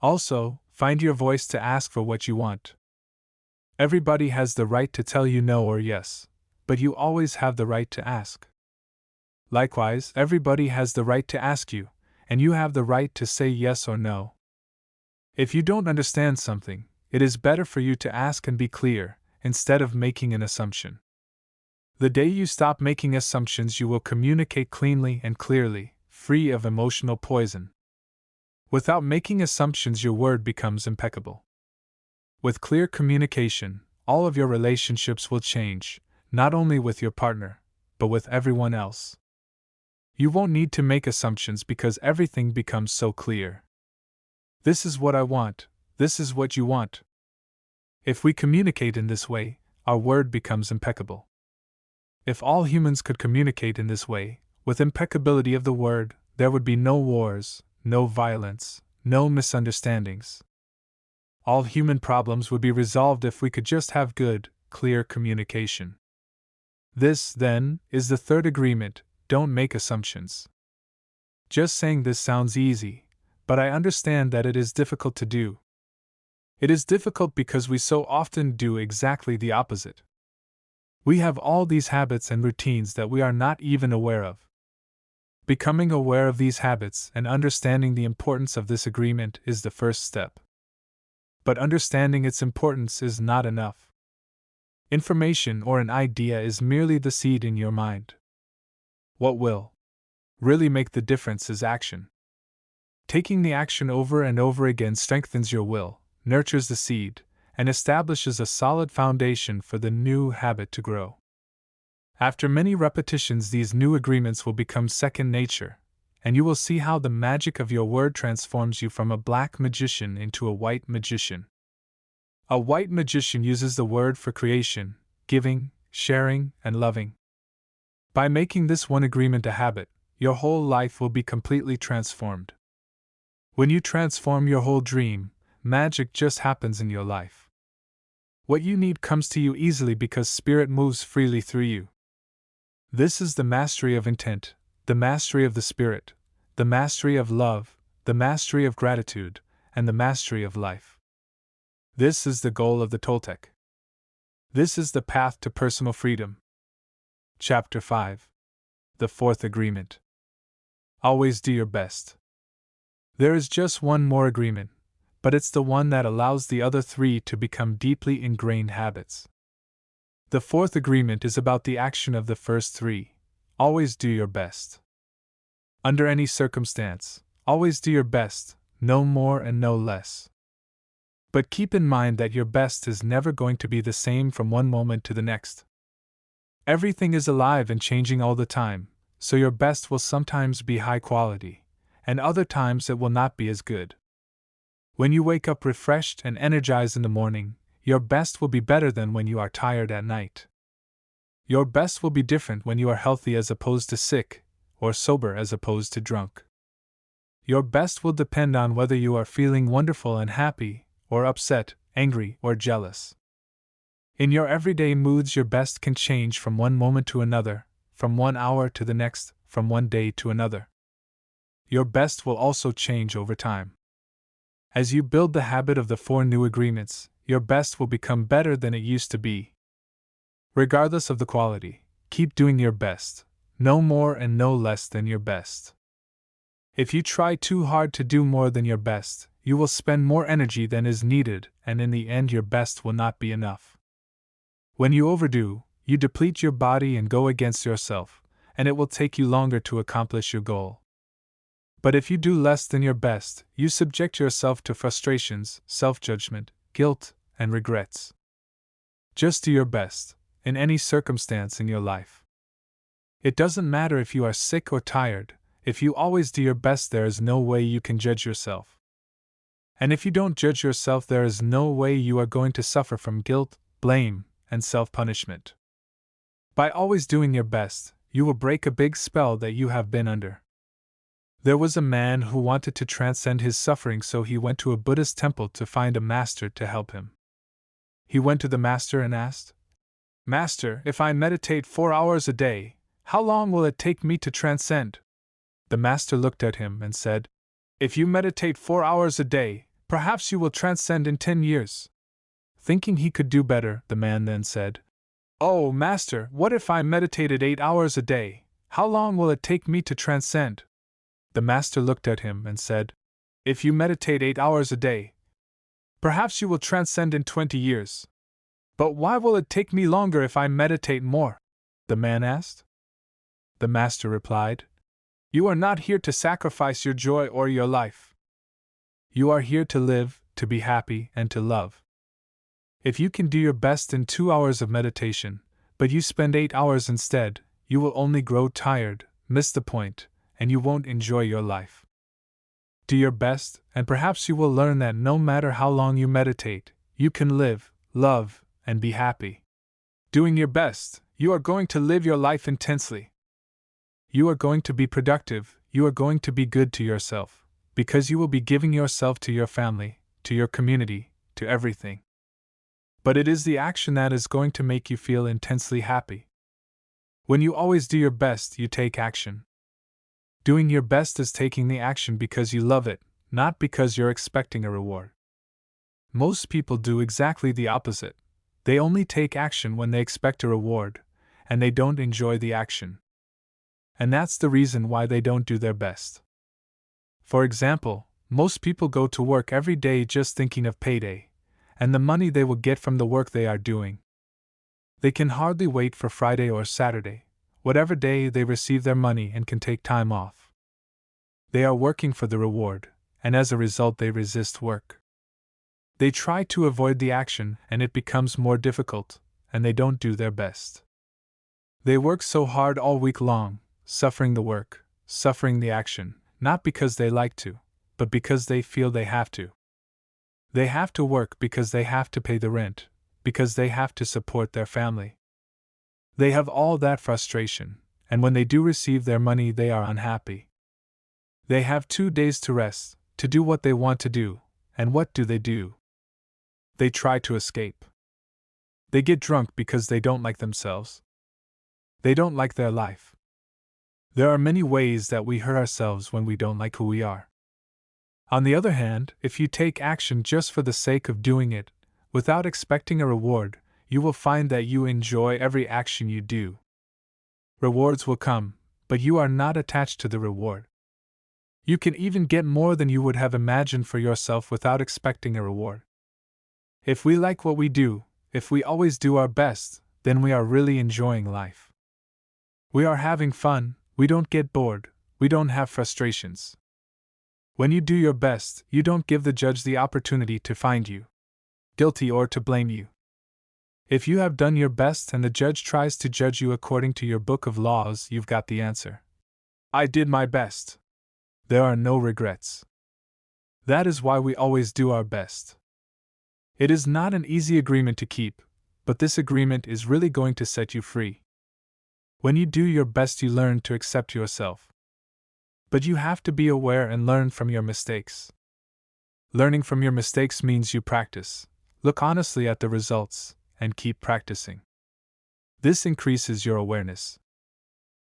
Also, find your voice to ask for what you want. Everybody has the right to tell you no or yes, but you always have the right to ask. Likewise, everybody has the right to ask you, and you have the right to say yes or no. If you don't understand something, it is better for you to ask and be clear, instead of making an assumption. The day you stop making assumptions, you will communicate cleanly and clearly, free of emotional poison. Without making assumptions, your word becomes impeccable. With clear communication, all of your relationships will change, not only with your partner, but with everyone else. You won't need to make assumptions because everything becomes so clear. This is what I want, this is what you want. If we communicate in this way, our word becomes impeccable. If all humans could communicate in this way, with impeccability of the word, there would be no wars, no violence, no misunderstandings. All human problems would be resolved if we could just have good, clear communication. This, then, is the third agreement: don't make assumptions. Just saying this sounds easy, but I understand that it is difficult to do. It is difficult because we so often do exactly the opposite. We have all these habits and routines that we are not even aware of. Becoming aware of these habits and understanding the importance of this agreement is the first step. But understanding its importance is not enough. Information or an idea is merely the seed in your mind. What will really make the difference is action. Taking the action over and over again strengthens your will, nurtures the seed, and establishes a solid foundation for the new habit to grow. After many repetitions, these new agreements will become second nature, and you will see how the magic of your word transforms you from a black magician into a white magician. A white magician uses the word for creation, giving, sharing, and loving. By making this one agreement a habit, your whole life will be completely transformed. When you transform your whole dream, magic just happens in your life. What you need comes to you easily because Spirit moves freely through you. This is the mastery of intent, the mastery of the Spirit, the mastery of love, the mastery of gratitude, and the mastery of life. This is the goal of the Toltec. This is the path to personal freedom. Chapter 5. The Fourth Agreement. Always do your best. There is just one more agreement, but it's the one that allows the other three to become deeply ingrained habits. The fourth agreement is about the action of the first three. Always do your best. Under any circumstance, always do your best, no more and no less. But keep in mind that your best is never going to be the same from one moment to the next. Everything is alive and changing all the time, so your best will sometimes be high quality, and other times it will not be as good. When you wake up refreshed and energized in the morning, your best will be better than when you are tired at night. Your best will be different when you are healthy as opposed to sick, or sober as opposed to drunk. Your best will depend on whether you are feeling wonderful and happy, or upset, angry, or jealous. In your everyday moods, your best can change from one moment to another, from 1 hour to the next, from one day to another. Your best will also change over time. As you build the habit of the 4 new agreements, your best will become better than it used to be. Regardless of the quality, keep doing your best, no more and no less than your best. If you try too hard to do more than your best, you will spend more energy than is needed, and in the end your best will not be enough. When you overdo, you deplete your body and go against yourself, and it will take you longer to accomplish your goal. But if you do less than your best, you subject yourself to frustrations, self-judgment, guilt, and regrets. Just do your best, in any circumstance in your life. It doesn't matter if you are sick or tired, if you always do your best, there is no way you can judge yourself. And if you don't judge yourself, there is no way you are going to suffer from guilt, blame, and self-punishment. By always doing your best, you will break a big spell that you have been under. There was a man who wanted to transcend his suffering, so he went to a Buddhist temple to find a master to help him. He went to the master and asked, "Master, if I meditate 4 hours a day, how long will it take me to transcend?" The master looked at him and said, "If you meditate 4 hours a day, perhaps you will transcend in 10 years. Thinking he could do better, the man then said, "Oh, master, what if I meditated 8 hours a day? How long will it take me to transcend?" The master looked at him and said, "If you meditate 8 hours a day, perhaps you will transcend in 20 years. But why will it take me longer if I meditate more?" the man asked. The master replied, "You are not here to sacrifice your joy or your life. You are here to live, to be happy, and to love. If you can do your best in 2 hours of meditation, but you spend 8 hours instead, you will only grow tired, miss the point, and you won't enjoy your life. Do your best, and perhaps you will learn that no matter how long you meditate, you can live, love, and be happy. Doing your best, you are going to live your life intensely. You are going to be productive, you are going to be good to yourself, because you will be giving yourself to your family, to your community, to everything. But it is the action that is going to make you feel intensely happy. When you always do your best, you take action. Doing your best is taking the action because you love it, not because you're expecting a reward. Most people do exactly the opposite. They only take action when they expect a reward, and they don't enjoy the action. And that's the reason why they don't do their best. For example, most people go to work every day just thinking of payday, and the money they will get from the work they are doing. They can hardly wait for Friday or Saturday, whatever day they receive their money, and can take time off. They are working for the reward, and as a result they resist work. They try to avoid the action, and it becomes more difficult, and they don't do their best. They work so hard all week long, suffering the work, suffering the action, not because they like to, but because they feel they have to. They have to work because they have to pay the rent, because they have to support their family. They have all that frustration, and when they do receive their money they are unhappy. They have 2 days to rest, to do what they want to do, and what do? They try to escape. They get drunk because they don't like themselves. They don't like their life. There are many ways that we hurt ourselves when we don't like who we are. On the other hand, if you take action just for the sake of doing it, without expecting a reward, you will find that you enjoy every action you do. Rewards will come, but you are not attached to the reward. You can even get more than you would have imagined for yourself without expecting a reward. If we like what we do, if we always do our best, then we are really enjoying life. We are having fun, we don't get bored, we don't have frustrations. When you do your best, you don't give the judge the opportunity to find you guilty or to blame you. If you have done your best and the judge tries to judge you according to your book of laws, you've got the answer. I did my best. There are no regrets. That is why we always do our best. It is not an easy agreement to keep, but this agreement is really going to set you free. When you do your best, you learn to accept yourself. But you have to be aware and learn from your mistakes. Learning from your mistakes means you practice, look honestly at the results, and keep practicing. This increases your awareness.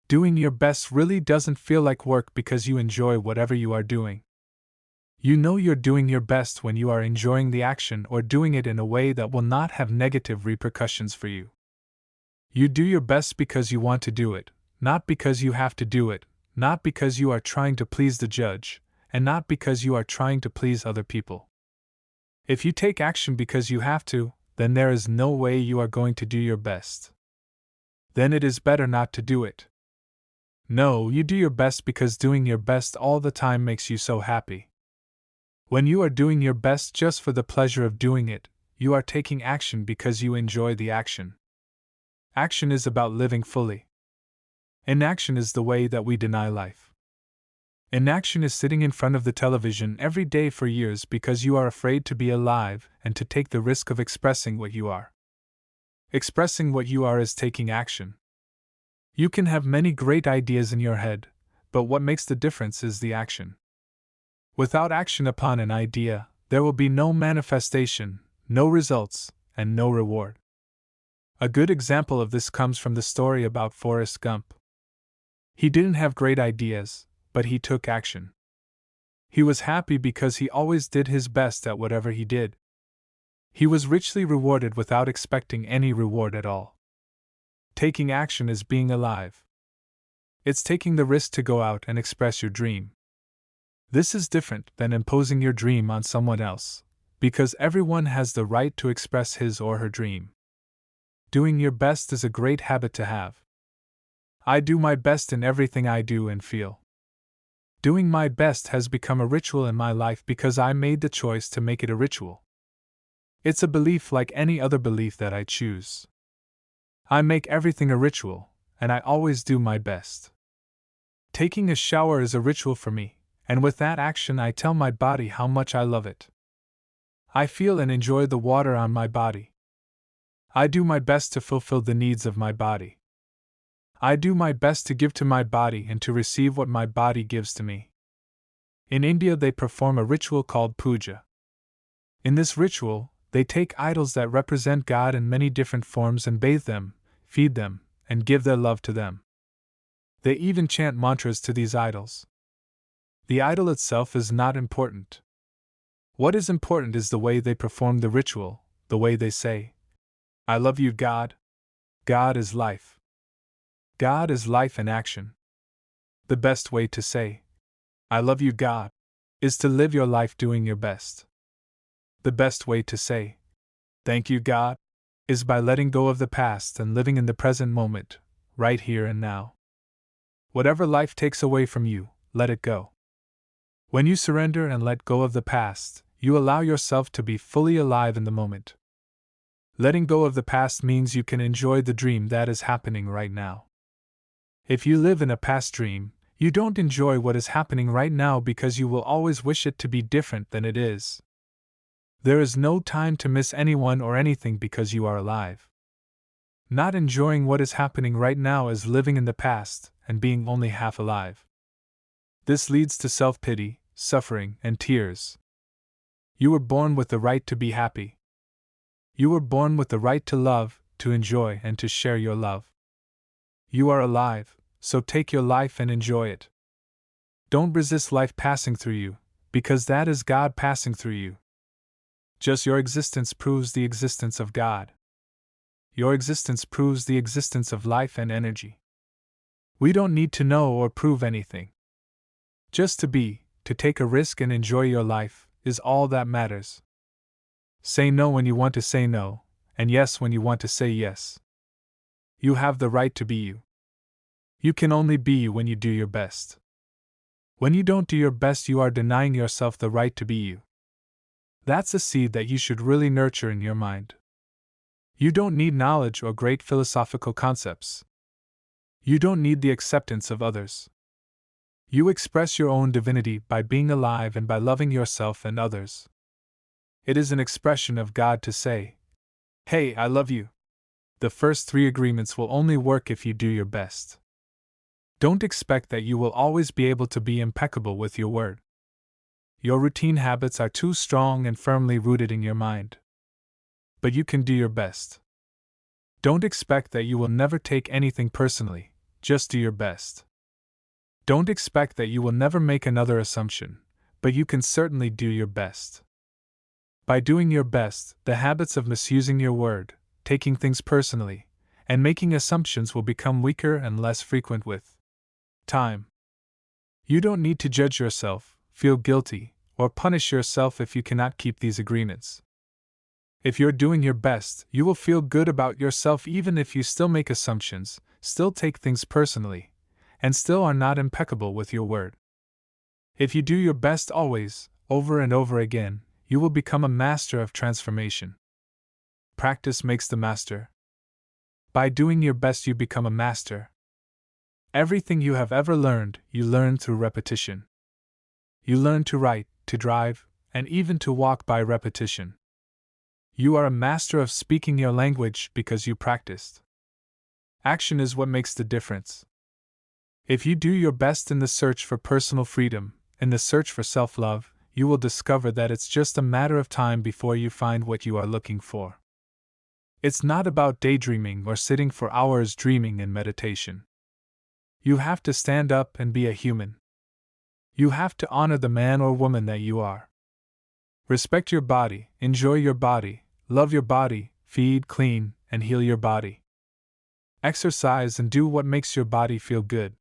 Doing your best really doesn't feel like work because you enjoy whatever you are doing. You know you're doing your best when you are enjoying the action or doing it in a way that will not have negative repercussions for you. You do your best because you want to do it, not because you have to do it, not because you are trying to please the judge, and not because you are trying to please other people. If you take action because you have to, then there is no way you are going to do your best. Then it is better not to do it. No, you do your best because doing your best all the time makes you so happy. When you are doing your best just for the pleasure of doing it, you are taking action because you enjoy the action. Action is about living fully. Inaction is the way that we deny life. Inaction is sitting in front of the television every day for years because you are afraid to be alive and to take the risk of expressing what you are. Expressing what you are is taking action. You can have many great ideas in your head, but what makes the difference is the action. Without action upon an idea, there will be no manifestation, no results, and no reward. A good example of this comes from the story about Forrest Gump. He didn't have great ideas, but he took action. He was happy because he always did his best at whatever he did. He was richly rewarded without expecting any reward at all. Taking action is being alive. It's taking the risk to go out and express your dream. This is different than imposing your dream on someone else, because everyone has the right to express his or her dream. Doing your best is a great habit to have. I do my best in everything I do and feel. Doing my best has become a ritual in my life because I made the choice to make it a ritual. It's a belief like any other belief that I choose. I make everything a ritual, and I always do my best. Taking a shower is a ritual for me, and with that action I tell my body how much I love it. I feel and enjoy the water on my body. I do my best to fulfill the needs of my body. I do my best to give to my body and to receive what my body gives to me. In India they perform a ritual called puja. In this ritual, they take idols that represent God in many different forms and bathe them, feed them, and give their love to them. They even chant mantras to these idols. The idol itself is not important. What is important is the way they perform the ritual, the way they say, I love you, God. God is life. God is life in action. The best way to say, I love you, God, is to live your life doing your best. The best way to say, thank you, God, is by letting go of the past and living in the present moment, right here and now. Whatever life takes away from you, let it go. When you surrender and let go of the past, you allow yourself to be fully alive in the moment. Letting go of the past means you can enjoy the dream that is happening right now. If you live in a past dream, you don't enjoy what is happening right now because you will always wish it to be different than it is. There is no time to miss anyone or anything because you are alive. Not enjoying what is happening right now is living in the past and being only half alive. This leads to self-pity, suffering, and tears. You were born with the right to be happy. You were born with the right to love, to enjoy, and to share your love. You are alive, so take your life and enjoy it. Don't resist life passing through you, because that is God passing through you. Just your existence proves the existence of God. Your existence proves the existence of life and energy. We don't need to know or prove anything. Just to be, to take a risk and enjoy your life, is all that matters. Say no when you want to say no, and yes when you want to say yes. You have the right to be you. You can only be you when you do your best. When you don't do your best, you are denying yourself the right to be you. That's a seed that you should really nurture in your mind. You don't need knowledge or great philosophical concepts. You don't need the acceptance of others. You express your own divinity by being alive and by loving yourself and others. It is an expression of God to say, "Hey, I love you." The first 3 agreements will only work if you do your best. Don't expect that you will always be able to be impeccable with your word. Your routine habits are too strong and firmly rooted in your mind. But you can do your best. Don't expect that you will never take anything personally, just do your best. Don't expect that you will never make another assumption, but you can certainly do your best. By doing your best, the habits of misusing your word, taking things personally, and making assumptions will become weaker and less frequent with time. You don't need to judge yourself, feel guilty, or punish yourself if you cannot keep these agreements. If you're doing your best, you will feel good about yourself even if you still make assumptions, still take things personally, and still are not impeccable with your word. If you do your best always, over and over again, you will become a master of transformation. Practice makes the master. By doing your best, you become a master. Everything you have ever learned, you learn through repetition. You learn to write, to drive, and even to walk by repetition. You are a master of speaking your language because you practiced. Action is what makes the difference. If you do your best in the search for personal freedom, in the search for self-love, you will discover that it's just a matter of time before you find what you are looking for. It's not about daydreaming or sitting for hours dreaming in meditation. You have to stand up and be a human. You have to honor the man or woman that you are. Respect your body, enjoy your body, love your body, feed, clean, and heal your body. Exercise and do what makes your body feel good.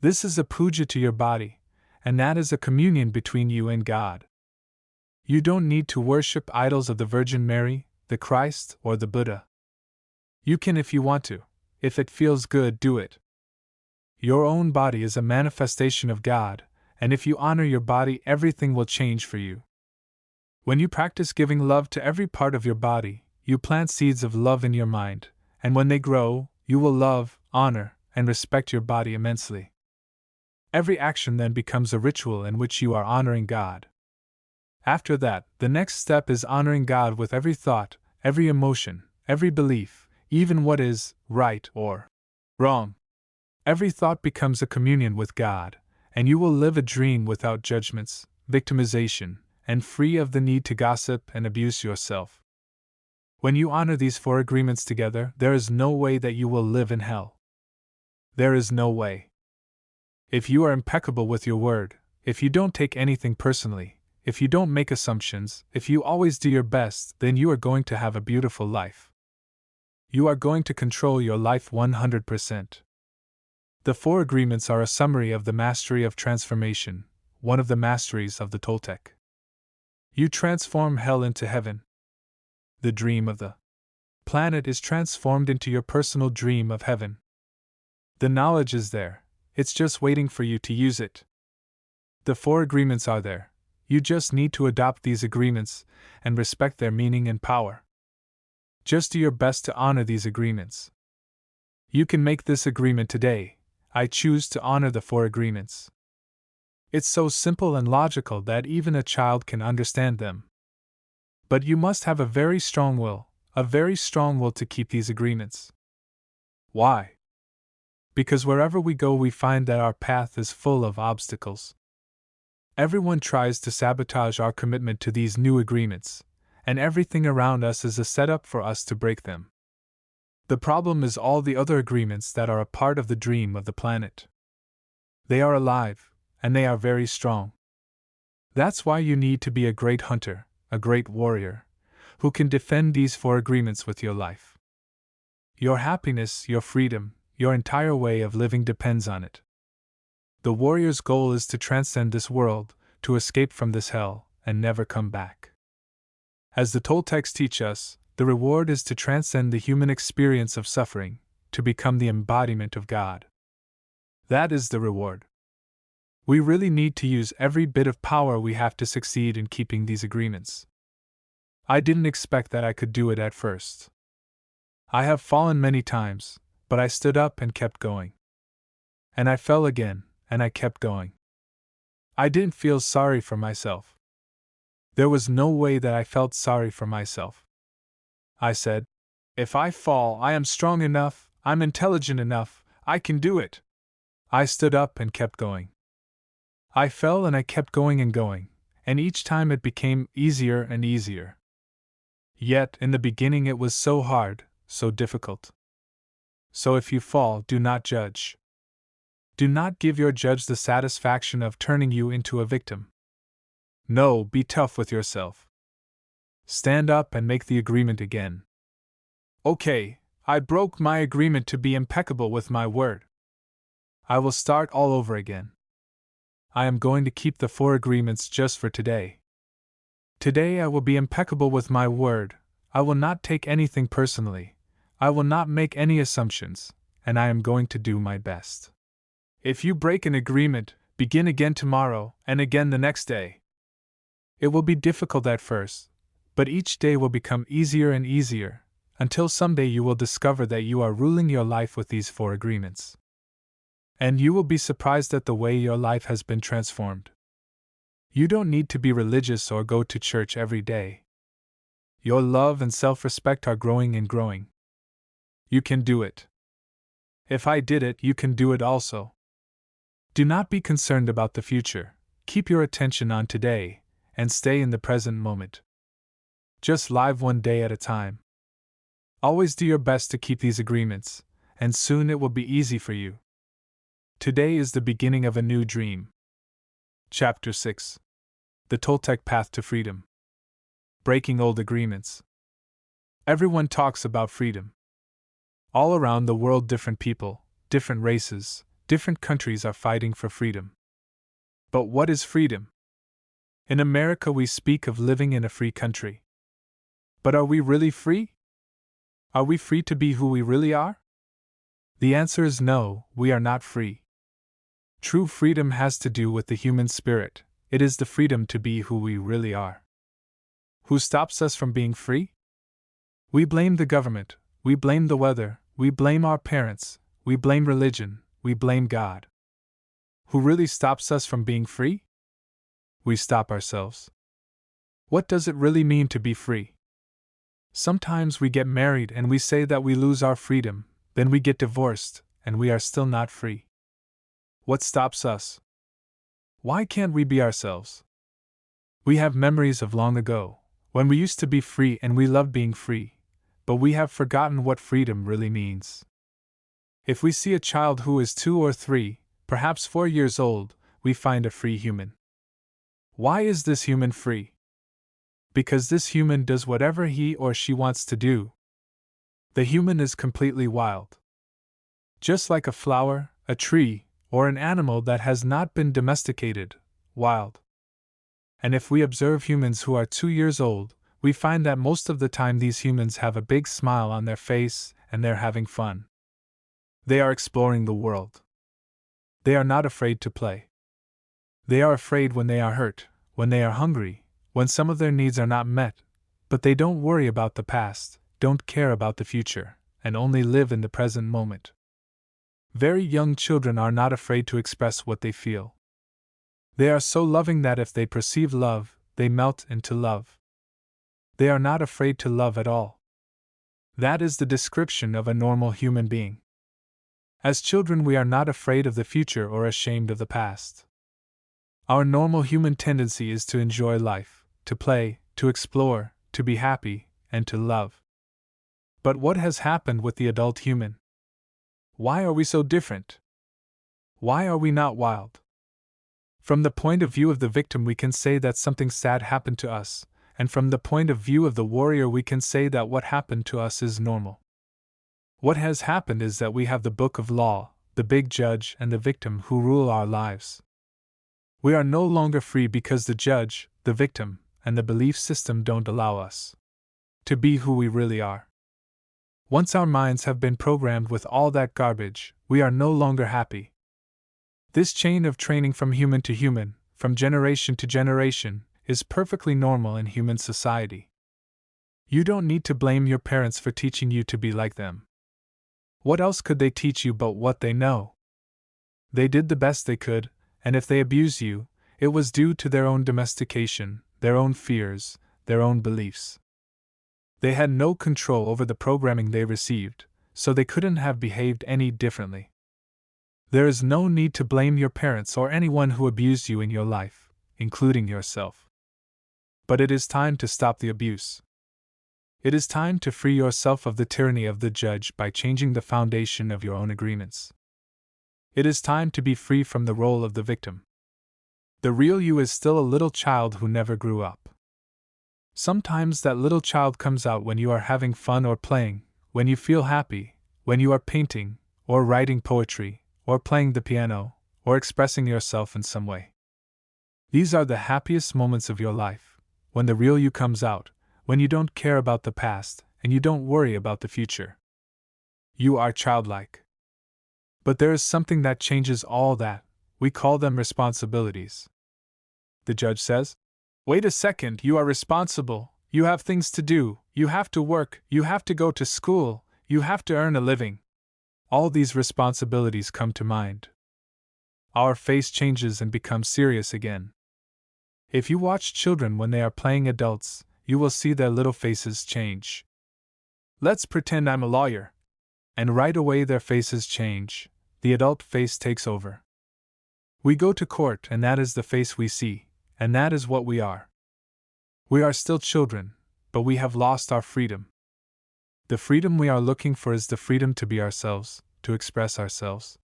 This is a puja to your body, and that is a communion between you and God. You don't need to worship idols of the Virgin Mary, the Christ, or the Buddha. You can if you want to. If it feels good, do it. Your own body is a manifestation of God, and if you honor your body, everything will change for you. When you practice giving love to every part of your body, you plant seeds of love in your mind, and when they grow, you will love, honor, and respect your body immensely. Every action then becomes a ritual in which you are honoring God. After that, the next step is honoring God with every thought, every emotion, every belief, even what is right or wrong. Every thought becomes a communion with God, and you will live a dream without judgments, victimization, and free of the need to gossip and abuse yourself. When you honor these 4 agreements together, there is no way that you will live in hell. There is no way. If you are impeccable with your word, if you don't take anything personally, if you don't make assumptions, if you always do your best, then you are going to have a beautiful life. You are going to control your life 100%. The 4 agreements are a summary of the mastery of transformation, one of the masteries of the Toltec. You transform hell into heaven. The dream of the planet is transformed into your personal dream of heaven. The knowledge is there, it's just waiting for you to use it. The 4 agreements are there, you just need to adopt these agreements and respect their meaning and power. Just do your best to honor these agreements. You can make this agreement today. I choose to honor the 4 agreements. It's so simple and logical that even a child can understand them. But you must have a very strong will to keep these agreements. Why? Because wherever we go, we find that our path is full of obstacles. Everyone tries to sabotage our commitment to these new agreements, and everything around us is a setup for us to break them. The problem is all the other agreements that are a part of the dream of the planet. They are alive, and they are very strong. That's why you need to be a great hunter, a great warrior, who can defend these 4 agreements with your life. Your happiness, your freedom, your entire way of living depends on it. The warrior's goal is to transcend this world, to escape from this hell, and never come back. As the Toltecs teach us, the reward is to transcend the human experience of suffering, to become the embodiment of God. That is the reward. We really need to use every bit of power we have to succeed in keeping these agreements. I didn't expect that I could do it at first. I have fallen many times, but I stood up and kept going. And I fell again, and I kept going. I didn't feel sorry for myself. There was no way that I felt sorry for myself. I said, if I fall, I am strong enough, I'm intelligent enough, I can do it. I stood up and kept going. I fell and I kept going, and each time it became easier and easier. Yet, in the beginning it was so hard, so difficult. So if you fall, do not judge. Do not give your judge the satisfaction of turning you into a victim. No, be tough with yourself. Stand up and make the agreement again. Okay, I broke my agreement to be impeccable with my word. I will start all over again. I am going to keep the 4 agreements just for today. Today I will be impeccable with my word, I will not take anything personally, I will not make any assumptions, and I am going to do my best. If you break an agreement, begin again tomorrow, and again the next day. It will be difficult at first, but each day will become easier and easier, until someday you will discover that you are ruling your life with these 4 agreements. And you will be surprised at the way your life has been transformed. You don't need to be religious or go to church every day. Your love and self-respect are growing and growing. You can do it. If I did it, you can do it also. Do not be concerned about the future, keep your attention on today, and stay in the present moment. Just live one day at a time. Always do your best to keep these agreements, and soon it will be easy for you. Today is the beginning of a new dream. Chapter 6. The Toltec Path to Freedom. Breaking Old Agreements. Everyone talks about freedom. All around the world, different people, different races, different countries are fighting for freedom. But what is freedom? In America, we speak of living in a free country. But are we really free? Are we free to be who we really are? The answer is no, we are not free. True freedom has to do with the human spirit, it is the freedom to be who we really are. Who stops us from being free? We blame the government, we blame the weather, we blame our parents, we blame religion, we blame God. Who really stops us from being free? We stop ourselves. What does it really mean to be free? Sometimes we get married and we say that we lose our freedom, then we get divorced, and we are still not free. What stops us? Why can't we be ourselves? We have memories of long ago, when we used to be free and we loved being free, but we have forgotten what freedom really means. If we see a child who is 2 or 3, perhaps 4 years old, we find a free human. Why is this human free? Because this human does whatever he or she wants to do. The human is completely wild. Just like a flower, a tree, or an animal that has not been domesticated, wild. And if we observe humans who are 2 years old, we find that most of the time these humans have a big smile on their face and they're having fun. They are exploring the world. They are not afraid to play. They are afraid when they are hurt, when they are hungry, when some of their needs are not met, but they don't worry about the past, don't care about the future, and only live in the present moment. Very young children are not afraid to express what they feel. They are so loving that if they perceive love, they melt into love. They are not afraid to love at all. That is the description of a normal human being. As children, we are not afraid of the future or ashamed of the past. Our normal human tendency is to enjoy life, to play, to explore, to be happy, and to love. But what has happened with the adult human? Why are we so different? Why are we not wild? From the point of view of the victim, we can say that something sad happened to us, and from the point of view of the warrior, we can say that what happened to us is normal. What has happened is that we have the book of law, the big judge, and the victim who rule our lives. We are no longer free because the judge, the victim, and the belief system don't allow us to be who we really are. Once our minds have been programmed with all that garbage, we are no longer happy. This chain of training from human to human, from generation to generation, is perfectly normal in human society. You don't need to blame your parents for teaching you to be like them. What else could they teach you but what they know? They did the best they could, and if they abused you, it was due to their own domestication, their own fears, their own beliefs. They had no control over the programming they received, so they couldn't have behaved any differently. There is no need to blame your parents or anyone who abused you in your life, including yourself. But it is time to stop the abuse. It is time to free yourself of the tyranny of the judge by changing the foundation of your own agreements. It is time to be free from the role of the victim. The real you is still a little child who never grew up. Sometimes that little child comes out when you are having fun or playing, when you feel happy, when you are painting, or writing poetry, or playing the piano, or expressing yourself in some way. These are the happiest moments of your life, when the real you comes out, when you don't care about the past, and you don't worry about the future. You are childlike. But there is something that changes all that. We call them responsibilities. The judge says, "Wait a second, you are responsible, you have things to do, you have to work, you have to go to school, you have to earn a living." All these responsibilities come to mind. Our face changes and becomes serious again. If you watch children when they are playing adults, you will see their little faces change. Let's pretend I'm a lawyer. And right away their faces change. The adult face takes over. We go to court, and that is the face we see, and that is what we are. We are still children, but we have lost our freedom. The freedom we are looking for is the freedom to be ourselves, to express ourselves.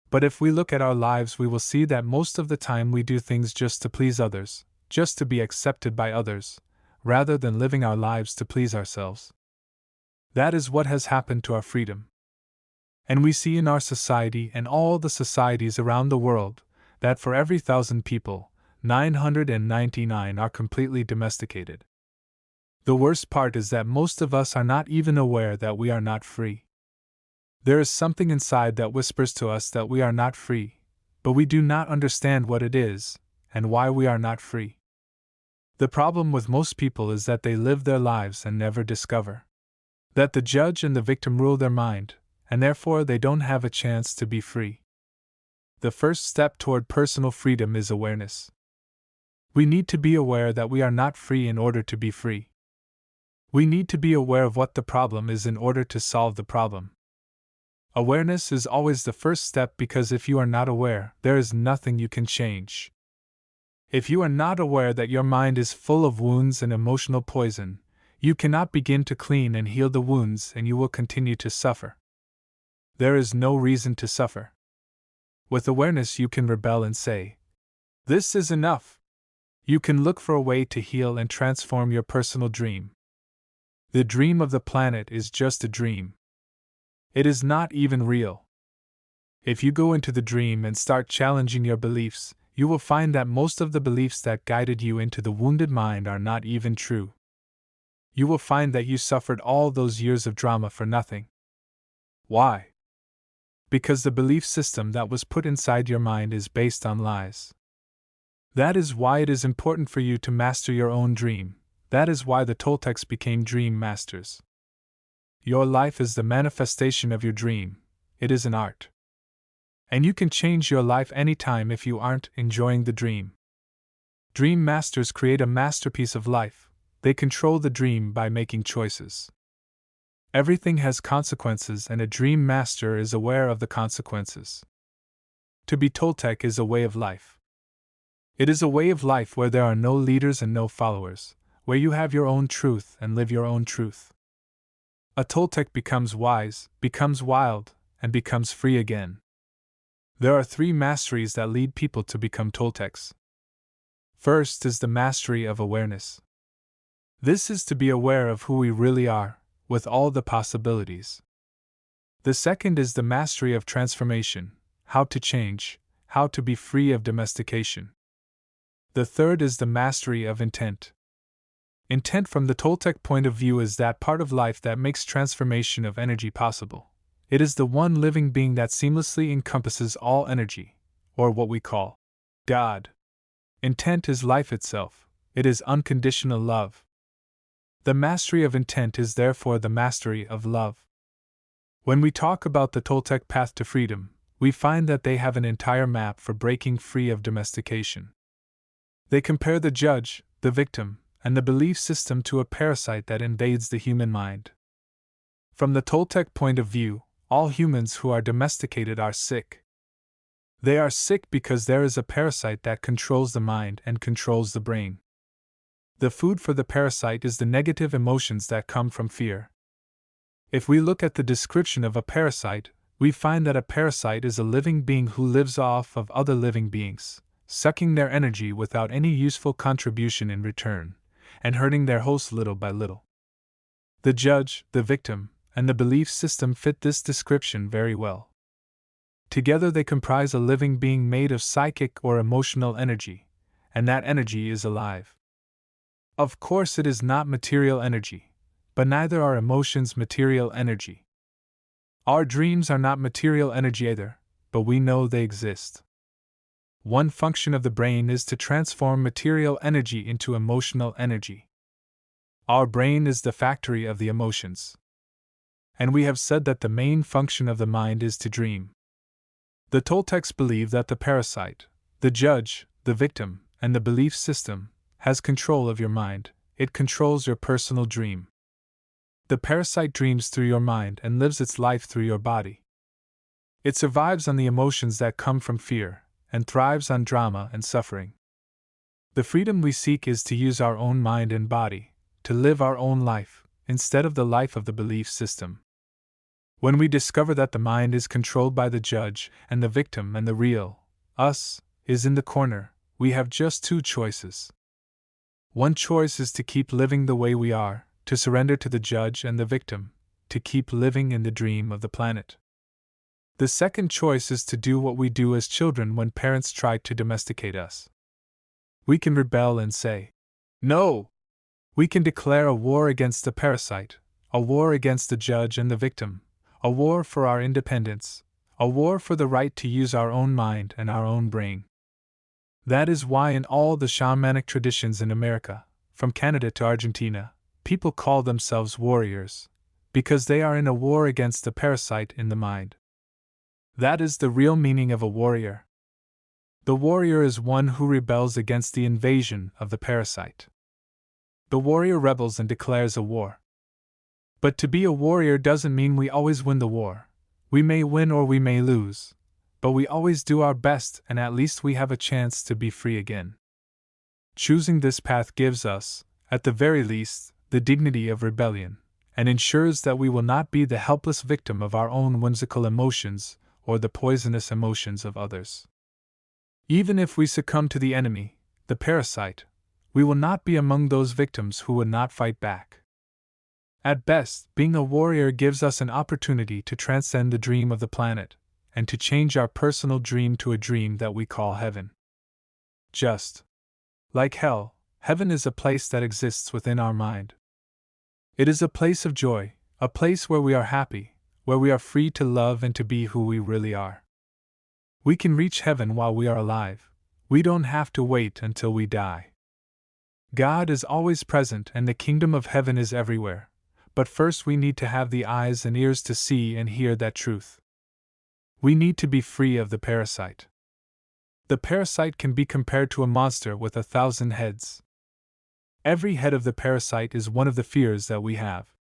But if we look at our lives, we will see that most of the time we do things just to please others, just to be accepted by others, rather than living our lives to please ourselves. That is what has happened to our freedom. And we see in our society and all the societies around the world that for every 1,000 people, 999 are completely domesticated. The worst part is that most of us are not even aware that we are not free. There is something inside that whispers to us that we are not free, but we do not understand what it is and why we are not free. The problem with most people is that they live their lives and never discover that the judge and the victim rule their mind, and therefore they don't have a chance to be free. The first step toward personal freedom is awareness. We need to be aware that we are not free in order to be free. We need to be aware of what the problem is in order to solve the problem. Awareness is always the first step because if you are not aware, there is nothing you can change. If you are not aware that your mind is full of wounds and emotional poison, you cannot begin to clean and heal the wounds, and you will continue to suffer. There is no reason to suffer. With awareness, you can rebel and say, "This is enough." You can look for a way to heal and transform your personal dream. The dream of the planet is just a dream. It is not even real. If you go into the dream and start challenging your beliefs, you will find that most of the beliefs that guided you into the wounded mind are not even true. You will find that you suffered all those years of drama for nothing. Why? Because the belief system that was put inside your mind is based on lies. That is why it is important for you to master your own dream. That is why the Toltecs became dream masters. Your life is the manifestation of your dream. It is an art. And you can change your life anytime if you aren't enjoying the dream. Dream masters create a masterpiece of life. They control the dream by making choices. Everything has consequences, and a dream master is aware of the consequences. To be Toltec is a way of life. It is a way of life where there are no leaders and no followers, where you have your own truth and live your own truth. A Toltec becomes wise, becomes wild, and becomes free again. There are 3 masteries that lead people to become Toltecs. First is the mastery of awareness. This is to be aware of who we really are, with all the possibilities. The second is the mastery of transformation, how to change, how to be free of domestication. The third is the mastery of intent. Intent from the Toltec point of view is that part of life that makes transformation of energy possible. It is the one living being that seamlessly encompasses all energy, or what we call God. Intent is life itself, it is unconditional love. The mastery of intent is therefore the mastery of love. When we talk about the Toltec path to freedom, we find that they have an entire map for breaking free of domestication. They compare the judge, the victim, and the belief system to a parasite that invades the human mind. From the Toltec point of view, all humans who are domesticated are sick. They are sick because there is a parasite that controls the mind and controls the brain. The food for the parasite is the negative emotions that come from fear. If we look at the description of a parasite, we find that a parasite is a living being who lives off of other living beings, sucking their energy without any useful contribution in return, and hurting their host little by little. The judge, the victim, and the belief system fit this description very well. Together they comprise a living being made of psychic or emotional energy, and that energy is alive. Of course, it is not material energy, but neither are emotions material energy. Our dreams are not material energy either, but we know they exist. One function of the brain is to transform material energy into emotional energy. Our brain is the factory of the emotions. And we have said that the main function of the mind is to dream. The Toltecs believe that the parasite, the judge, the victim, and the belief system has control of your mind. It controls your personal dream. The parasite dreams through your mind and lives its life through your body. It survives on the emotions that come from fear, and thrives on drama and suffering. The freedom we seek is to use our own mind and body, to live our own life, instead of the life of the belief system. When we discover that the mind is controlled by the judge and the victim and the real, us, is in the corner, we have just 2 choices. One choice is to keep living the way we are, to surrender to the judge and the victim, to keep living in the dream of the planet. The second choice is to do what we do as children when parents try to domesticate us. We can rebel and say, "No!" We can declare a war against the parasite, a war against the judge and the victim, a war for our independence, a war for the right to use our own mind and our own brain. That is why in all the shamanic traditions in America, from Canada to Argentina, people call themselves warriors, because they are in a war against the parasite in the mind. That is the real meaning of a warrior. The warrior is one who rebels against the invasion of the parasite. The warrior rebels and declares a war. But to be a warrior doesn't mean we always win the war. We may win or we may lose, but we always do our best and at least we have a chance to be free again. Choosing this path gives us, at the very least, the dignity of rebellion, and ensures that we will not be the helpless victim of our own whimsical emotions or the poisonous emotions of others. Even if we succumb to the enemy, the parasite, we will not be among those victims who would not fight back. At best, being a warrior gives us an opportunity to transcend the dream of the planet, and to change our personal dream to a dream that we call heaven. Just like hell, heaven is a place that exists within our mind. It is a place of joy, a place where we are happy, where we are free to love and to be who we really are. We can reach heaven while we are alive. We don't have to wait until we die. God is always present and the kingdom of heaven is everywhere, but first we need to have the eyes and ears to see and hear that truth. We need to be free of the parasite. The parasite can be compared to a monster with 1,000 heads. Every head of the parasite is one of the fears that we have.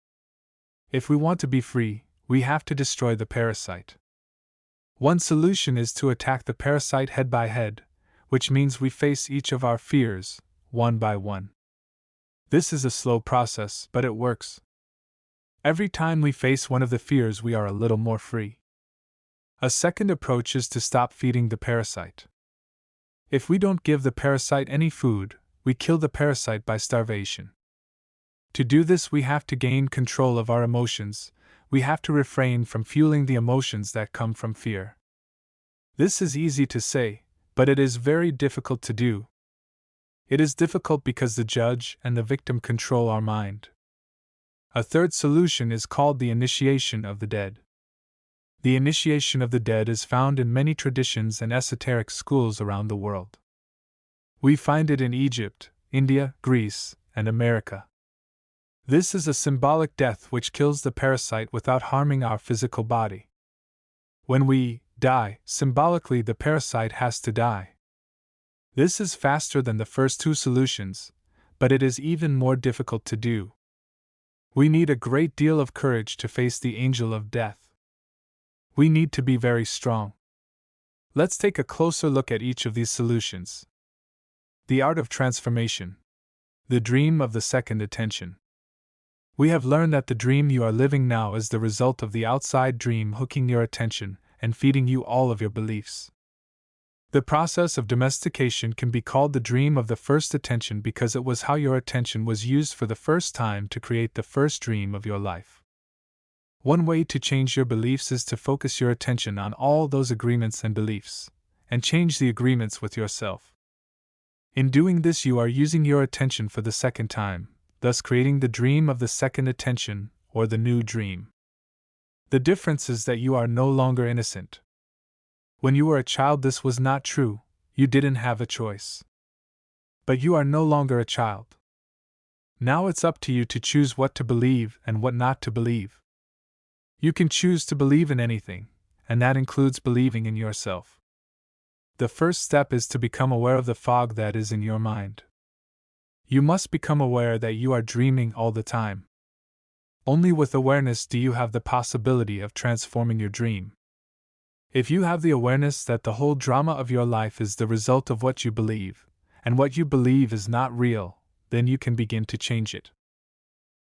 If we want to be free, we have to destroy the parasite. One solution is to attack the parasite head by head, which means we face each of our fears, one by one. This is a slow process, but it works. Every time we face one of the fears, we are a little more free. A second approach is to stop feeding the parasite. If we don't give the parasite any food, we kill the parasite by starvation. To do this, we have to gain control of our emotions. We have to refrain from fueling the emotions that come from fear. This is easy to say, but it is very difficult to do. It is difficult because the judge and the victim control our mind. A third solution is called the initiation of the dead. The initiation of the dead is found in many traditions and esoteric schools around the world. We find it in Egypt, India, Greece, and America. This is a symbolic death which kills the parasite without harming our physical body. When we die, symbolically the parasite has to die. This is faster than the first two solutions, but it is even more difficult to do. We need a great deal of courage to face the angel of death. We need to be very strong. Let's take a closer look at each of these solutions. The art of transformation. The dream of the second attention. We have learned that the dream you are living now is the result of the outside dream hooking your attention and feeding you all of your beliefs. The process of domestication can be called the dream of the first attention because it was how your attention was used for the first time to create the first dream of your life. One way to change your beliefs is to focus your attention on all those agreements and beliefs, and change the agreements with yourself. In doing this, you are using your attention for the second time, thus creating the dream of the second attention, or the new dream. The difference is that you are no longer innocent. When you were a child, this was not true, you didn't have a choice. But you are no longer a child. Now it's up to you to choose what to believe and what not to believe. You can choose to believe in anything, and that includes believing in yourself. The first step is to become aware of the fog that is in your mind. You must become aware that you are dreaming all the time. Only with awareness do you have the possibility of transforming your dream. If you have the awareness that the whole drama of your life is the result of what you believe, and what you believe is not real, then you can begin to change it.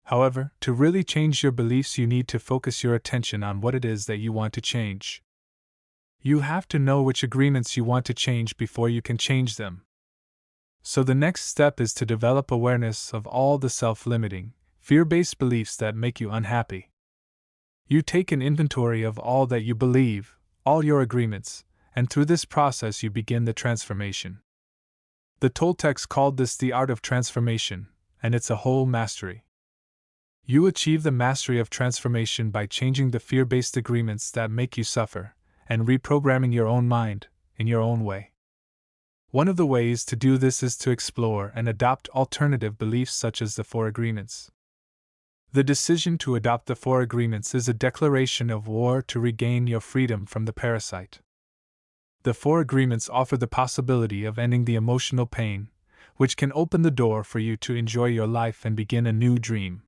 However, to really change your beliefs, you need to focus your attention on what it is that you want to change. You have to know which agreements you want to change before you can change them. So the next step is to develop awareness of all the self-limiting, fear-based beliefs that make you unhappy. You take an inventory of all that you believe, all your agreements, and through this process you begin the transformation. The Toltecs called this the art of transformation, and it's a whole mastery. You achieve the mastery of transformation by changing the fear-based agreements that make you suffer, and reprogramming your own mind, in your own way. One of the ways to do this is to explore and adopt alternative beliefs such as the Four Agreements. The decision to adopt the Four Agreements is a declaration of war to regain your freedom from the parasite. The Four Agreements offer the possibility of ending the emotional pain, which can open the door for you to enjoy your life and begin a new dream.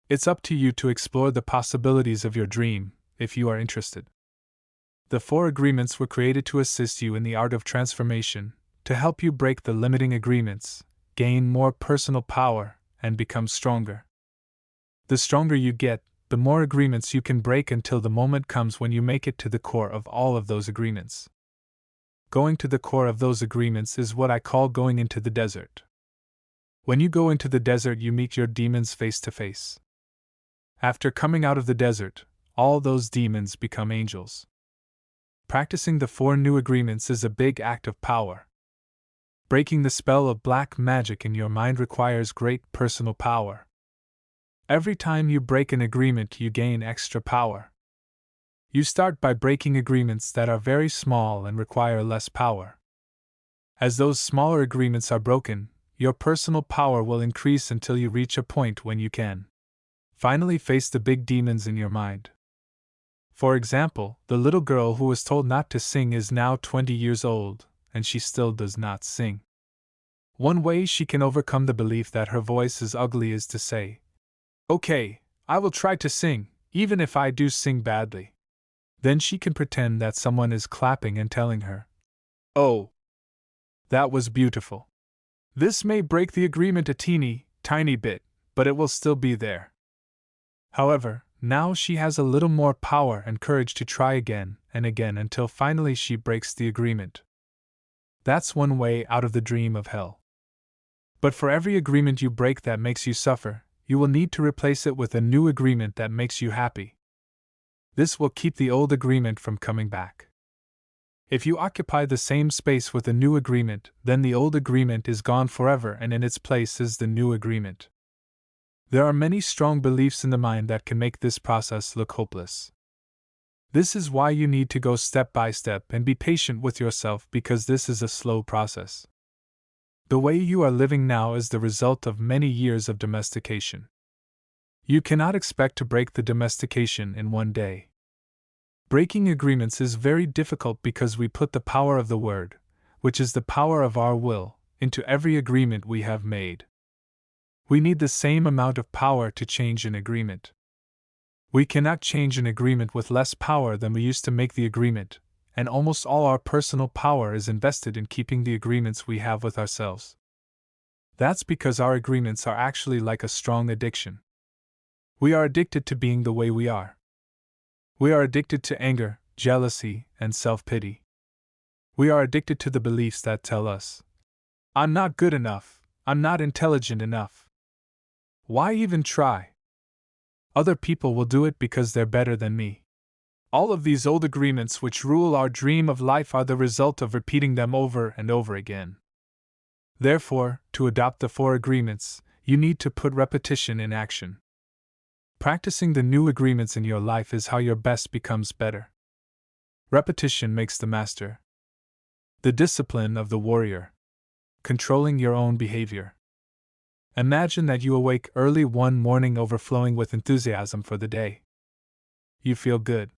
It's up to you to explore the possibilities of your dream, if you are interested. The Four Agreements were created to assist you in the art of transformation, to help you break the limiting agreements, gain more personal power, and become stronger. The stronger you get, the more agreements you can break until the moment comes when you make it to the core of all of those agreements. Going to the core of those agreements is what I call going into the desert. When you go into the desert, you meet your demons face to face. After coming out of the desert, all those demons become angels. Practicing the four new agreements is a big act of power. Breaking the spell of black magic in your mind requires great personal power. Every time you break an agreement, you gain extra power. You start by breaking agreements that are very small and require less power. As those smaller agreements are broken, your personal power will increase until you reach a point when you can finally face the big demons in your mind. For example, the little girl who was told not to sing is now 20 years old, and she still does not sing. One way she can overcome the belief that her voice is ugly is to say, "Okay, I will try to sing, even if I do sing badly." Then she can pretend that someone is clapping and telling her, "Oh, That was beautiful. This may break the agreement a teeny, tiny bit, but it will still be there. However, now she has a little more power and courage to try again and again until finally she breaks the agreement. That's one way out of the dream of hell. But for every agreement you break that makes you suffer, you will need to replace it with a new agreement that makes you happy. This will keep the old agreement from coming back. If you occupy the same space with a new agreement, then the old agreement is gone forever and in its place is the new agreement. There are many strong beliefs in the mind that can make this process look hopeless. This is why you need to go step by step and be patient with yourself, because this is a slow process. The way you are living now is the result of many years of domestication. You cannot expect to break the domestication in one day. Breaking agreements is very difficult because we put the power of the word, which is the power of our will, into every agreement we have made. We need the same amount of power to change an agreement. We cannot change an agreement with less power than we used to make the agreement, and almost all our personal power is invested in keeping the agreements we have with ourselves. That's because our agreements are actually like a strong addiction. We are addicted to being the way we are. We are addicted to anger, jealousy, and self-pity. We are addicted to the beliefs that tell us, "I'm not good enough, I'm not intelligent enough. Why even try? Other people will do it because they're better than me." All of these old agreements which rule our dream of life are the result of repeating them over and over again. Therefore, to adopt the 4 agreements, you need to put repetition in action. Practicing the new agreements in your life is how your best becomes better. Repetition makes the master. The discipline of the warrior. Controlling your own behavior. Imagine that you awake early one morning overflowing with enthusiasm for the day. You feel good.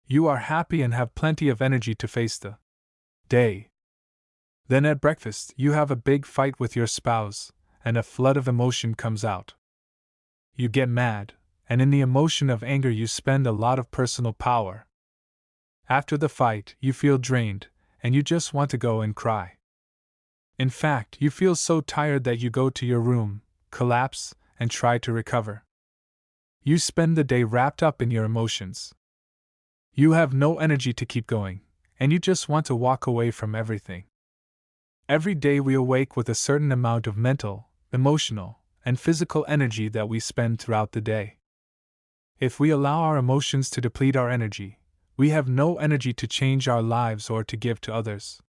You are happy and have plenty of energy to face the day. Then at breakfast, you have a big fight with your spouse, and a flood of emotion comes out. You get mad, and in the emotion of anger, you spend a lot of personal power. After the fight, you feel drained, and you just want to go and cry. In fact, you feel so tired that you go to your room, collapse, and try to recover. You spend the day wrapped up in your emotions. You have no energy to keep going, and you just want to walk away from everything. Every day we awake with a certain amount of mental, emotional, and physical energy that we spend throughout the day. If we allow our emotions to deplete our energy, we have no energy to change our lives or to give to others.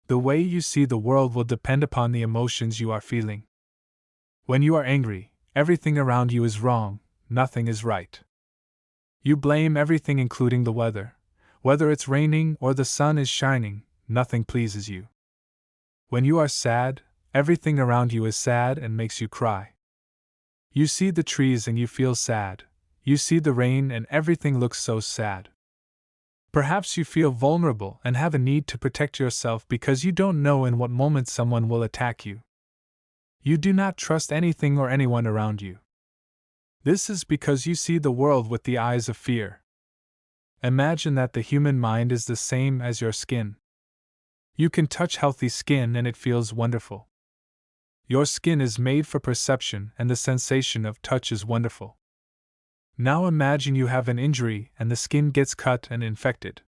The way you see the world will depend upon the emotions you are feeling. When you are angry, everything around you is wrong, nothing is right. You blame everything, including the weather. Whether it's raining or the sun is shining, nothing pleases you. When you are sad, everything around you is sad and makes you cry. You see the trees and you feel sad. You see the rain and everything looks so sad. Perhaps you feel vulnerable and have a need to protect yourself because you don't know in what moment someone will attack you. You do not trust anything or anyone around you. This is because you see the world with the eyes of fear. Imagine that the human mind is the same as your skin. You can touch healthy skin and it feels wonderful. Your skin is made for perception and the sensation of touch is wonderful. Now imagine you have an injury and the skin gets cut and infected.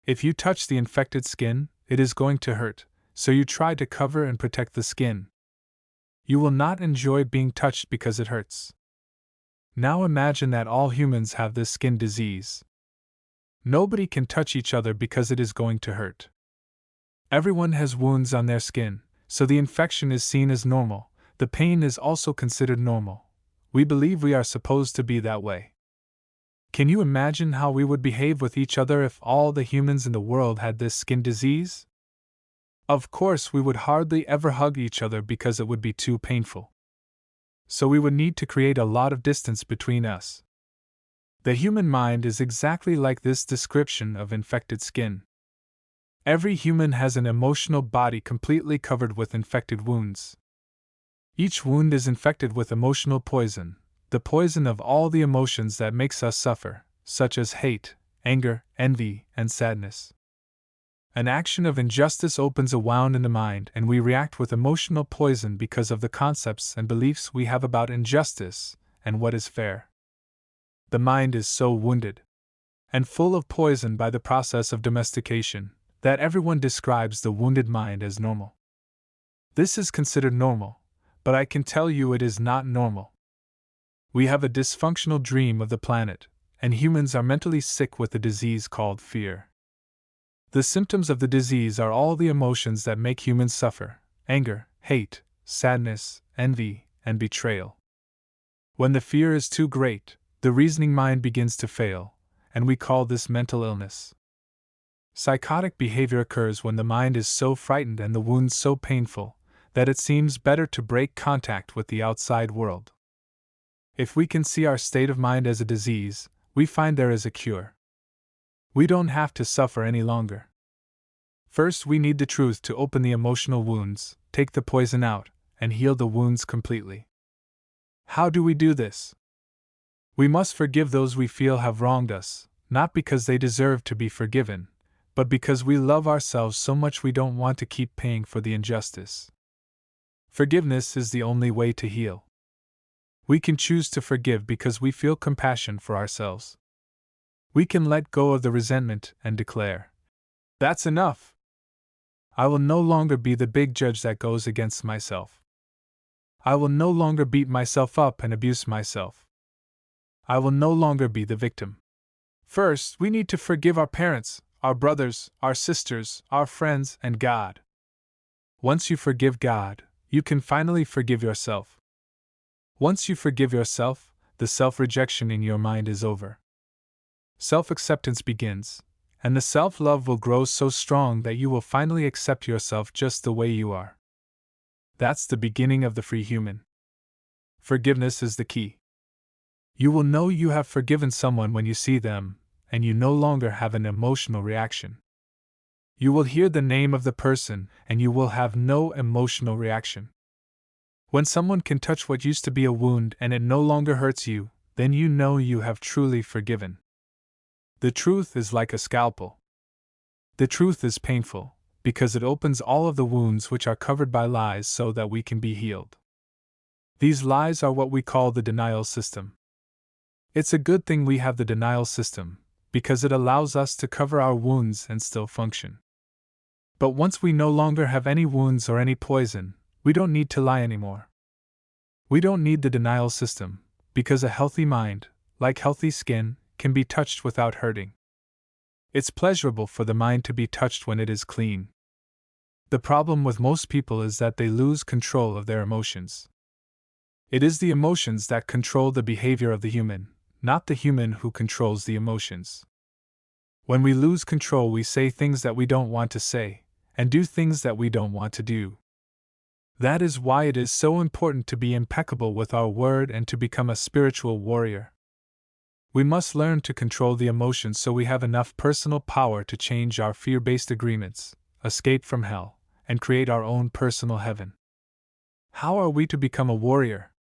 If you touch the infected skin, it is going to hurt, so you try to cover and protect the skin. You will not enjoy being touched because it hurts. Now imagine that all humans have this skin disease. Nobody can touch each other because it is going to hurt. Everyone has wounds on their skin, so the infection is seen as normal. The pain is also considered normal. We believe we are supposed to be that way. Can you imagine how we would behave with each other if all the humans in the world had this skin disease? Of course, we would hardly ever hug each other because it would be too painful. So we would need to create a lot of distance between us. The human mind is exactly like this description of infected skin. Every human has an emotional body completely covered with infected wounds. Each wound is infected with emotional poison, the poison of all the emotions that makes us suffer, such as hate, anger, envy, and sadness. An action of injustice opens a wound in the mind, and we react with emotional poison because of the concepts and beliefs we have about injustice and what is fair. The mind is so wounded and full of poison by the process of domestication that everyone describes the wounded mind as normal. This is considered normal, but I can tell you it is not normal. We have a dysfunctional dream of the planet, and humans are mentally sick with a disease called fear. The symptoms of the disease are all the emotions that make humans suffer: anger, hate, sadness, envy, and betrayal. When the fear is too great, the reasoning mind begins to fail, and we call this mental illness. Psychotic behavior occurs when the mind is so frightened and the wounds so painful that it seems better to break contact with the outside world. If we can see our state of mind as a disease, we find there is a cure. We don't have to suffer any longer. First, we need the truth to open the emotional wounds, take the poison out, and heal the wounds completely. How do we do this? We must forgive those we feel have wronged us, not because they deserve to be forgiven, but because we love ourselves so much we don't want to keep paying for the injustice. Forgiveness is the only way to heal. We can choose to forgive because we feel compassion for ourselves. We can let go of the resentment and declare, "That's enough. I will no longer be the big judge that goes against myself. I will no longer beat myself up and abuse myself. I will no longer be the victim." First, we need to forgive our parents, our brothers, our sisters, our friends, and God. Once you forgive God, you can finally forgive yourself. Once you forgive yourself, the self-rejection in your mind is over. Self-acceptance begins, and the self-love will grow so strong that you will finally accept yourself just the way you are. That's the beginning of the free human. Forgiveness is the key. You will know you have forgiven someone when you see them, and you no longer have an emotional reaction. You will hear the name of the person, and you will have no emotional reaction. When someone can touch what used to be a wound and it no longer hurts you, then you know you have truly forgiven. The truth is like a scalpel. The truth is painful, because it opens all of the wounds which are covered by lies so that we can be healed. These lies are what we call the denial system. It's a good thing we have the denial system, because it allows us to cover our wounds and still function. But once we no longer have any wounds or any poison, we don't need to lie anymore. We don't need the denial system, because a healthy mind, like healthy skin, can be touched without hurting. It's pleasurable for the mind to be touched when it is clean. The problem with most people is that they lose control of their emotions. It is the emotions that control the behavior of the human, not the human who controls the emotions. When we lose control, we say things that we don't want to say, and do things that we don't want to do. That is why it is so important to be impeccable with our word and to become a spiritual warrior. We must learn to control the emotions so we have enough personal power to change our fear-based agreements, escape from hell, and create our own personal heaven. How are we to become a warrior?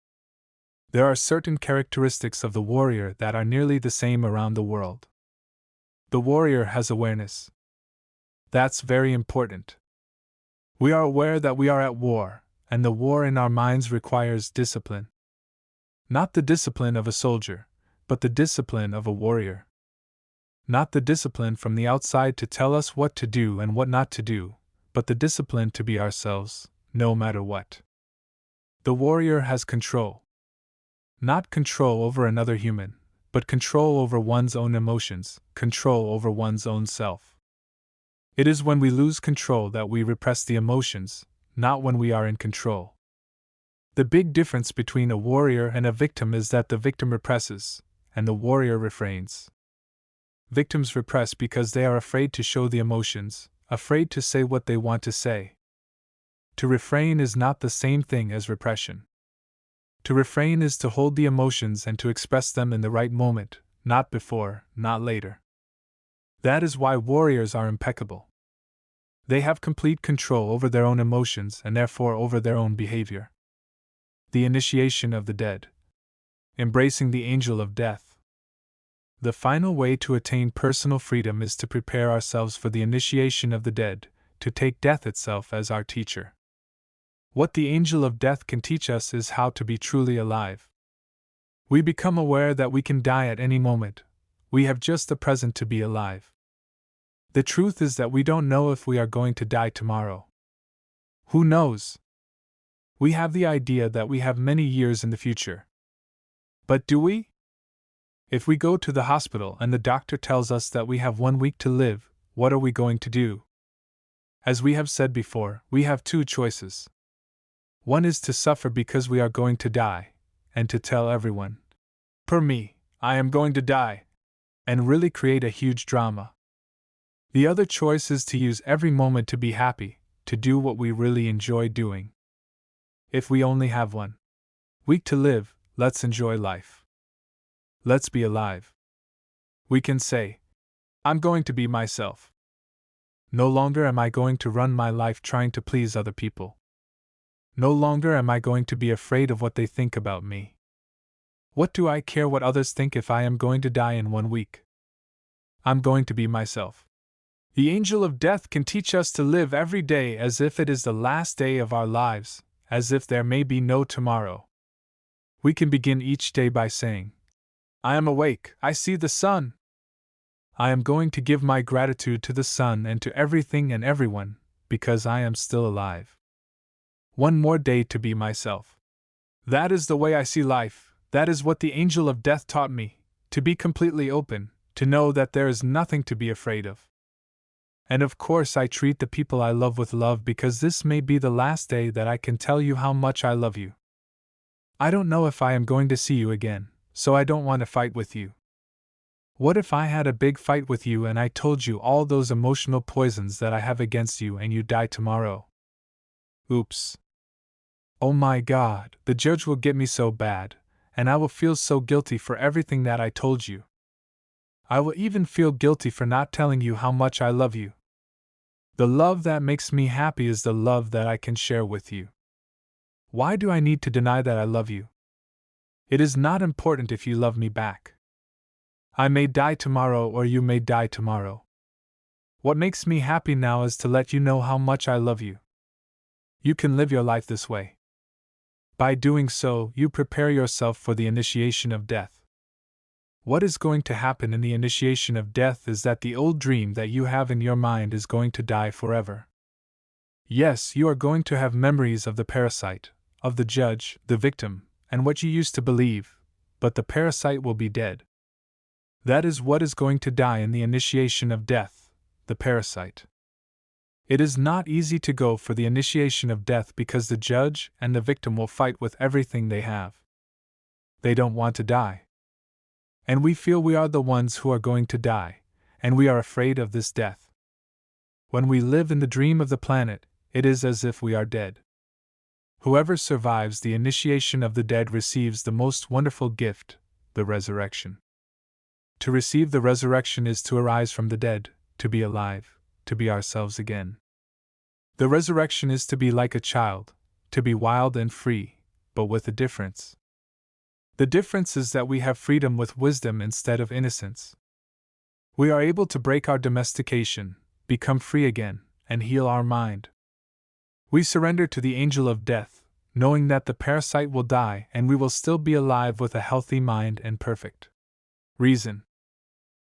There are certain characteristics of the warrior that are nearly the same around the world. The warrior has awareness. That's very important. We are aware that we are at war, and the war in our minds requires discipline. Not the discipline of a soldier, but the discipline of a warrior. Not the discipline from the outside to tell us what to do and what not to do, but the discipline to be ourselves, no matter what. The warrior has control. Not control over another human, but control over one's own emotions, control over one's own self. It is when we lose control that we repress the emotions, not when we are in control. The big difference between a warrior and a victim is that the victim represses, and the warrior refrains. Victims repress because they are afraid to show the emotions, afraid to say what they want to say. To refrain is not the same thing as repression. To refrain is to hold the emotions and to express them in the right moment, not before, not later. That is why warriors are impeccable. They have complete control over their own emotions and therefore over their own behavior. The initiation of the dead. Embracing the angel of death. The final way to attain personal freedom is to prepare ourselves for the initiation of the dead, to take death itself as our teacher. What the angel of death can teach us is how to be truly alive. We become aware that we can die at any moment. We have just the present to be alive. The truth is that we don't know if we are going to die tomorrow. Who knows? We have the idea that we have many years in the future. But do we? If we go to the hospital and the doctor tells us that we have 1 week to live, what are we going to do? As we have said before, we have two choices. One is to suffer because we are going to die, and to tell everyone, "Per me, I am going to die," and really create a huge drama. The other choice is to use every moment to be happy, to do what we really enjoy doing. If we only have 1 week to live, let's enjoy life. Let's be alive. We can say, "I'm going to be myself. No longer am I going to run my life trying to please other people. No longer am I going to be afraid of what they think about me. What do I care what others think if I am going to die in 1 week? I'm going to be myself." The angel of death can teach us to live every day as if it is the last day of our lives, as if there may be no tomorrow. We can begin each day by saying, "I am awake, I see the sun. I am going to give my gratitude to the sun and to everything and everyone, because I am still alive. 1 more day to be myself. That is the way I see life, that is what the angel of death taught me, to be completely open, to know that there is nothing to be afraid of. And of course I treat the people I love with love because this may be the last day that I can tell you how much I love you. I don't know if I am going to see you again, so I don't want to fight with you. What if I had a big fight with you and I told you all those emotional poisons that I have against you and you die tomorrow? Oops. Oh my God, the judge will get me so bad, and I will feel so guilty for everything that I told you. I will even feel guilty for not telling you how much I love you. The love that makes me happy is the love that I can share with you. Why do I need to deny that I love you? It is not important if you love me back. I may die tomorrow or you may die tomorrow. What makes me happy now is to let you know how much I love you. You can live your life this way. By doing so, you prepare yourself for the initiation of death. What is going to happen in the initiation of death is that the old dream that you have in your mind is going to die forever. Yes, you are going to have memories of the parasite, of the judge, the victim, and what you used to believe, but the parasite will be dead. That is what is going to die in the initiation of death, the parasite. It is not easy to go for the initiation of death because the judge and the victim will fight with everything they have. They don't want to die. And we feel we are the ones who are going to die, and we are afraid of this death. When we live in the dream of the planet, it is as if we are dead. Whoever survives the initiation of the dead receives the most wonderful gift, the resurrection. To receive the resurrection is to arise from the dead, to be alive, to be ourselves again. The resurrection is to be like a child, to be wild and free, but with a difference. The difference is that we have freedom with wisdom instead of innocence. We are able to break our domestication, become free again, and heal our mind. We surrender to the angel of death, knowing that the parasite will die and we will still be alive with a healthy mind and perfect reason.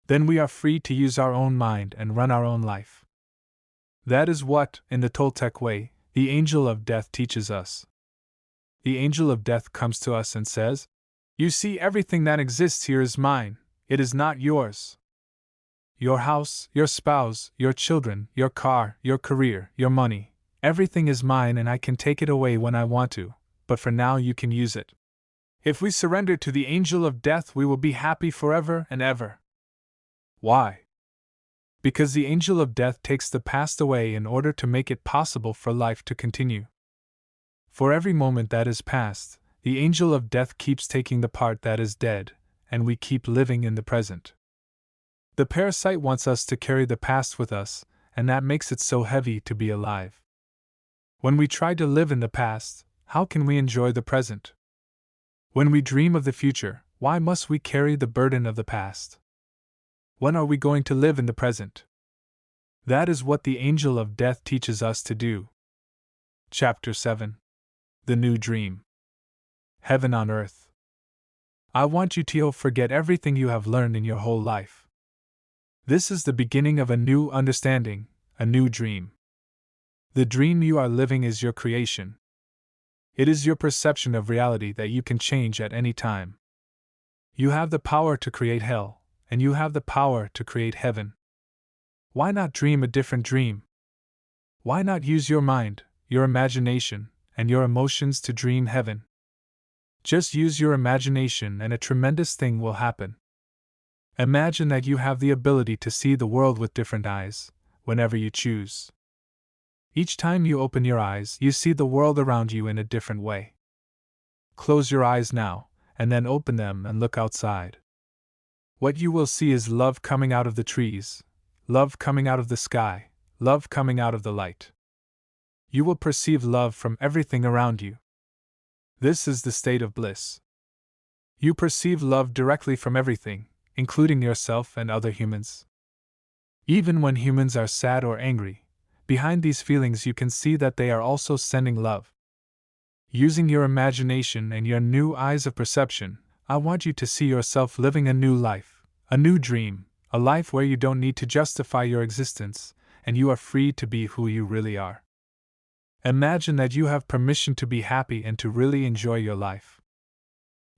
Then we are free to use our own mind and run our own life. That is what, in the Toltec way, the angel of death teaches us. The angel of death comes to us and says, "You see, everything that exists here is mine, it is not yours. Your house, your spouse, your children, your car, your career, your money, everything is mine and I can take it away when I want to, but for now you can use it." If we surrender to the angel of death, we will be happy forever and ever. Why? Because the angel of death takes the past away in order to make it possible for life to continue. For every moment that is past, the angel of death keeps taking the part that is dead, and we keep living in the present. The parasite wants us to carry the past with us, and that makes it so heavy to be alive. When we try to live in the past, how can we enjoy the present? When we dream of the future, why must we carry the burden of the past? When are we going to live in the present? That is what the angel of death teaches us to do. Chapter 7. The New Dream. Heaven on Earth. I want you to forget everything you have learned in your whole life. This is the beginning of a new understanding, a new dream. The dream you are living is your creation. It is your perception of reality that you can change at any time. You have the power to create hell, and you have the power to create heaven. Why not dream a different dream? Why not use your mind, your imagination, and your emotions to dream heaven? Just use your imagination and a tremendous thing will happen. Imagine that you have the ability to see the world with different eyes, whenever you choose. Each time you open your eyes, you see the world around you in a different way. Close your eyes now, and then open them and look outside. What you will see is love coming out of the trees, love coming out of the sky, love coming out of the light. You will perceive love from everything around you. This is the state of bliss. You perceive love directly from everything, including yourself and other humans. Even when humans are sad or angry, behind these feelings you can see that they are also sending love. Using your imagination and your new eyes of perception, I want you to see yourself living a new life, a new dream, a life where you don't need to justify your existence, and you are free to be who you really are. Imagine that you have permission to be happy and to really enjoy your life.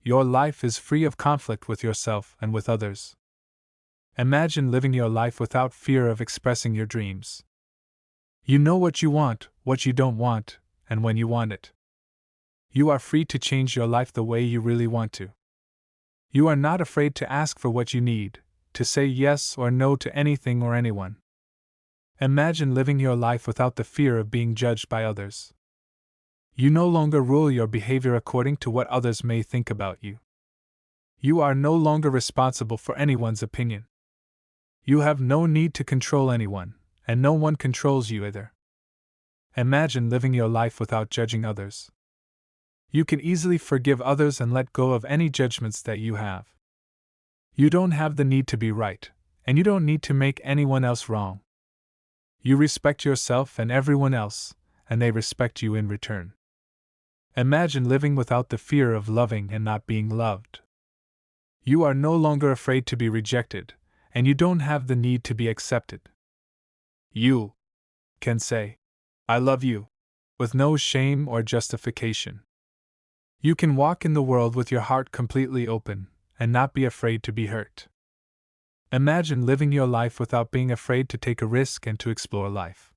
Your life is free of conflict with yourself and with others. Imagine living your life without fear of expressing your dreams. You know what you want, what you don't want, and when you want it. You are free to change your life the way you really want to. You are not afraid to ask for what you need, to say yes or no to anything or anyone. Imagine living your life without the fear of being judged by others. You no longer rule your behavior according to what others may think about you. You are no longer responsible for anyone's opinion. You have no need to control anyone, and no one controls you either. Imagine living your life without judging others. You can easily forgive others and let go of any judgments that you have. You don't have the need to be right, and you don't need to make anyone else wrong. You respect yourself and everyone else, and they respect you in return. Imagine living without the fear of loving and not being loved. You are no longer afraid to be rejected, and you don't have the need to be accepted. You can say, "I love you," with no shame or justification. You can walk in the world with your heart completely open, and not be afraid to be hurt. Imagine living your life without being afraid to take a risk and to explore life.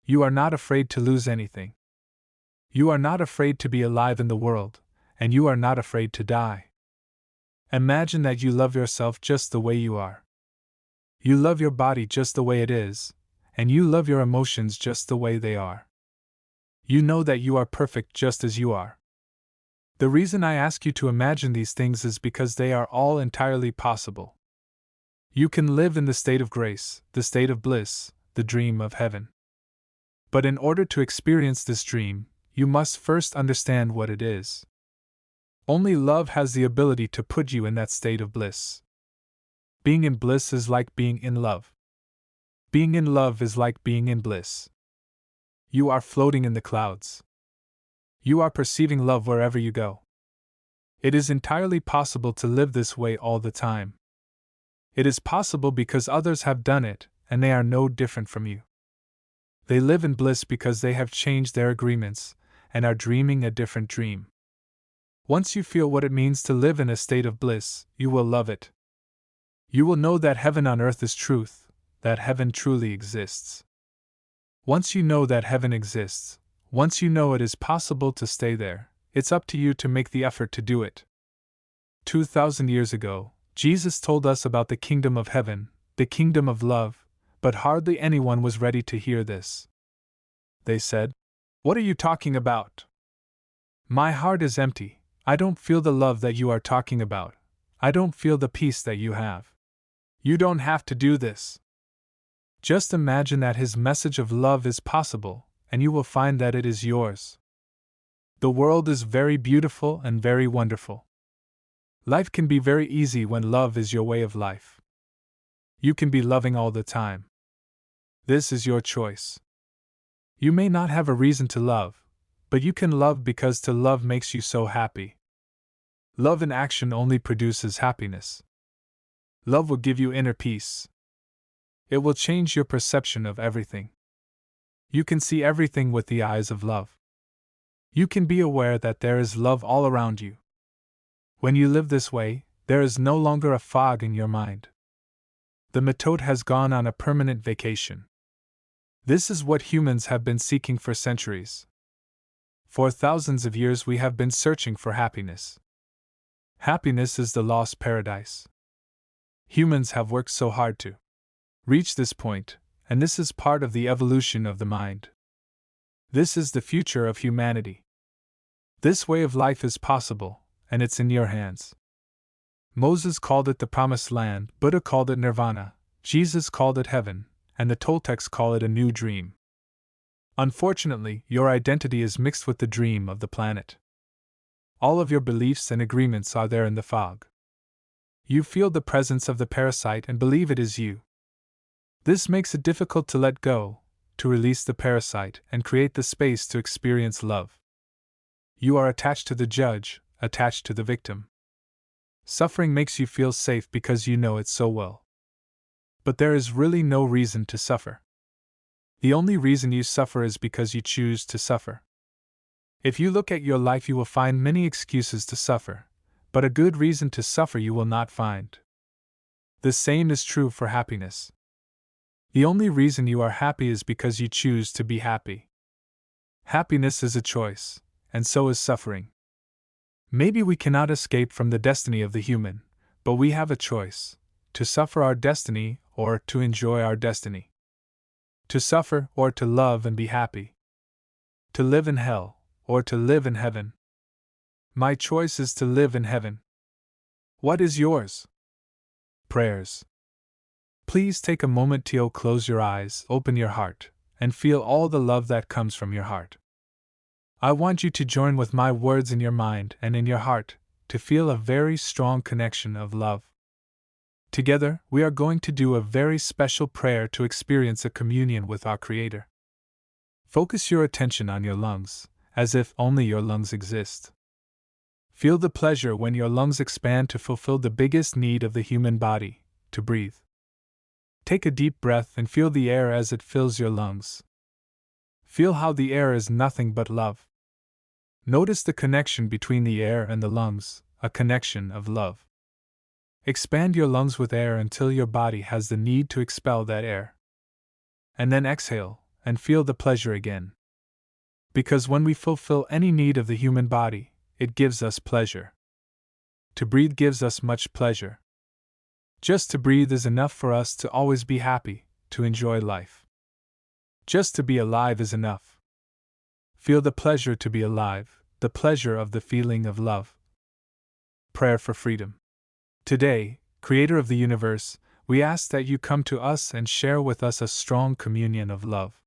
You are not afraid to lose anything. You are not afraid to be alive in the world, and you are not afraid to die. Imagine that you love yourself just the way you are. You love your body just the way it is, and you love your emotions just the way they are. You know that you are perfect just as you are. The reason I ask you to imagine these things is because they are all entirely possible. You can live in the state of grace, the state of bliss, the dream of heaven. But in order to experience this dream, you must first understand what it is. Only love has the ability to put you in that state of bliss. Being in bliss is like being in love. Being in love is like being in bliss. You are floating in the clouds. You are perceiving love wherever you go. It is entirely possible to live this way all the time. It is possible because others have done it, and they are no different from you. They live in bliss because they have changed their agreements, and are dreaming a different dream. Once you feel what it means to live in a state of bliss, you will love it. You will know that heaven on earth is truth, that heaven truly exists. Once you know that heaven exists, once you know it is possible to stay there, it's up to you to make the effort to do it. 2,000 years ago, Jesus told us about the kingdom of heaven, the kingdom of love, but hardly anyone was ready to hear this. They said, "What are you talking about? My heart is empty. I don't feel the love that you are talking about. I don't feel the peace that you have. You don't have to do this." Just imagine that his message of love is possible, and you will find that it is yours. The world is very beautiful and very wonderful. Life can be very easy when love is your way of life. You can be loving all the time. This is your choice. You may not have a reason to love, but you can love because to love makes you so happy. Love in action only produces happiness. Love will give you inner peace. It will change your perception of everything. You can see everything with the eyes of love. You can be aware that there is love all around you. When you live this way, there is no longer a fog in your mind. The method has gone on a permanent vacation. This is what humans have been seeking for centuries. For thousands of years we have been searching for happiness. Happiness is the lost paradise. Humans have worked so hard to reach this point, and this is part of the evolution of the mind. This is the future of humanity. This way of life is possible, and it's in your hands. Moses called it the Promised Land, Buddha called it Nirvana, Jesus called it heaven, and the Toltecs call it a new dream. Unfortunately, your identity is mixed with the dream of the planet. All of your beliefs and agreements are there in the fog. You feel the presence of the parasite and believe it is you. This makes it difficult to let go, to release the parasite and create the space to experience love. You are attached to the judge, attached to the victim. Suffering makes you feel safe because you know it so well. But there is really no reason to suffer. The only reason you suffer is because you choose to suffer. If you look at your life, you will find many excuses to suffer, but a good reason to suffer you will not find. The same is true for happiness. The only reason you are happy is because you choose to be happy. Happiness is a choice, and so is suffering. Maybe we cannot escape from the destiny of the human, but we have a choice: to suffer our destiny or to enjoy our destiny. To suffer or to love and be happy. To live in hell or to live in heaven. My choice is to live in heaven. What is yours? Prayers. Please take a moment to close your eyes, open your heart, and feel all the love that comes from your heart. I want you to join with my words in your mind and in your heart to feel a very strong connection of love. Together, we are going to do a very special prayer to experience a communion with our Creator. Focus your attention on your lungs, as if only your lungs exist. Feel the pleasure when your lungs expand to fulfill the biggest need of the human body, to breathe. Take a deep breath and feel the air as it fills your lungs. Feel how the air is nothing but love. Notice the connection between the air and the lungs, a connection of love. Expand your lungs with air until your body has the need to expel that air. And then exhale, and feel the pleasure again. Because when we fulfill any need of the human body, it gives us pleasure. To breathe gives us much pleasure. Just to breathe is enough for us to always be happy, to enjoy life. Just to be alive is enough. Feel the pleasure to be alive, the pleasure of the feeling of love. Prayer for freedom. Today, Creator of the universe, we ask that you come to us and share with us a strong communion of love.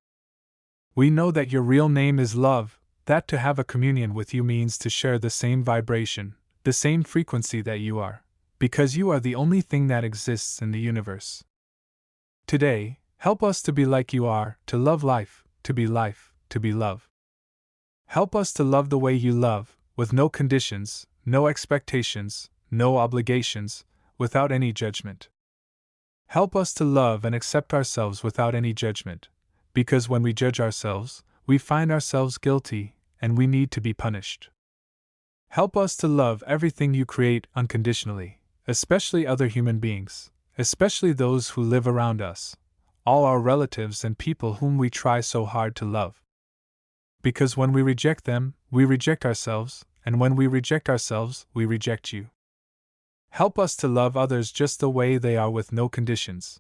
We know that your real name is love, that to have a communion with you means to share the same vibration, the same frequency that you are, because you are the only thing that exists in the universe. Today, help us to be like you are, to love life, to be love. Help us to love the way you love, with no conditions, no expectations, no obligations, without any judgment. Help us to love and accept ourselves without any judgment, because when we judge ourselves, we find ourselves guilty, and we need to be punished. Help us to love everything you create unconditionally, especially other human beings, especially those who live around us, all our relatives and people whom we try so hard to love. Because when we reject them, we reject ourselves, and when we reject ourselves, we reject you. Help us to love others just the way they are with no conditions.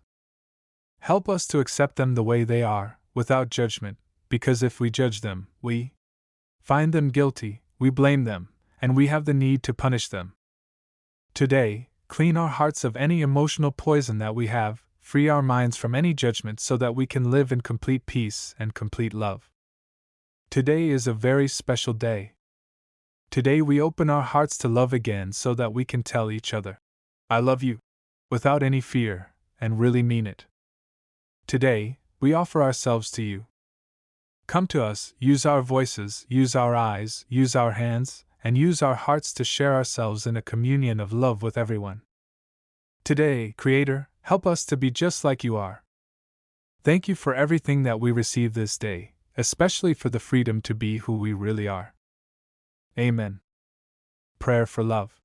Help us to accept them the way they are, without judgment, because if we judge them, we find them guilty, we blame them, and we have the need to punish them. Today, clean our hearts of any emotional poison that we have, free our minds from any judgment so that we can live in complete peace and complete love. Today is a very special day. Today we open our hearts to love again so that we can tell each other, I love you, without any fear, and really mean it. Today, we offer ourselves to you. Come to us, use our voices, use our eyes, use our hands, and use our hearts to share ourselves in a communion of love with everyone. Today, Creator, help us to be just like you are. Thank you for everything that we receive this day, especially for the freedom to be who we really are. Amen. Prayer for love.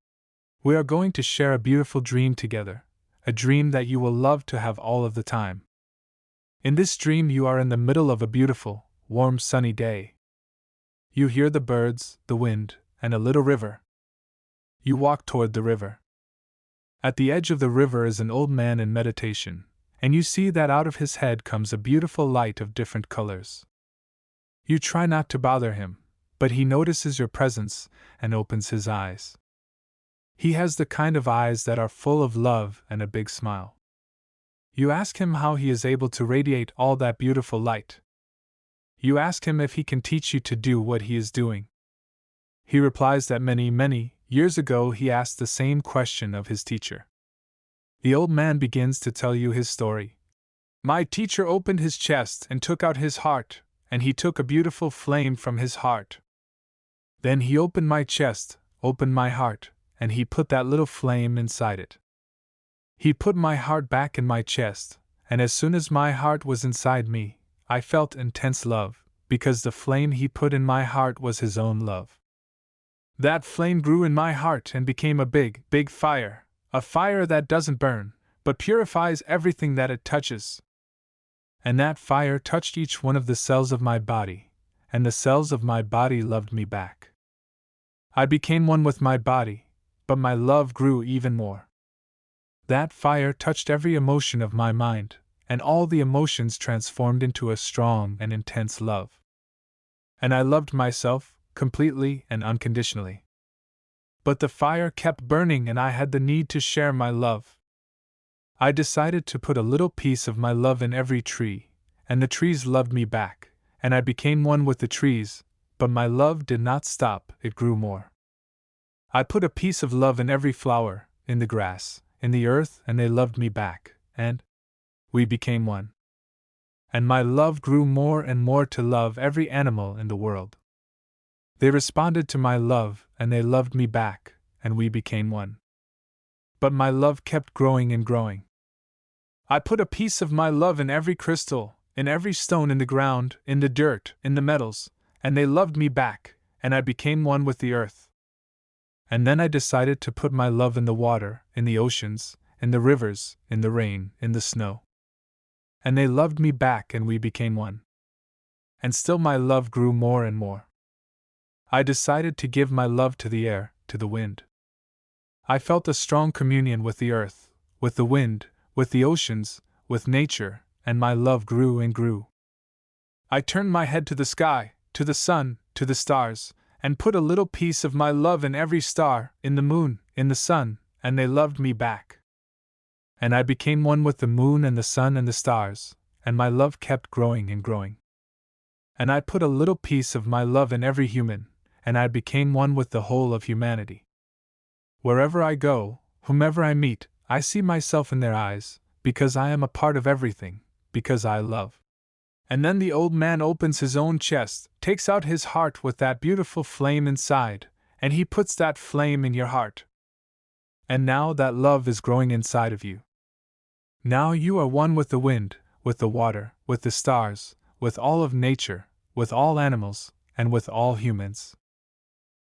We are going to share a beautiful dream together, a dream that you will love to have all of the time. In this dream, you are in the middle of a beautiful, warm, sunny day. You hear the birds, the wind, and a little river. You walk toward the river. At the edge of the river is an old man in meditation, and you see that out of his head comes a beautiful light of different colors. You try not to bother him, but he notices your presence and opens his eyes. He has the kind of eyes that are full of love and a big smile. You ask him how he is able to radiate all that beautiful light. You ask him if he can teach you to do what he is doing. He replies that many years ago he asked the same question of his teacher. The old man begins to tell you his story. My teacher opened his chest and took out his heart, and he took a beautiful flame from his heart. Then he opened my chest, opened my heart, and he put that little flame inside it. He put my heart back in my chest, and as soon as my heart was inside me, I felt intense love, because the flame he put in my heart was his own love. That flame grew in my heart and became a big fire, a fire that doesn't burn, but purifies everything that it touches. And that fire touched each one of the cells of my body, and the cells of my body loved me back. I became one with my body, but my love grew even more. That fire touched every emotion of my mind, and all the emotions transformed into a strong and intense love. And I loved myself, completely and unconditionally. But the fire kept burning and I had the need to share my love. I decided to put a little piece of my love in every tree, and the trees loved me back, and I became one with the trees, but my love did not stop, it grew more. I put a piece of love in every flower, in the grass, in the earth, and they loved me back, and we became one. And my love grew more and more to love every animal in the world. They responded to my love, and they loved me back, and we became one. But my love kept growing and growing. I put a piece of my love in every crystal, in every stone in the ground, in the dirt, in the metals, and they loved me back, and I became one with the earth. And then I decided to put my love in the water, in the oceans, in the rivers, in the rain, in the snow. And they loved me back and we became one. And still my love grew more and more. I decided to give my love to the air, to the wind. I felt a strong communion with the earth, with the wind, with the oceans, with nature, and my love grew and grew. I turned my head to the sky, to the sun, to the stars, and put a little piece of my love in every star, in the moon, in the sun, and they loved me back. And I became one with the moon and the sun and the stars, and my love kept growing and growing. And I put a little piece of my love in every human, and I became one with the whole of humanity. Wherever I go, whomever I meet, I see myself in their eyes, because I am a part of everything, because I love. And then the old man opens his own chest, takes out his heart with that beautiful flame inside, and he puts that flame in your heart. And now that love is growing inside of you. Now you are one with the wind, with the water, with the stars, with all of nature, with all animals, and with all humans.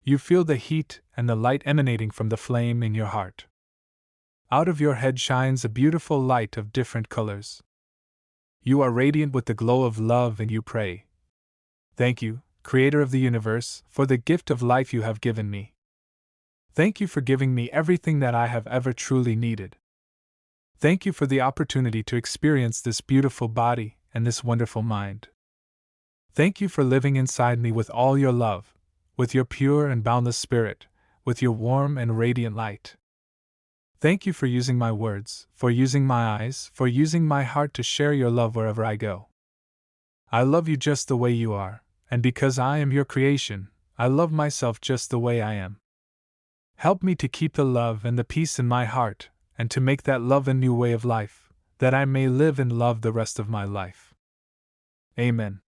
You feel the heat and the light emanating from the flame in your heart. Out of your head shines a beautiful light of different colors. You are radiant with the glow of love and you pray. Thank you, Creator of the universe, for the gift of life you have given me. Thank you for giving me everything that I have ever truly needed. Thank you for the opportunity to experience this beautiful body and this wonderful mind. Thank you for living inside me with all your love, with your pure and boundless spirit, with your warm and radiant light. Thank you for using my words, for using my eyes, for using my heart to share your love wherever I go. I love you just the way you are, and because I am your creation, I love myself just the way I am. Help me to keep the love and the peace in my heart, and to make that love a new way of life, that I may live and love the rest of my life. Amen.